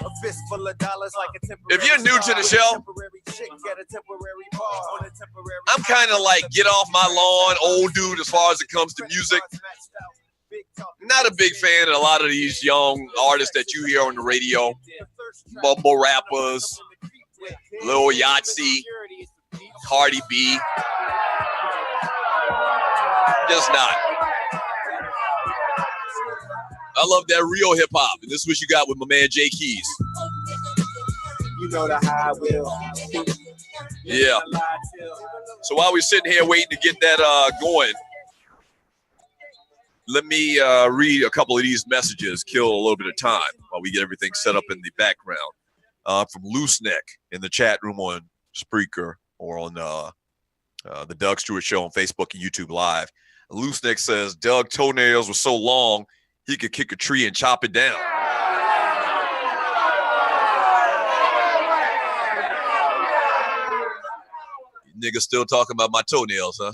If you're new to the show, I'm kind of like get off my lawn, old dude, as far as it comes to music. Not a big fan of a lot of these young artists that you hear on the radio. Mumble rappers, Lil Yachty, Cardi B. Just not. I love that real hip hop, and this is what you got with my man J Keys. You know the high will. Yeah. So while we're sitting here waiting to get that going, let me read a couple of these messages, kill a little bit of time while we get everything set up in the background. From Loose Neck in the chat room on Spreaker or on The Doug Stewart Show on Facebook and YouTube Live. Loose Neck says Doug toenails were so long he could kick a tree and chop it down. Niggas still talking about my toenails, huh?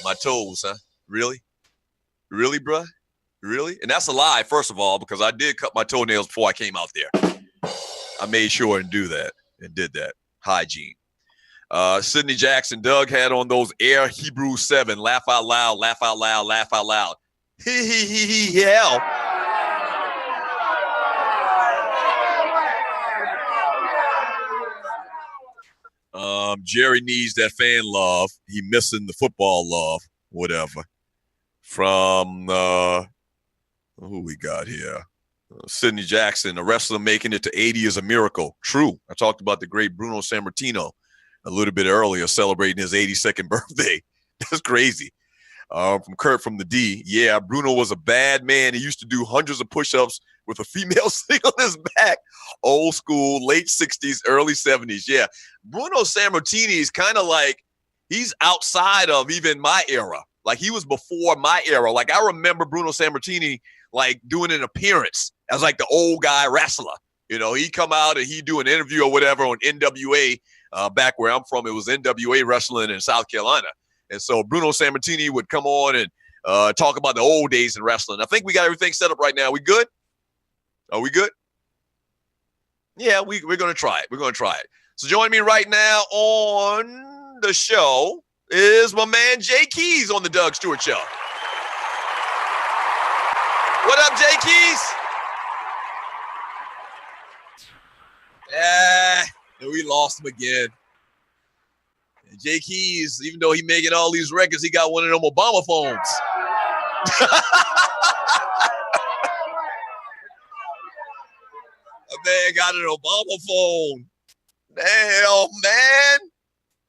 My toes, huh? Really? Really, bruh? Really? And that's a lie, first of all, because I did cut my toenails before I came out there. I made sure and did that. Hygiene. Sidney Jackson, Doug had on those Air Hebrew 7. Laugh out loud, laugh out loud, laugh out loud. He hell. Jerry needs that fan love. He missing the football love, whatever. From who we got here? Sidney Jackson, a wrestler making it to 80 is a miracle. True. I talked about the great Bruno Sammartino a little bit earlier, celebrating his 82nd birthday. That's crazy. From Kurt from the D. Yeah, Bruno was a bad man. He used to do hundreds of push-ups with a female sitting on his back. Old school, late 60s, early 70s. Yeah. Bruno Sammartini is kind of like, he's outside of even my era. Like, he was before my era. Like, I remember Bruno Sammartini, like, doing an appearance as, like, the old guy wrestler. You know, he'd come out and he'd do an interview or whatever on NWA. Back where I'm from, it was NWA wrestling in South Carolina. And so Bruno Sammartini would come on and talk about the old days in wrestling. I think we got everything set up right now. We good? Are we good? Yeah, we're going to try it. We're going to try it. So join me right now on the show is my man Jay Keys on the Doug Stewart Show. What up, Jay Keys? And we lost him again. And Jay Keys, even though he making all these records, he got one of them Obama phones. A man got an Obama phone. Damn, man.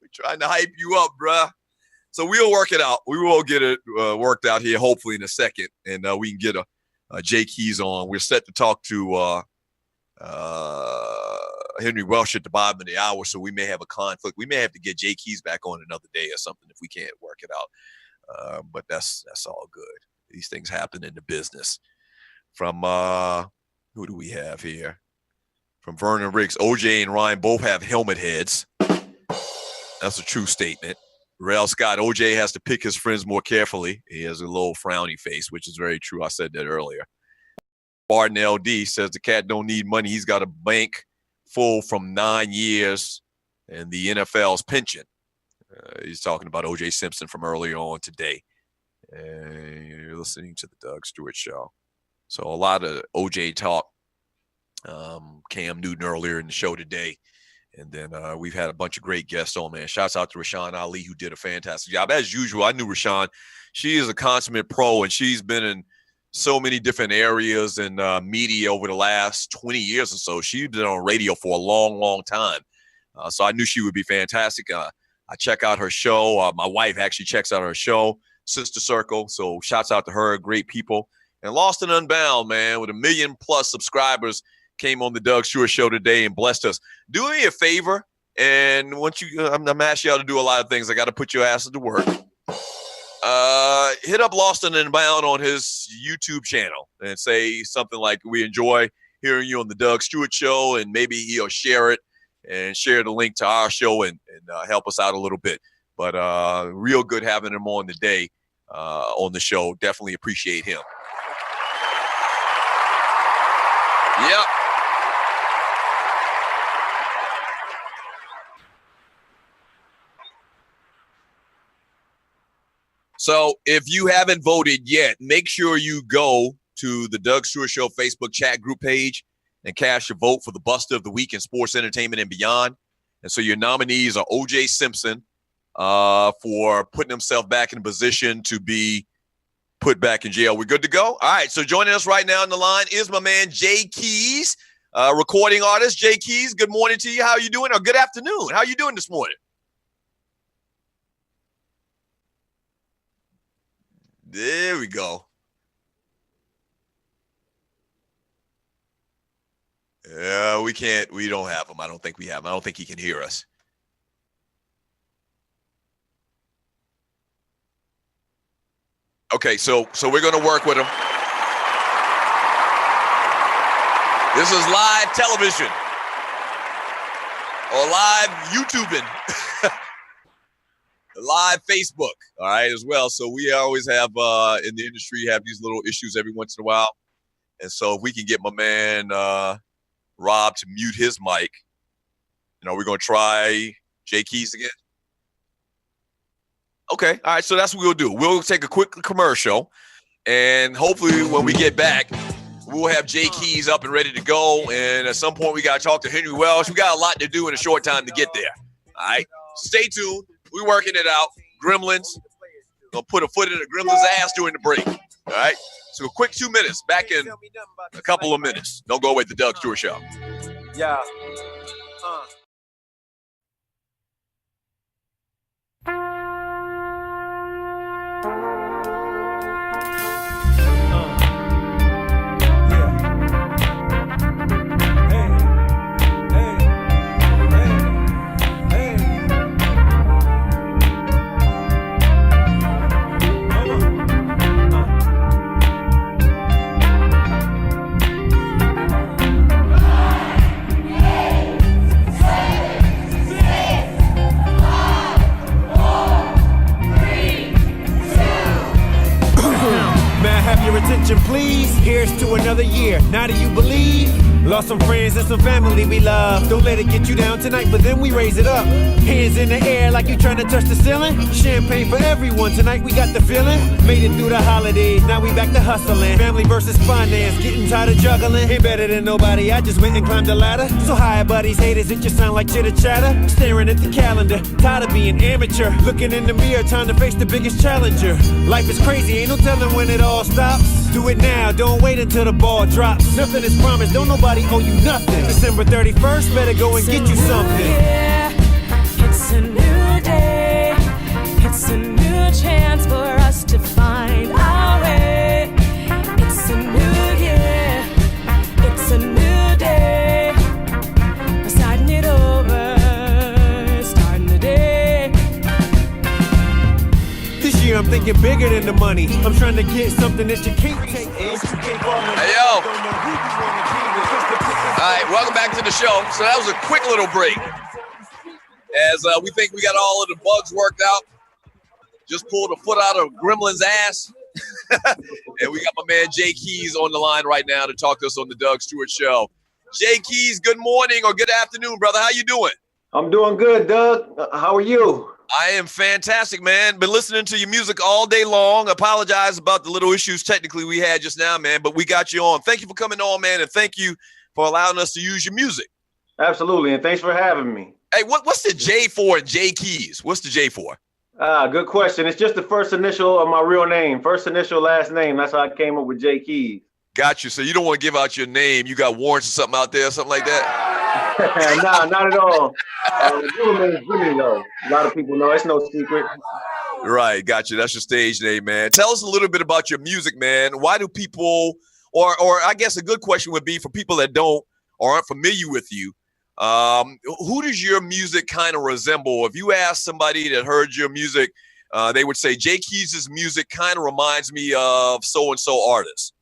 We're trying to hype you up, bruh. So we'll work it out. We will get it worked out here, hopefully in a second, and we can get a Jay Keys on. We're set to talk to Henry Welsh at the bottom of the hour, so we may have a conflict. We may have to get Jay Keys back on another day or something if we can't work it out. But that's all good. These things happen in the business. From who do we have here? From Vernon Riggs, OJ and Ryan both have helmet heads. That's a true statement. Rail Scott, OJ has to pick his friends more carefully. He has a little frowny face, which is very true. I said that earlier. Barton LD says the cat don't need money. He's got a bank full from 9 years and the NFL's pension. He's talking about O.J. Simpson from earlier on today. And you're listening to the Doug Stewart Show. So a lot of O.J. talk. Cam Newton earlier in the show today. And then we've had a bunch of great guests on, man. Shouts out to Rashan Ali, who did a fantastic job. As usual, I knew Rashan. She is a consummate pro, and she's been in so many different areas and media over the last 20 years or so. She's been on radio for a long, long time. So I knew she would be fantastic. I check out her show. My wife actually checks out her show, Sister Circle. So shouts out to her, great people. And Lost and Unbound, man, with 1 million+ subscribers, came on the Doug Stewart Show today and blessed us. Do me a favor, and once you, I'm asking y'all to do a lot of things. I got to put your asses to work. Hit up Lost and Unbound on his YouTube channel and say something like, we enjoy hearing you on the Doug Stewart Show, and maybe he'll share it and share the link to our show and help us out a little bit. But real good having him on today on the show. Definitely appreciate him. Yep. So if you haven't voted yet, make sure you go to the Doug Stewart Show Facebook chat group page and cast your vote for the Buster of the Week in sports, entertainment, and beyond. And so your nominees are O.J. Simpson for putting himself back in a position to be put back in jail. We're good to go? All right, so joining us right now on the line is my man Jay Keys, recording artist. Jay Keys, good morning to you. How are you doing? Or good afternoon. How are you doing this morning? There we go. Yeah, we don't have him. I don't think we have him. I don't think he can hear us. Okay, so we're gonna work with him. This is live television or live YouTubing, live Facebook, all right, as well. So we always have in the industry have these little issues every once in a while, and so if we can get my man Rob to mute his mic, you know, we're gonna try Jay Keys again. Okay, all right, so that's what we'll do. We'll take a quick commercial, and hopefully when we get back, we'll have Jay Keys up and ready to go. And at some point, we got to talk to Henry Welsh. We got a lot to do in a short time to get there. All right, stay tuned. We're working it out. Gremlins, gonna put a foot in a gremlin's ass during the break. All right, so a quick 2 minutes. Back in a couple of minutes. Don't go away. The Doug Stewart Show. Yeah. Attention please, here's to another year. Now do you believe? Lost some friends and some family we love. Don't let it get you down tonight, but then we raise it up. Hands in the air like you trying to touch the ceiling. Champagne for everyone, tonight we got the feeling. Made it through the holidays, now we back to hustling. Family versus finance, getting tired of juggling. Ain't better than nobody, I just went and climbed the ladder. So hi buddies, haters, it just sound like chitter chatter. Staring at the calendar, tired of being amateur. Looking in the mirror, time to face the biggest challenger. Life is crazy, ain't no telling when it all stops. Do it now, don't wait until the ball drops. Nothing is promised, don't nobody owe you nothing. December 31st, better go and get you something. Yeah, it's a new day. It's a new chance for us to find our way. It's a new year. It's a new day. We're starting it over. Starting the day. This year I'm thinking bigger than the money. I'm trying to get something that you can't take. Hey, yo. All right, welcome back to the show. So that was a quick little break. As we think we got all of the bugs worked out. Just pulled a foot out of Gremlin's ass. And we got my man Jay Keys on the line right now to talk to us on the Doug Stewart Show. Jay Keys, good morning or good afternoon, brother. How you doing? I'm doing good, Doug. How are you? I am fantastic, man. Been listening to your music all day long. Apologize about the little issues technically we had just now, man, but we got you on. Thank you for coming on, man, and thank you for allowing us to use your music. Absolutely, and thanks for having me. Hey, what's the J for Jay Keys? What's the J for? Good question. It's just the first initial of my real name. First initial, last name. That's how I came up with Jay Keys. Got you. So you don't want to give out your name. You got warrants or something out there, something like that? Nah, not at all. Real name is Jimmy, though. A lot of people know. It's no secret. Right. Got you. That's your stage name, man. Tell us a little bit about your music, man. Why do people, or I guess a good question would be for people that don't or aren't familiar with you, who does your music kind of resemble? If you ask somebody that heard your music, they would say Jay Keys' music kind of reminds me of so-and-so artists.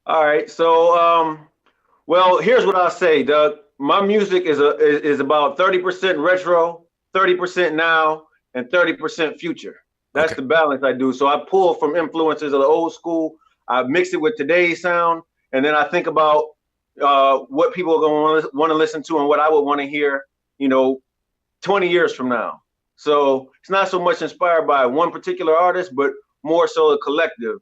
All right. So, well, here's what I'll say, Doug. My music is about 30% retro, 30% now, and 30% future. That's the balance I do. So I pull from influences of the old school. I mix it with today's sound, and then I think about what people are going to want to listen to and what I would want to hear, 20 years from now. So it's not so much inspired by one particular artist, but more so a collective,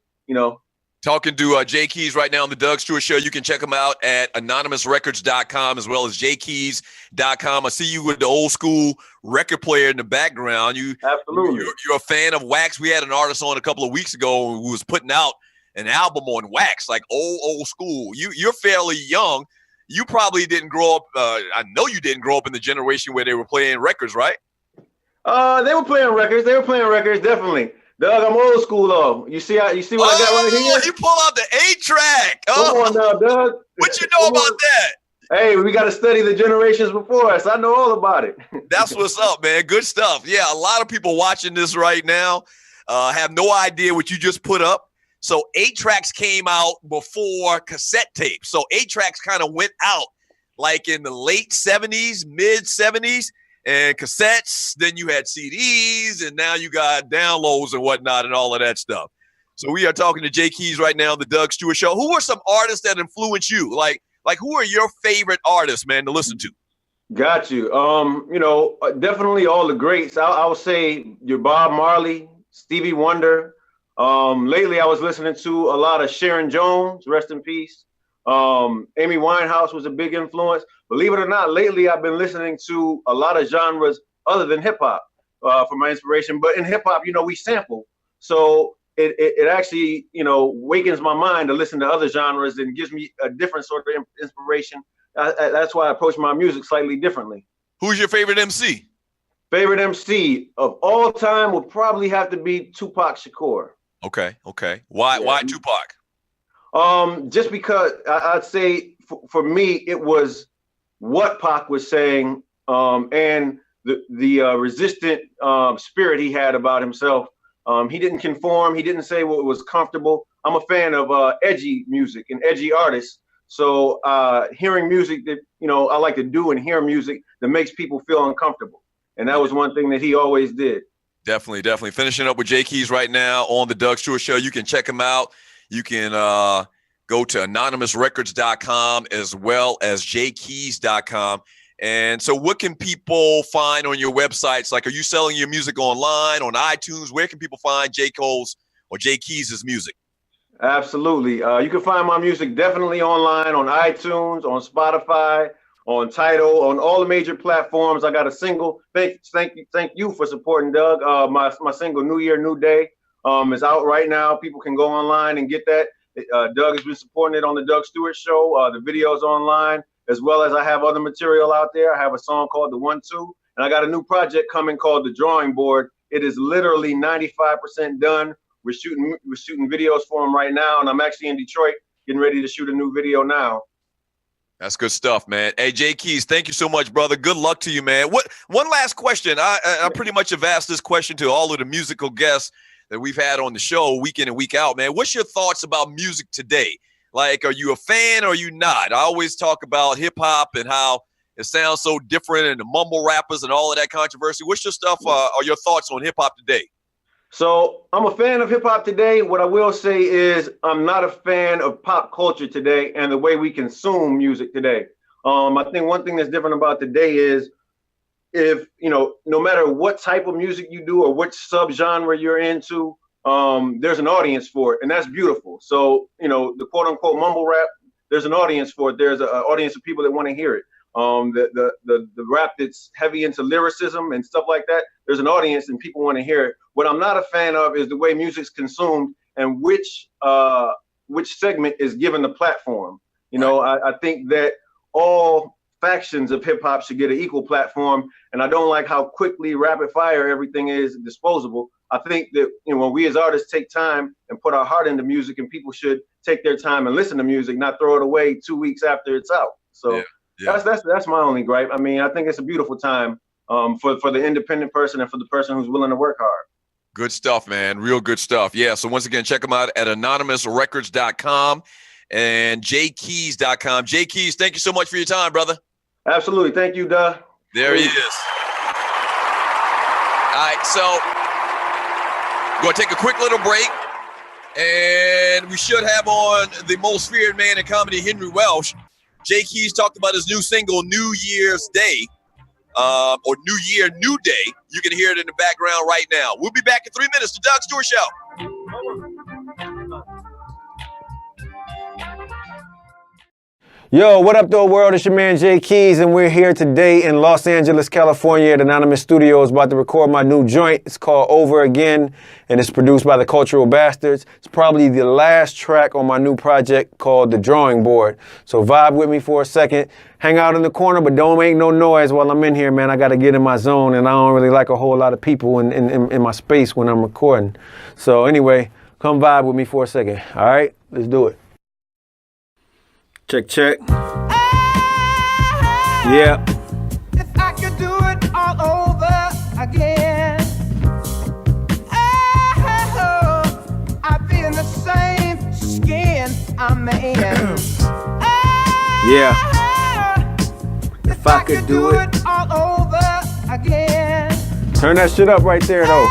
Talking to Jay Keys right now on the Doug Stewart Show. You can check him out at anonymousrecords.com as well as jkeys.com. I see you with the old school record player in the background. Absolutely. You're a fan of wax. We had an artist on a couple of weeks ago who was putting out an album on wax, like old school. You're fairly young. You probably didn't grow up. I know you didn't grow up in the generation where they were playing records, right? They were playing records. Definitely. Doug, I'm old school though. You see what I got right here? You pull out the 8-track. Come on now, Doug. What you know about that? Hey, we got to study the generations before us. I know all about it. That's what's up, man. Good stuff. Yeah, a lot of people watching this right now have no idea what you just put up. So 8-tracks came out before cassette tapes. So 8-tracks kind of went out like in the late 70s, mid 70s, and cassettes. Then you had CDs, and now you got downloads and whatnot and all of that stuff. So we are talking to Jay Keys right now on the Doug Stewart Show. Who are some artists that influence you? Like who are your favorite artists, man, to listen to? Got you. You know, definitely all the greats. I would say your Bob Marley, Stevie Wonder. Lately, I was listening to a lot of Sharon Jones, rest in peace. Amy Winehouse was a big influence. Believe it or not, lately I've been listening to a lot of genres other than hip hop for my inspiration. But in hip hop, you know, we sample. So it actually, you know, wakens my mind to listen to other genres and gives me a different sort of inspiration. That's why I approach my music slightly differently. Who's your favorite MC? Favorite MC of all time would probably have to be Tupac Shakur. Okay. Why Tupac? Just because I'd say for me, it was what Pac was saying and the resistant spirit he had about himself. He didn't conform. He didn't say what was comfortable. I'm a fan of edgy music and edgy artists. So hearing music that, you know, I like to do and hear music that makes people feel uncomfortable. And that was one thing that he always did. Definitely. Finishing up with Jay Keys right now on the Doug Stewart Show. You can check him out. You can go to anonymousrecords.com as well as jkeys.com. And so what can people find on your websites? Like, are you selling your music online, on iTunes? Where can people find J. Cole's or Jay Keys' music? Absolutely. You can find my music definitely online, on iTunes, on Spotify, on Tidal, on all the major platforms. I got a single. Thank you for supporting Doug. My single New Year, New Day is out right now. People can go online and get that. Doug has been supporting it on the Doug Stewart Show. The video's online, as well as I have other material out there. I have a song called The 1-2, and I got a new project coming called The Drawing Board. It is literally 95% done. We're shooting videos for him right now, and I'm actually in Detroit getting ready to shoot a new video now. That's good stuff, man. Hey, Jay Keys, thank you so much, brother. Good luck to you, man. One last question. I pretty much have asked this question to all of the musical guests that we've had on the show week in and week out, man. What's your thoughts about music today? Like, are you a fan or are you not? I always talk about hip hop and how it sounds so different and the mumble rappers and all of that controversy. What's your stuff? Are your thoughts on hip hop today? So I'm a fan of hip hop today. What I will say is I'm not a fan of pop culture today and the way we consume music today. I think one thing that's different about today is if, you know, no matter what type of music you do or which subgenre you're into, there's an audience for it, and that's beautiful. So, you know, the quote unquote mumble rap, there's an audience for it. There's an audience of people that want to hear it. The rap that's heavy into lyricism and stuff like that, there's an audience and people want to hear it. What I'm not a fan of is the way music's consumed and which segment is given the platform. You know, I think that all factions of hip hop should get an equal platform, and I don't like how quickly rapid fire everything is disposable. I think that, you know, when we as artists take time and put our heart into music, and people should take their time and listen to music, not throw it away 2 weeks after it's out. So that's my only gripe. I mean, I think it's a beautiful time for the independent person and for the person who's willing to work hard. Good stuff, man. Real good stuff. Yeah. So once again, check them out at anonymousrecords.com and jkeys.com. Jay Keys, thank you so much for your time, brother. Absolutely. Thank you, Doug. There he is. All right. So we're going to take a quick little break, and we should have on the most feared man in comedy, Henry Welsh. Jay Keys talked about his new single, New Year's Day, or New Year, New Day. You can hear it in the background right now. We'll be back in 3 minutes. The Doug Stewart Show. Yo, what up, though, world? It's your man, Jay Keys, and we're here today in Los Angeles, California at Anonymous Studios, about to record my new joint. It's called Over Again, and it's produced by the Cultural Bastards. It's probably the last track on my new project called The Drawing Board. So vibe with me for a second. Hang out in the corner, but don't make no noise while I'm in here, man. I got to get in my zone, and I don't really like a whole lot of people in my space when I'm recording. So anyway, come vibe with me for a second. All right, let's do it. Check, check. Yeah. If I could do it all over again, I'd be in the same I'm in. Yeah. If I could do it all over again. Turn that shit up right there, though.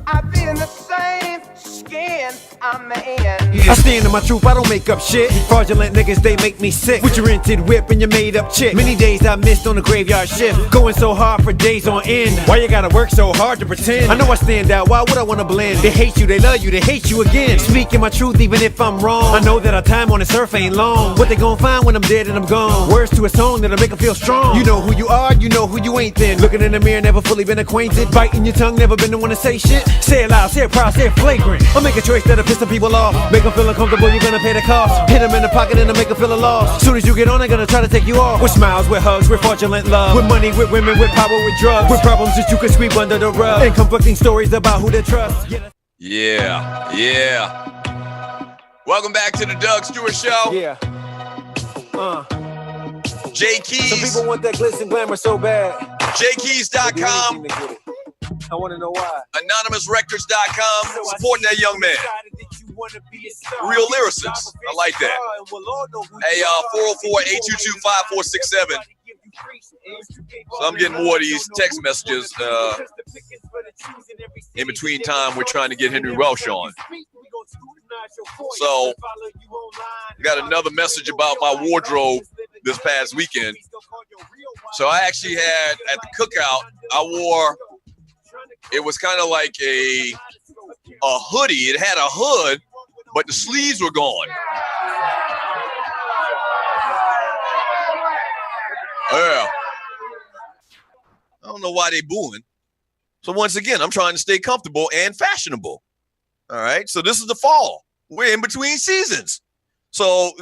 I'd be in the same skin I'm in. I stand in my truth, I don't make up shit. Fraudulent niggas, they make me sick. With your rented whip and your made up chick. Many days I missed on the graveyard shift. Going so hard for days on end. Why you gotta work so hard to pretend? I know I stand out, why would I wanna blend? They hate you, they love you, they hate you again. Speaking my truth even if I'm wrong. I know that our time on this earth ain't long. What they gon' find when I'm dead and I'm gone? Words to a song that'll make them feel strong. You know who you are, you know who you ain't then. Looking in the mirror, never fully been acquainted. Biting your tongue, never been the one to say shit. Say it loud, say it proud, say it flagrant. I'll make a choice that'll piss some people off. Make them feel uncomfortable, you're gonna pay the cost. Hit them in the pocket and they'll make them feel a loss. Soon as you get on, they're gonna try to take you off. With smiles, with hugs, with fraudulent love. With money, with women, with power, with drugs. With problems that you can sweep under the rug. And conflicting stories about who to trust. Yeah, yeah. Welcome back to the Doug Stewart Show. Yeah. J Keys. Some people want that glitz and glamour so bad. JKeys.com. I want to know why. AnonymousRecords.com. Support that young man. Real lyricist. I like that. Hey, 404-822-5467. So I'm getting more of these text messages. In between time, we're trying to get Henry Welsh on. So, I got another message about my wardrobe this past weekend. So I actually had, at the cookout, I wore, it was kind of like a hoodie. It had a hood, but the sleeves were gone. Yeah. I don't know why they booing. So once again, I'm trying to stay comfortable and fashionable. All right. So this is the fall. We're in between seasons. So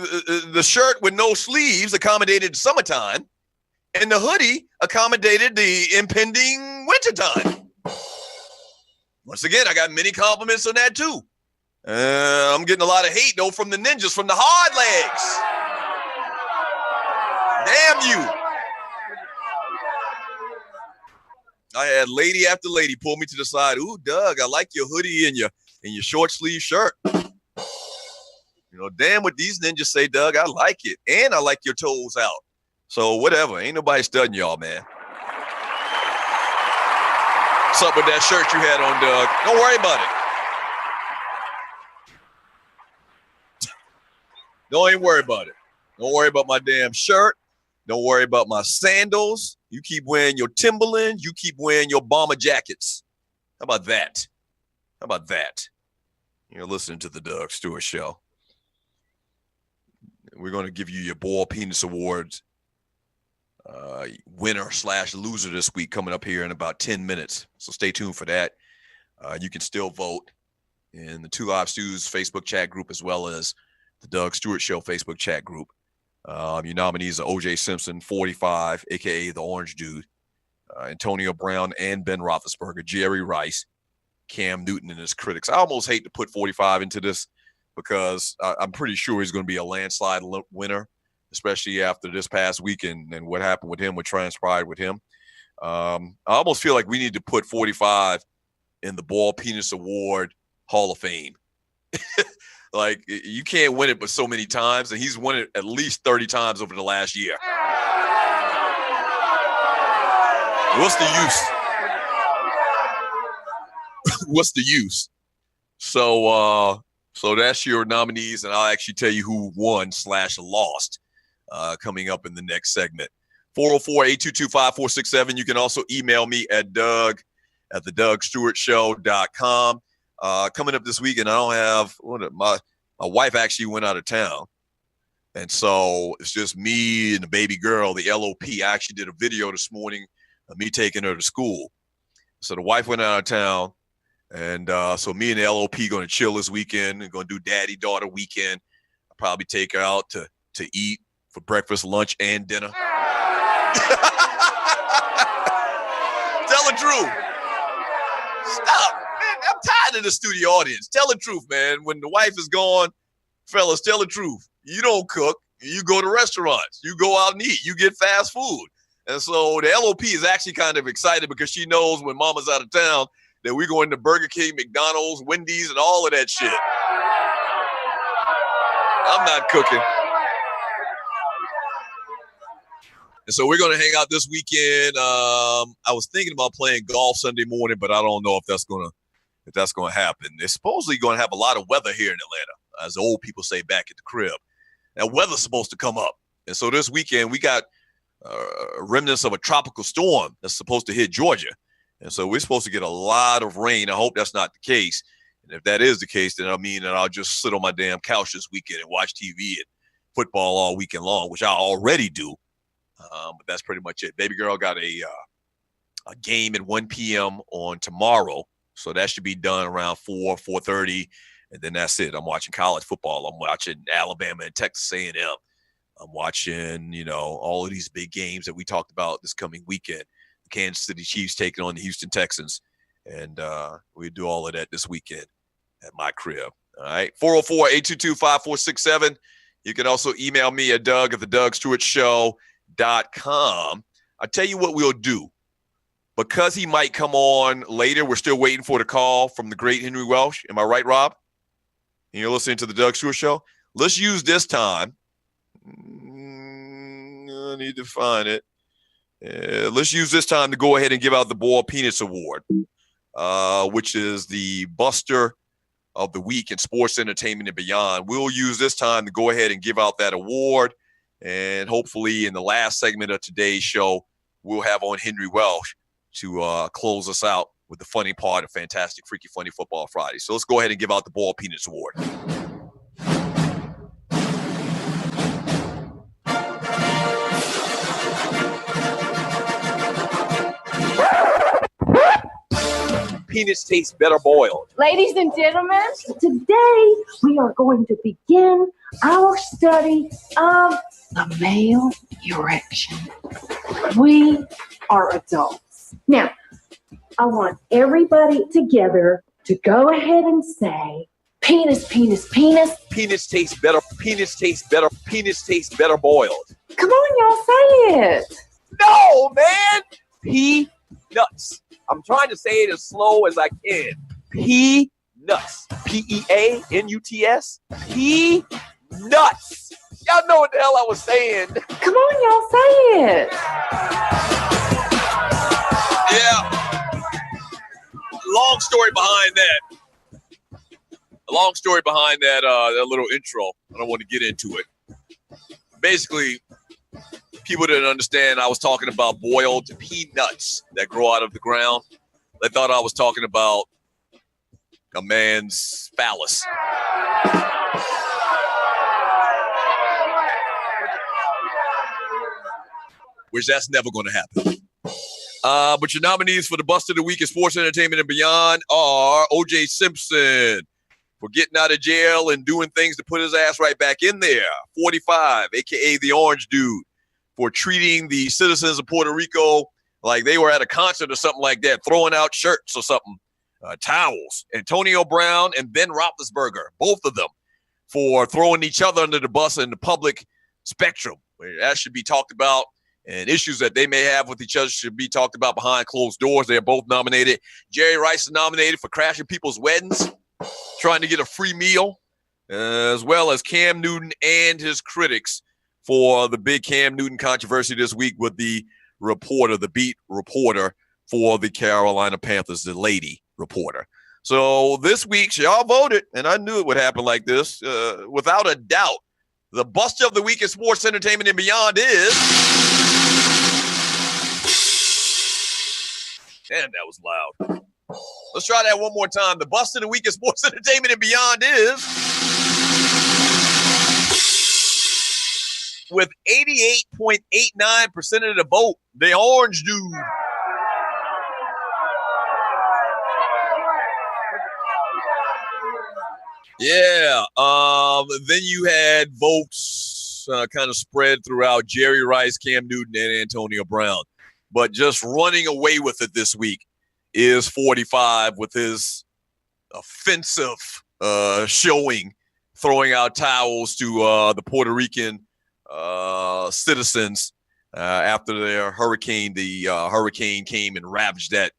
the shirt with no sleeves accommodated the summertime, and the hoodie accommodated the impending wintertime. Once again, I got many compliments on that too. I'm getting a lot of hate though from the ninjas, from the hard legs. Damn you. I had lady after lady pull me to the side. Ooh, Doug, I like your hoodie and your short sleeve shirt. You know, damn what these ninjas say, Doug. I like it. And I like your toes out. So whatever. Ain't nobody studying y'all, man. What's up with that shirt you had on, Doug? Don't worry about it. Don't even worry about it. Don't worry about my damn shirt. Don't worry about my sandals. You keep wearing your Timberland. You keep wearing your bomber jackets. How about that? How about that? You're listening to the Doug Stewart Show. We're going to give you your Ball Penis Awards winner/loser this week coming up here in about 10 minutes. So stay tuned for that. You can still vote in the Two Live Stews Facebook chat group as well as the Doug Stewart Show Facebook chat group. Your nominees are O.J. Simpson, 45, a.k.a. the Orange Dude, Antonio Brown and Ben Roethlisberger, Jerry Rice, Cam Newton and his critics. I almost hate to put 45 into this because I'm pretty sure he's going to be a landslide winner, especially after this past weekend and what happened with him, what transpired with him. I almost feel like we need to put 45 in the Ball Penis Award Hall of Fame. Like, you can't win it but so many times, and he's won it at least 30 times over the last year. What's the use? What's the use? So that's your nominees, and I'll actually tell you who won/lost coming up in the next segment. 404-822-5467. You can also email me at doug@thedougstewartshow.com. Coming up this weekend, I don't have my wife actually went out of town. And so it's just me and the baby girl, the LOP. I actually did a video this morning of me taking her to school. So the wife went out of town. And so me and the LOP going to chill this weekend and going to do daddy-daughter weekend. I'll probably take her out to eat for breakfast, lunch, and dinner. Tell the truth. Stop. Man, I'm tired of the studio audience. Tell the truth, man. When the wife is gone, fellas, tell the truth. You don't cook. You go to restaurants. You go out and eat. You get fast food. And so the LOP is actually kind of excited because she knows when mama's out of town that we're going to Burger King, McDonald's, Wendy's, and all of that shit. I'm not cooking. And so we're going to hang out this weekend. I was thinking about playing golf Sunday morning, but I don't know if that's going to happen. It's supposedly going to have a lot of weather here in Atlanta, as the old people say back at the crib. Now, weather's supposed to come up. And so this weekend, we got remnants of a tropical storm that's supposed to hit Georgia. And so we're supposed to get a lot of rain. I hope that's not the case. And if that is the case, then I mean that I'll just sit on my damn couch this weekend and watch TV and football all weekend long, which I already do. But that's pretty much it. Baby girl got a game at 1 p.m. on tomorrow. So that should be done around 4:30. And then that's it. I'm watching college football. I'm watching Alabama and Texas A&M. I'm watching, all of these big games that we talked about this coming weekend. The Kansas City Chiefs taking on the Houston Texans. And we do all of that this weekend at my crib. All right. 404-822-5467. You can also email me at Doug@theDougStewartShow.com. I'll tell you what we'll do. Because he might come on later, we're still waiting for the call from the great Henry Welsh. Am I right, Rob? And you're listening to the Doug Stewart Show? Let's use this time. I need to find it. Let's use this time to go ahead and give out the Boiled Peanuts Award, which is the Buster of the Week in sports, entertainment, and beyond. We'll use this time to go ahead and give out that award. And hopefully in the last segment of today's show, we'll have on Henry Welsh to close us out with the funny part of Fantastic Freaky Funny Football Friday. So let's go ahead and give out the Boiled Peanuts Award. Peanuts taste better boiled. Ladies and gentlemen, today we are going to begin our study of the male erection. We are adults. Now, I want everybody together to go ahead and say, penis, penis, penis. Penis tastes better. Penis tastes better. Penis tastes better boiled. Come on, y'all, say it. No, man. Peanuts. I'm trying to say it as slow as I can. Peanuts. Peanuts. Peanuts. Y'all know what the hell I was saying. Come on, y'all, say it. Yeah. Long story behind that. A long story behind that little intro. I don't want to get into it. Basically, people didn't understand I was talking about boiled peanuts that grow out of the ground. They thought I was talking about a man's phallus. Which that's never going to happen. But your nominees for the Bust of the Week in Sports, Entertainment, and Beyond are O.J. Simpson for getting out of jail and doing things to put his ass right back in there. 45, a.k.a. the Orange Dude, for treating the citizens of Puerto Rico like they were at a concert or something like that, throwing out shirts or something, towels. Antonio Brown and Ben Roethlisberger, both of them, for throwing each other under the bus in the public spectrum. That should be talked about, and issues that they may have with each other should be talked about behind closed doors. They're both nominated. Jerry Rice is nominated for crashing people's weddings, trying to get a free meal, as well as Cam Newton and his critics for the big Cam Newton controversy this week with the reporter, the beat reporter for the Carolina Panthers, the lady reporter. So this week, y'all voted, and I knew it would happen like this. Without a doubt, the Bust of the Week in Sports, Entertainment, and Beyond is... Damn, that was loud. Let's try that one more time. The Bust of the Week in Sports, Entertainment, and Beyond is... with 88.89% of the vote, the Orange Dude. Yeah. Then you had votes kind of spread throughout Jerry Rice, Cam Newton, and Antonio Brown. But just running away with it this week is 45 with his offensive showing, throwing out towels to the Puerto Rican citizens after their hurricane. The hurricane came and ravaged that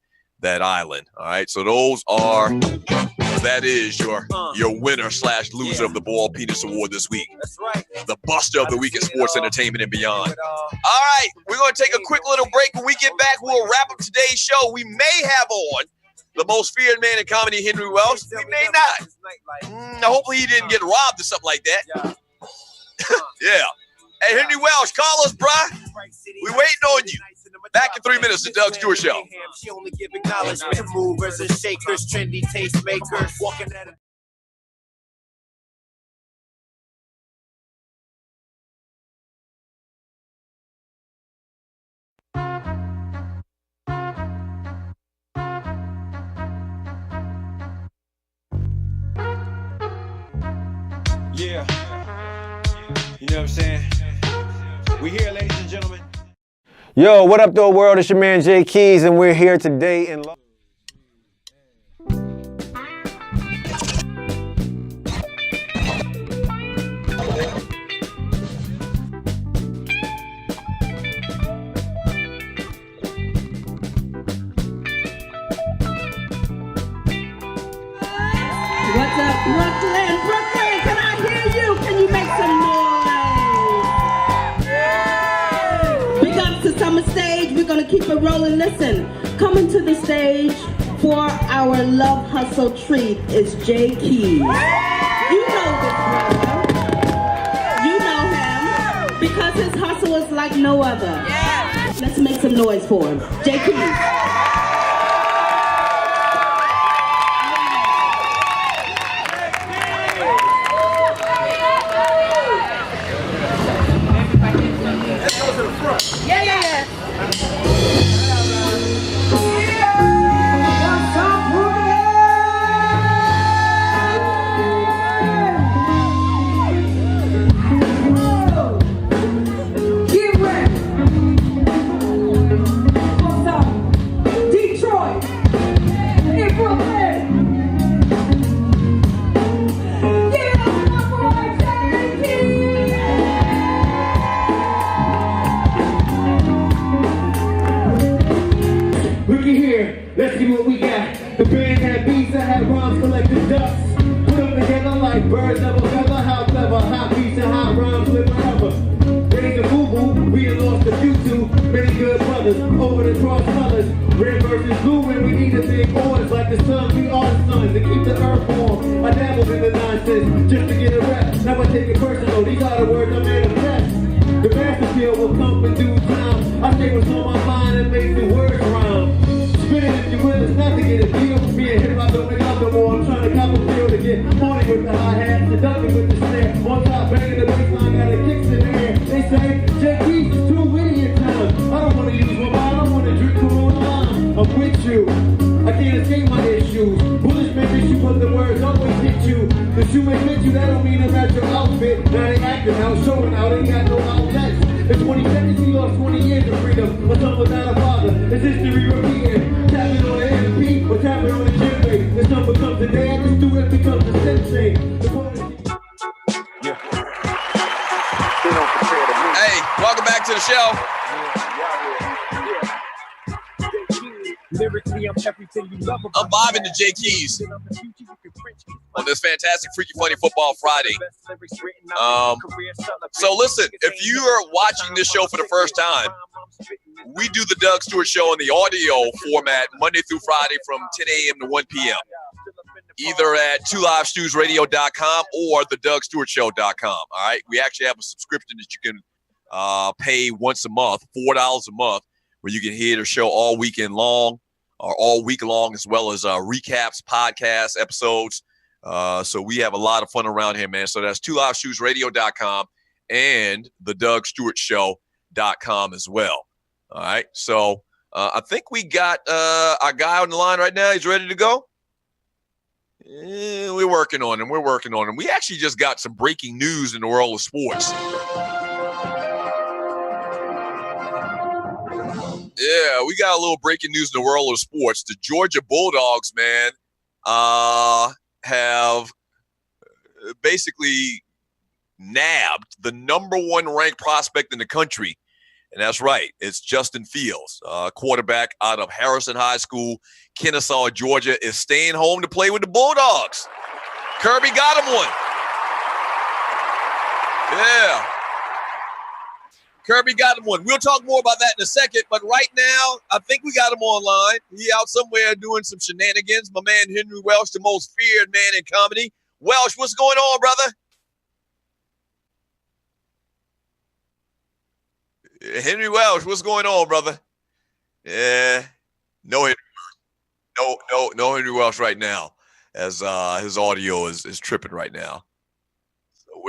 island. All right. So those are That is your winner / loser of the Ball Penis Award this week. That's right. The Buster of the Week in sports entertainment and beyond. All right, we're going to take a quick little break. When we get back, we'll wrap up today's show. We may have on the most feared man in comedy, Henry Welsh. We may not. Hopefully he didn't get robbed or something like that. Yeah. Hey, Henry Welsh, call us, bruh. We waiting on you. Back in 3 minutes, the Doug Stewart Show. She only give acknowledgement to movers and shakers, trendy tastemakers, walking at a Yeah. You know what I'm saying? We here, ladies and gentlemen. Yo, what up, though, world? It's your man, Jay Keys, and we're here today in What's up, Brooklyn? Brooklyn, can I hear you? Can you make some noise? Big up to Summer Stage. We're gonna keep it rolling. Listen, coming to the stage for our Love Hustle treat is Jay Keys. You know this brother. You know him because his hustle is like no other. Let's make some noise for him. Jay Keys. Let's see what we got. The band had beats, I had rhymes collecting dust. Put them together like birds of a feather. How clever, hot beats and hot rhymes live forever. Raise a boo-boo, we had lost a few too. Many good brothers, over the cross colors. Red versus blue when we need a big boys. Like the sun, we are the suns to keep the earth warm. I dabbled in the nonsense just to get a rep. Now I take it personal, these are the words I manifest. The master feel will come in due time. I say what's on my mind and make the words rhyme. Spit it if you will, it's not to get a deal. Being hip hop don't make up no more. I'm trying to cop a feel to get on it with the hi-hat, the ducking with the snare. On top, banging the bassline, got the kicks in the air. They say, Jay Keys is too witty at times. I don't want to use my mind, I want to drink Corona Lime. I'm with you, I can't escape my issues. Bullish may miss you, but the words always hit you. The shoe may fit you, that don't mean I'm at your outfit. Now they acting out, showing out, ain't got no outlets. In 2017, he lost 20 years of freedom. My son without a father, it's history repeating. Tapping on the MP or tapping on the gym weight. This number comes a day, I just do it becomes a Simpson. Hey, welcome back to the show. I'm vibing to Jay Keys on this fantastic Freaky Funny Football Friday. So listen, if you are watching this show for the first time, we do the Doug Stewart Show in the audio format Monday through Friday from 10 a.m. to 1 p.m. Either at 2livestewsradio.com or thedugstewartshow.com. All right, we actually have a subscription that you can pay once a month, $4 a month, where you can hear the show all weekend long. Or all week long, as well as recaps, podcasts, episodes. So we have a lot of fun around here, man. So that's 2livestewsradio.com and thedugstewartshow.com as well. All right. So I think we got our guy on the line right now. He's ready to go. We're working on him. We actually just got some breaking news in the world of sports. Yeah, we got a little breaking news in the world of sports. The Georgia Bulldogs, man, have basically nabbed the #1 ranked prospect in the country And that's right. It's Justin Fields, quarterback out of Harrison High School, Kennesaw, Georgia, is staying home to play with the Bulldogs. Kirby got him one. Yeah. Kirby got him one. We'll talk more about that in a second, but right now, I think we got him online. He out somewhere doing some shenanigans. My man Henry Welsh, the most feared man in comedy. Welsh, what's going on, brother? Henry Welsh, what's going on, brother? Yeah, no Henry Welsh. No Henry Welsh right now, as his audio is tripping right now. So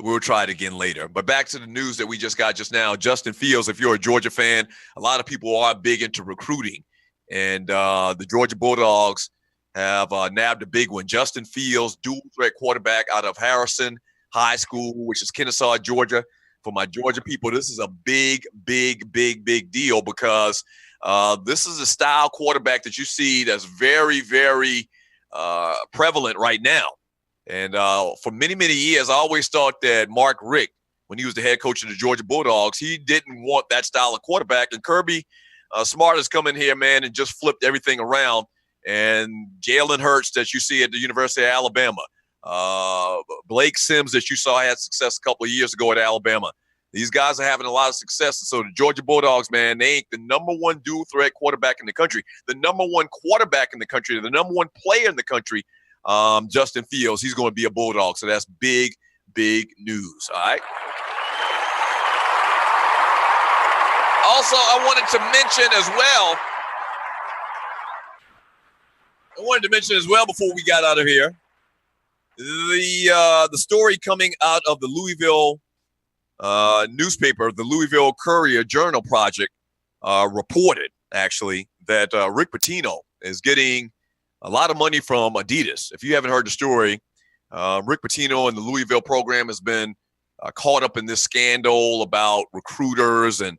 we'll try it again later. But back to the news that we just got just now. Justin Fields, if you're a Georgia fan, a lot of people are big into recruiting, and the Georgia Bulldogs have nabbed a big one. Justin Fields, dual threat quarterback out of Harrison High School, which is Kennesaw, Georgia. For my Georgia people, this is a big deal because this is a style quarterback that you see that's very, very prevalent right now. And for many years, I always thought that Mark Richt, when he was the head coach of the Georgia Bulldogs, he didn't want that style of quarterback. And Kirby Smart has come in here, man, and just flipped everything around. And Jalen Hurts that you see at the University of Alabama, Blake Sims that you saw had success a couple of years ago at Alabama. These guys are having a lot of success. And so the Georgia Bulldogs, man, they ain't the #1 dual threat quarterback in the country, the #1 quarterback in the country, the #1 player in the country, Justin Fields. He's going to be a Bulldog. So that's big news. All right. Also, I wanted to mention as well before we got out of here, the story coming out of the Louisville newspaper, the Louisville Courier-Journal Project, reported actually that Rick Pitino is getting a lot of money from Adidas. If you haven't heard the story, Rick Pitino and the Louisville program has been caught up in this scandal about recruiters and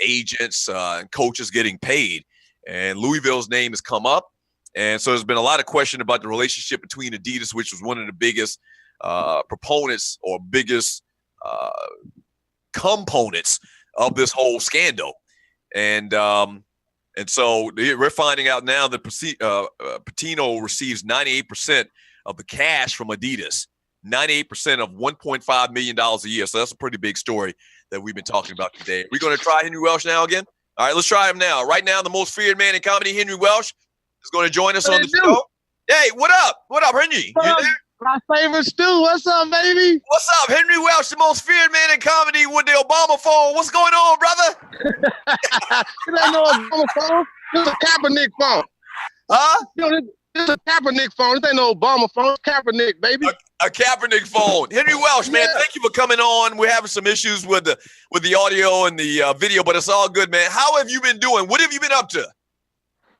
agents and coaches getting paid. And Louisville's name has come up. And so there's been a lot of question about the relationship between Adidas, which was one of the biggest proponents or biggest components of this whole scandal. And so we're finding out now that Pitino receives 98% of the cash from Adidas, 98% of $1.5 million a year. So that's a pretty big story that we've been talking about today. We're going to try Henry Welsh now again. All right, let's try him now. Right now, the most feared man in comedy, Henry Welsh, is going to join us on the show. Hey, what up? What up, Henry? You there? My favorite Stu. What's up, baby? What's up? Henry Welsh, the most feared man in comedy with the Obama phone. What's going on, brother? It ain't no Obama phone. This is a Kaepernick phone. Huh? You know, this is a Kaepernick phone. This ain't no Obama phone. It's Kaepernick, baby. A Kaepernick phone. Henry Welsh, man, thank you for coming on. We're having some issues with the audio and the video, but it's all good, man. How have you been doing? What have you been up to?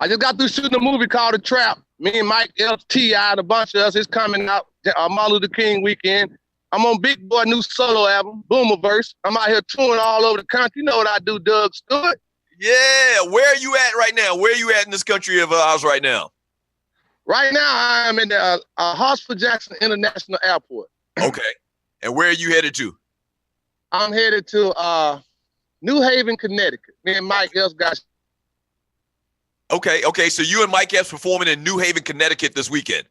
I just got through shooting a movie called The Trap. Me and Mike Epps, T.I., and a bunch of us. It's coming out Martin Luther King weekend. I'm on Big Boy new solo album, Boomerverse. I'm out here touring all over the country. You know what I do, Doug Stewart? Yeah. Where are you at right now? Where are you at in this country of ours right now? Right now, I'm in the Hartsfield-Jackson International Airport. Okay. And where are you headed to? I'm headed to New Haven, Connecticut. Me and Mike Epps got... Okay. So you and Mike Epps performing in New Haven, Connecticut this weekend.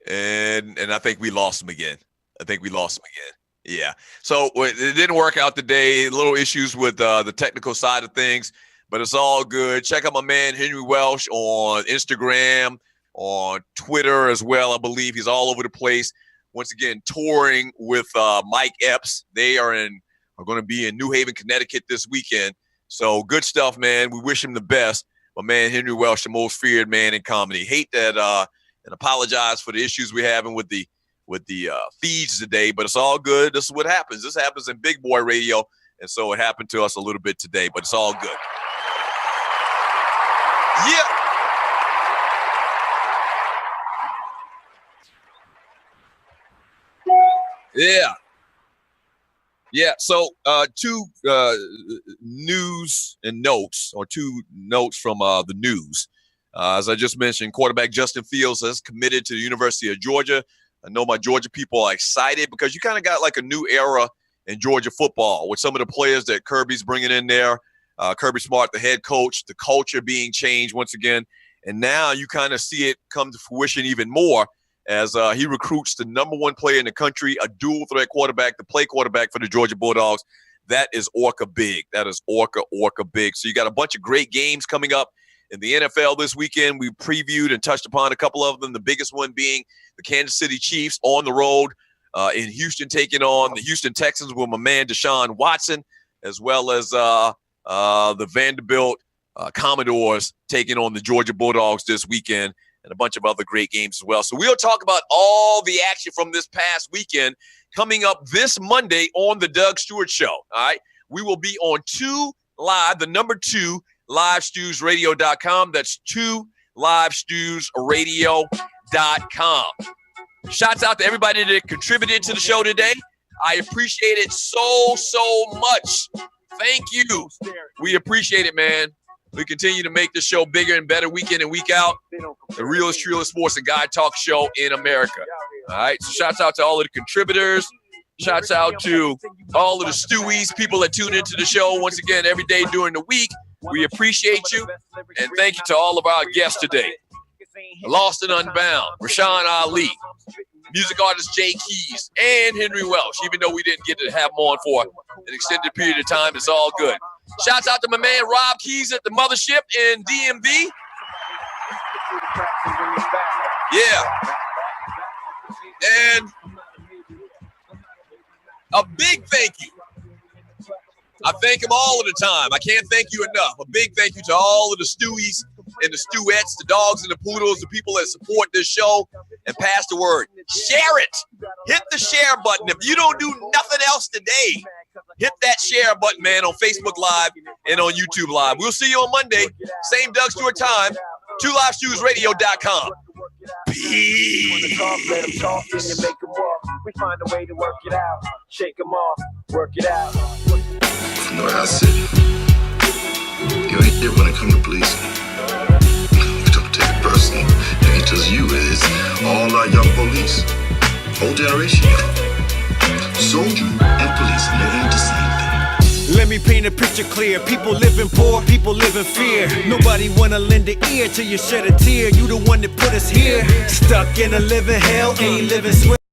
And I think we lost him again. Yeah. So it didn't work out today. Little issues with the technical side of things, but it's all good. Check out my man Henry Welsh on Instagram, on Twitter as well. I believe he's all over the place. Once again, touring with Mike Epps. They are going to be in New Haven, Connecticut this weekend. So good stuff, man. We wish him the best. My man Henry Welsh, the most feared man in comedy. Hate that and apologize for the issues we're having with the feeds today, but it's all good. This is what happens. This happens in big boy radio, and so it happened to us a little bit today, but it's all good. Yeah. So two news and notes, or two notes from the news. As I just mentioned, quarterback Justin Fields has committed to the University of Georgia. I know my Georgia people are excited because you kind of got like a new era in Georgia football with some of the players that Kirby's bringing in there. Kirby Smart, the head coach, the culture being changed once again. And now you kind of see it come to fruition even more as he recruits the #1 player in the country, a dual threat quarterback, the play quarterback for the Georgia Bulldogs. That is Orca big. That is Orca big. So you got a bunch of great games coming up in the NFL this weekend. We previewed and touched upon a couple of them, the biggest one being the Kansas City Chiefs on the road in Houston, taking on the Houston Texans with my man Deshaun Watson, as well as the Vanderbilt Commodores taking on the Georgia Bulldogs this weekend, and a bunch of other great games as well. So we'll talk about all the action from this past weekend coming up this Monday on the Doug Stewart Show. All right. We will be on 2 Live, the #2 livestewsradio.com. That's 2livestewsradio.com. Shouts out to everybody that contributed to the show today. I appreciate it so much. Thank you. We appreciate it, man. We continue to make the show bigger and better week in and week out. The realest sports and guy talk show in America. All right. So shouts out to all of the contributors. Shouts out to all of the Stewies, people that tune into the show once again every day during the week. We appreciate you. And thank you to all of our guests today. Lost and Unbound, Rashan Ali, music artist Jay Keys, and Henry Welsh. Even though we didn't get to have him on for an extended period of time, it's all good. Shouts out to my man Rob Keys at the Mothership in DMV. Yeah. And a big thank you. I thank them all of the time. I can't thank you enough. A big thank you to all of the Stewies and the Stewettes, the dogs and the poodles, the people that support this show and pass the word. Share it. Hit the share button. If you don't do nothing else today, hit that share button, man, on Facebook Live and on YouTube Live. We'll see you on Monday. Same Doug Stewart time. 2livestewsradio.com. Peace. We find a way to work it out. Shake them off. Work it out. You know how I said, you ain't here when it come to policing. You don't take it personal. And he tells you is all our young police. Whole generation, soldier and police, and they ain't the same thing. Let me paint a picture clear. People living poor, people live in fear. Nobody wanna lend an ear till you shed a tear. You the one that put us here. Stuck in a living hell, ain't living swear.